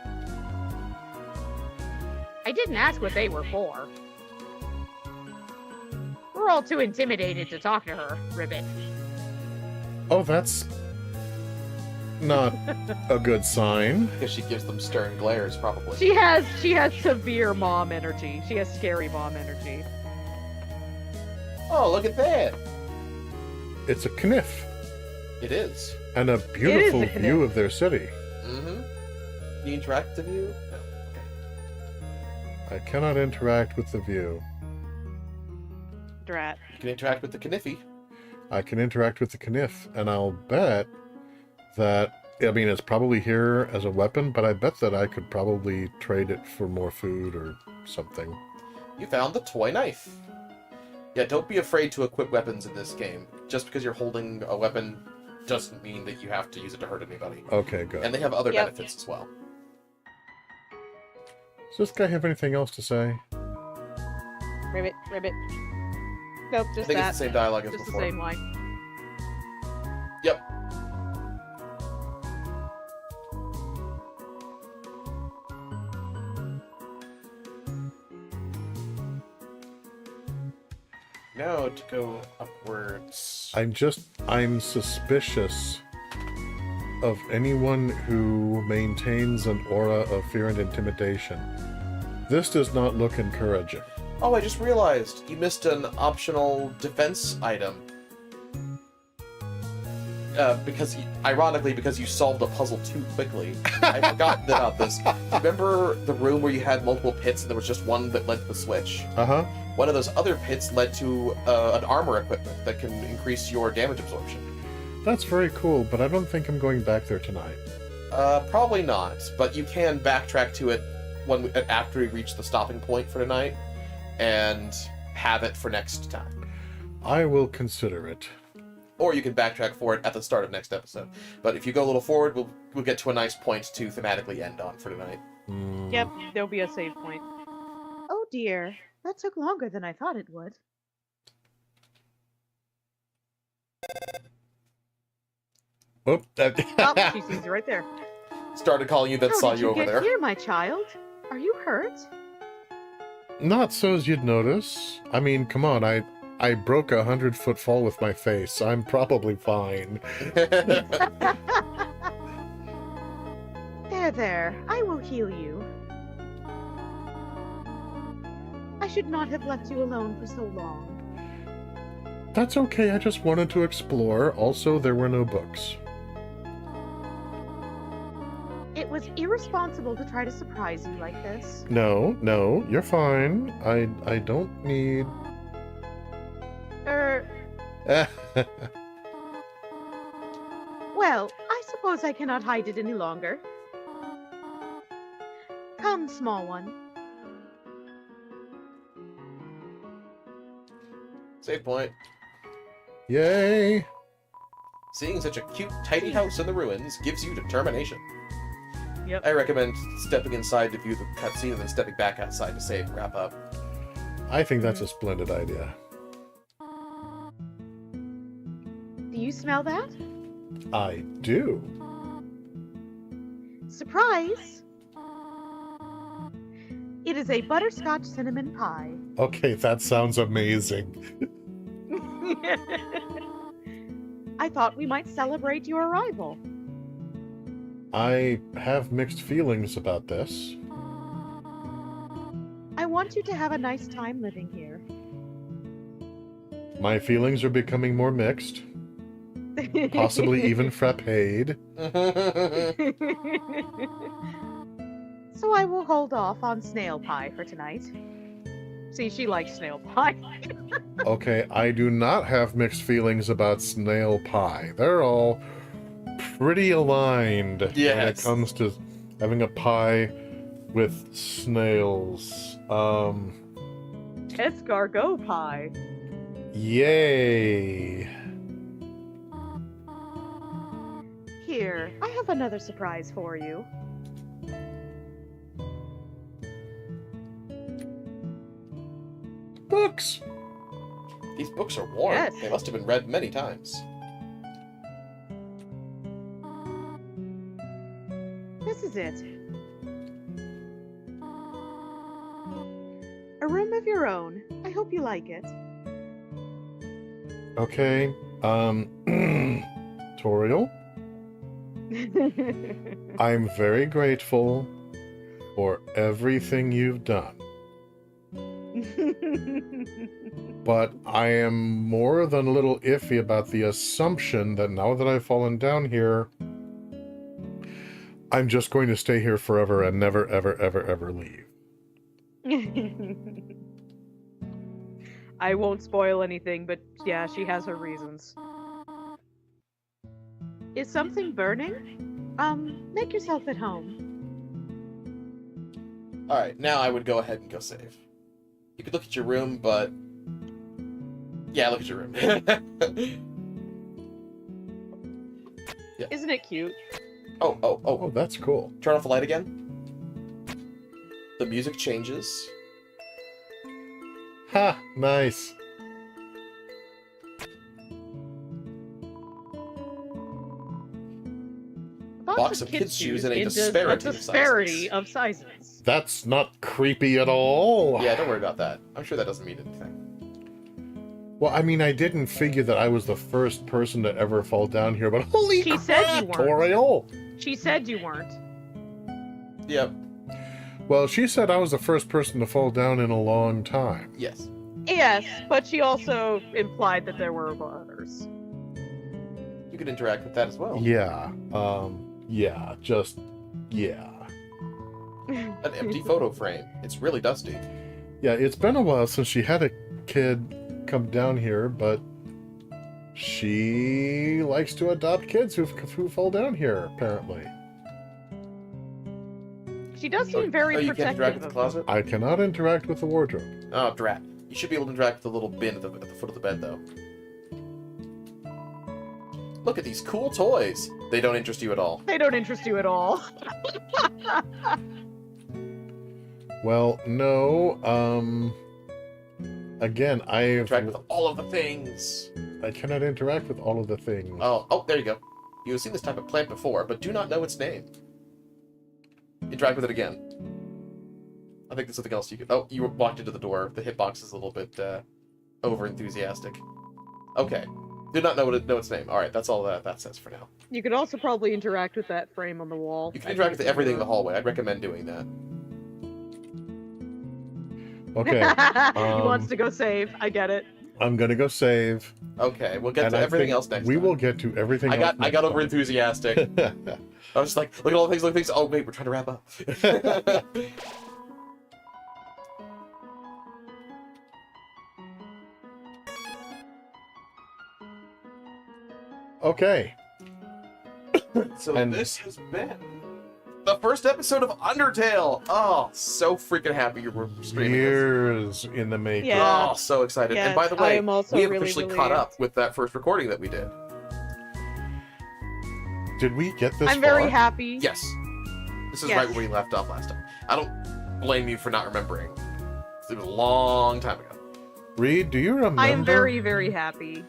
I didn't ask what they were for. We're all too intimidated to talk to her, Ribbit. Oh, that's not a good sign. Because she gives them stern glares, probably. She has severe mom energy. She has scary mom energy. Oh, look at that! It's a kniff It is. and a beautiful a view of their city. Mm-hmm. You interact with you? No. I cannot interact with the view. Drat. You can interact with the Kniffy. I can interact with the Knif, and I'll bet that, I mean, it's probably here as a weapon, but I bet that I could probably trade it for more food or something. You found the toy knife. Yeah, don't be afraid to equip weapons in this game. Just because you're holding a weapon doesn't mean that you have to use it to hurt anybody. Okay, good. And they have other Yep. benefits as well. Does this guy have anything else to say? Ribbit, ribbit. Nope, I just think that. it's the same dialogue as Just before. the same line. Yep. Now to go upwards. I'm suspicious of anyone who maintains an aura of fear and intimidation. This does not look encouraging. Oh, I just realized you missed an optional defense item. Ironically, because you solved the puzzle too quickly. I forgot about this. Remember the room where you had multiple pits and there was just one that led to the switch? Uh-huh. One of those other pits led to an armor equipment that can increase your damage absorption. That's very cool, but I don't think I'm going back there tonight. Probably not, but you can backtrack to it after we reach the stopping point for tonight and have it for next time. I will consider it. Or you can backtrack for it at the start of next episode. But if you go a little forward, we'll get to a nice point to thematically end on for tonight. Yep, there'll be a save point. Oh dear, that took longer than I thought it would. Oh, Oh, she sees you right there. Started calling you, then How saw did you you over get there. here, my child? Are you hurt? Not so as you'd notice. I mean, come on, I broke a 100-foot fall with my face. I'm probably fine. There, I will heal you. I should not have left you alone for so long. That's okay, I just wanted to explore. Also, there were no books. It was irresponsible to try to surprise you like this. No, you're fine. I don't need... Well, I suppose I cannot hide it any longer. Come, small one. Save point. Yay! Seeing such a cute, tidy house in the ruins gives you determination. Yep. I recommend stepping inside to view the cutscene and then stepping back outside to save and wrap up. I think that's a splendid idea. Do you smell that? I do. Surprise! It is a butterscotch cinnamon pie. Okay, that sounds amazing. I thought we might celebrate your arrival. I have mixed feelings about this. I want you to have a nice time living here. My feelings are becoming more mixed. Possibly even frappéed. So I will hold off on snail pie for tonight. See, she likes snail pie. Okay, I do not have mixed feelings about snail pie. They're all pretty aligned when it Yes. comes to having a pie with snails. Escargot pie. Yay! Here, I have another surprise for you. Books! These books are worn. Yes. They must have been read many times. This is it. A room of your own. I hope you like it. Okay, Toriel, I'm very grateful for everything you've done. But I am more than a little iffy about the assumption that now that I've fallen down here, I'm just going to stay here forever and never, ever, ever, ever leave. I won't spoil anything, but yeah, she has her reasons. Is something burning? Make yourself at home. Alright, now I would go ahead and go save. You could look at your room, but... Yeah, look at your room. Yeah. Isn't it cute? Oh, that's cool. Turn off the light again. The music changes. Ha! Nice. Box of kids' shoes and a disparity of sizes. That's not creepy at all. Yeah, don't worry about that. I'm sure that doesn't mean anything. Well, I mean, I didn't figure that I was the first person to ever fall down here, but holy She crap, said you weren't. Toriel! She said you weren't. Yep. Well, she said I was the first person to fall down in a long time. Yes. Yes, but she also implied that there were others. You could interact with that as well. Yeah. Yeah. An empty photo frame. It's really dusty. Yeah, it's been a while since she had a kid come down here, but she likes to adopt kids who fall down here, apparently. She does seem very you can't interact protective with the of closet? I cannot interact with the wardrobe. Oh, drat. You should be able to interact with the little bin at the foot of the bed, though. Look at these cool toys. They don't interest you at all. They don't interest you at all. Well, no. Again, Interact with all of the things. I cannot interact with all of the things. Oh, there you go. You have seen this type of plant before, but do not know its name. Interact with it again. I think there's something else you could... Oh, you walked into the door. The hitbox is a little bit over-enthusiastic. Okay. Do not know its name. Alright, that's all that says for now. You could also probably interact with that frame on the wall. You can interact with everything in the hallway. I'd recommend doing that. Okay. He wants to go save. I get it. I'm gonna go save. Okay, we'll get and to I everything think else next We time. will get to everything else I got next over-enthusiastic. time. I was just like, look at all the things, look at things. Oh, wait, we're trying to wrap up. Okay. So And- this has been the first episode of Undertale. Oh, so freaking happy you were streaming this. Years in the making. Yeah. Oh, so excited. Yes, and by the I way, am also we have really officially caught relieved. up with that first recording that we did. Did we get this I'm very far? happy. Yes. This is Yes. right where we left off last time. I don't blame you for not remembering. It was a long time ago. Reed, do you remember? I am very, very happy.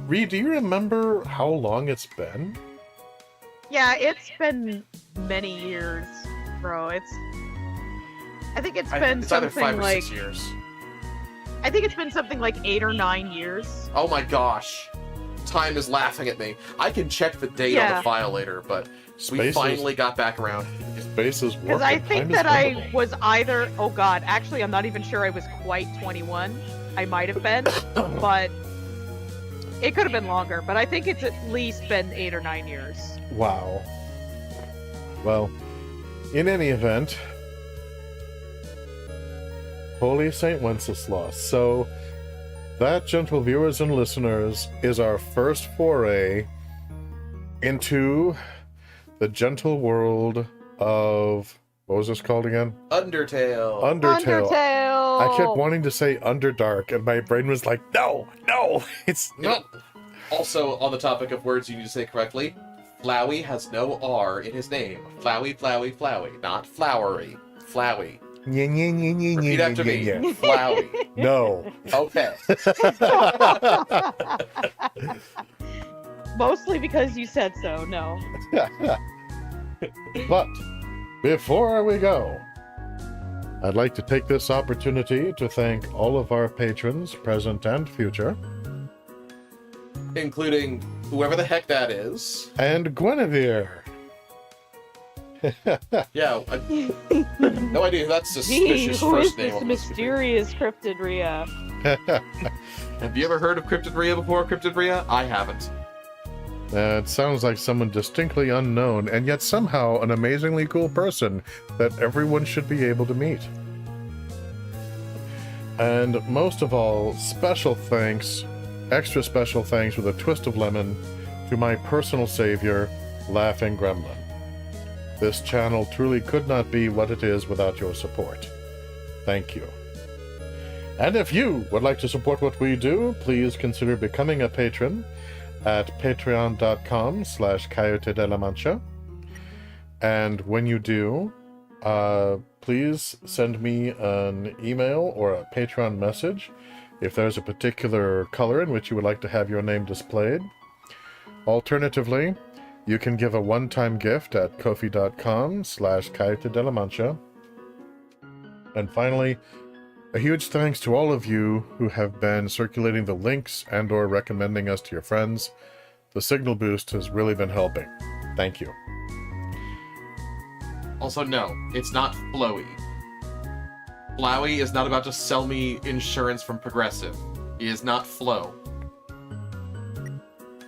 Reed, do you remember how long it's been? Yeah, it's been many years, bro. I think it's been It's either something 5 or like 6 years. I think it's been something like 8 or 9 years. Oh my gosh. Time is laughing at me. I can check the date on Yeah. the file later, but we Space finally got back around. Space is Because warped I and think time is that I bendable. was either oh god, actually I'm not even sure I was quite 21. I might have been, but it could have been longer, but I think it's at least been 8 or 9 years. Wow. Well, in any event, Holy Saint Wenceslas. So, that, gentle viewers and listeners, is our first foray into the gentle world of... What was this called again? Undertale. Undertale. Undertale! I kept wanting to say Underdark, and my brain was like, no, it's You know, also, on the topic of words you need to say correctly, Flowey has no R in his name. Flowey, Flowey, Flowey. Not flowery. Flowey. Repeat after me. Flowey. No. Okay. Mostly because you said so, no. But before we go, I'd like to take this opportunity to thank all of our patrons, present and future, Including whoever the heck that is. and Guinevere. Yeah, no idea who that suspicious Who first is name this on this. mysterious CryptidRhia? Have you ever heard of CryptidRhia before, CryptidRhia? I haven't. It sounds like someone distinctly unknown, and yet somehow an amazingly cool person that everyone should be able to meet. And most of all, special thanks, extra special thanks with a twist of lemon to my personal savior, Laughing Gremlin. This channel truly could not be what it is without your support. Thank you. And if you would like to support what we do, please consider becoming a patron at patreon.com/Coyote de la Mancha. And when you do, please send me an email or a Patreon message if there's a particular color in which you would like to have your name displayed. Alternatively, you can give a one-time gift at kofi.com/Coyote de la Mancha. And finally, a huge thanks to all of you who have been circulating the links and or recommending us to your friends. The signal boost has really been helping. Thank you. Also, no, it's not Flowy. Flowey is not about to sell me insurance from Progressive. He is not Flo.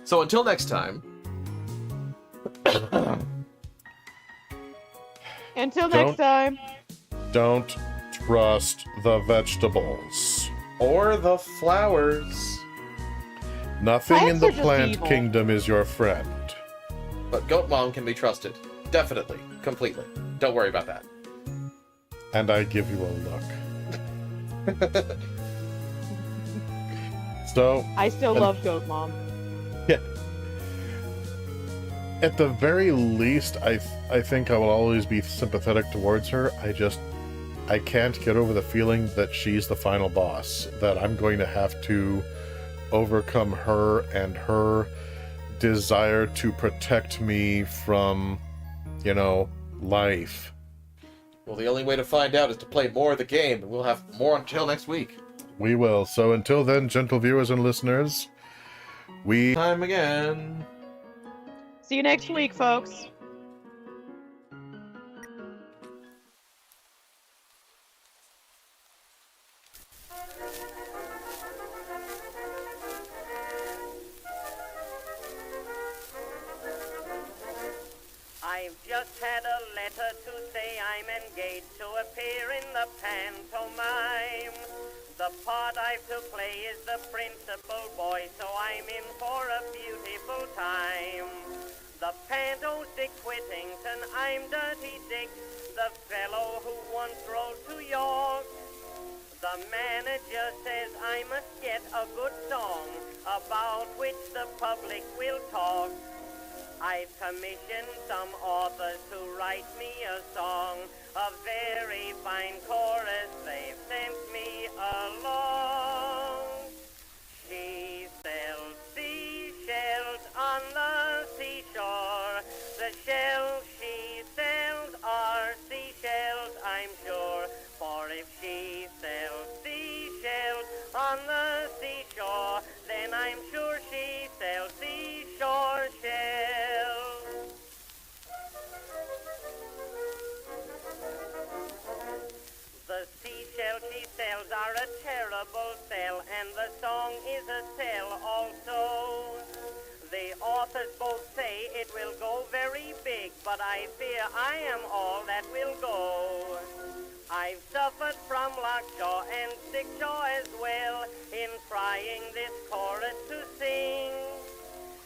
So until next time. Until next time. Don't trust the vegetables. Or the flowers. Nothing Plants in the are just plant evil. kingdom is your friend. But Goat Mom can be trusted. Definitely. Completely. Don't worry about that. And I give you a look. So, I still love Goat Mom. yeah. At the very least, I think I will always be sympathetic towards her. I can't get over the feeling that she's the final boss. That I'm going to have to overcome her and her desire to protect me from, life. Well, the only way to find out is to play more of the game, and we'll have more until next week. We will. So until then, gentle viewers and listeners, Time again. See you next week, folks. I've just had a letter to say I'm engaged to appear in the pantomime. The part I've to play is the principal boy, so I'm in for a beautiful time. The panto's Dick Whittington, I'm Dirty Dick, the fellow who once rode to York. The manager says I must get a good song about which the public will talk. I've commissioned some authors to write me a song, a very fine chorus they've sent me along. She sells seashells on the seashore. The shells she sells are seashells, I'm sure. For if she sells seashells on the seashore, then I'm sure she sells seashore shells. The seashells she sells are a terrible sell, and the song is a sell also. The authors both say it will go very big, but I fear I am all that will go. I've suffered from lockjaw and stickjaw as well in trying this chorus to sing.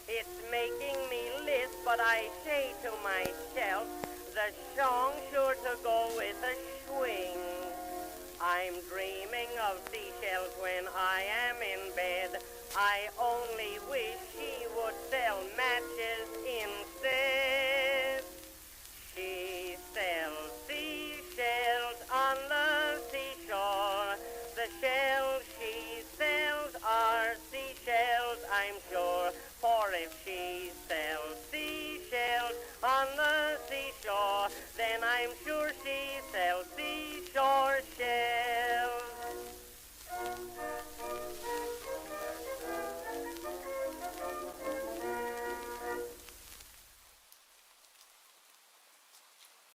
It's making me lisp, but I say to myself, the song's sure to go with a swing. I'm dreaming of seashells when I am in bed. I only wish she would sell matches instead.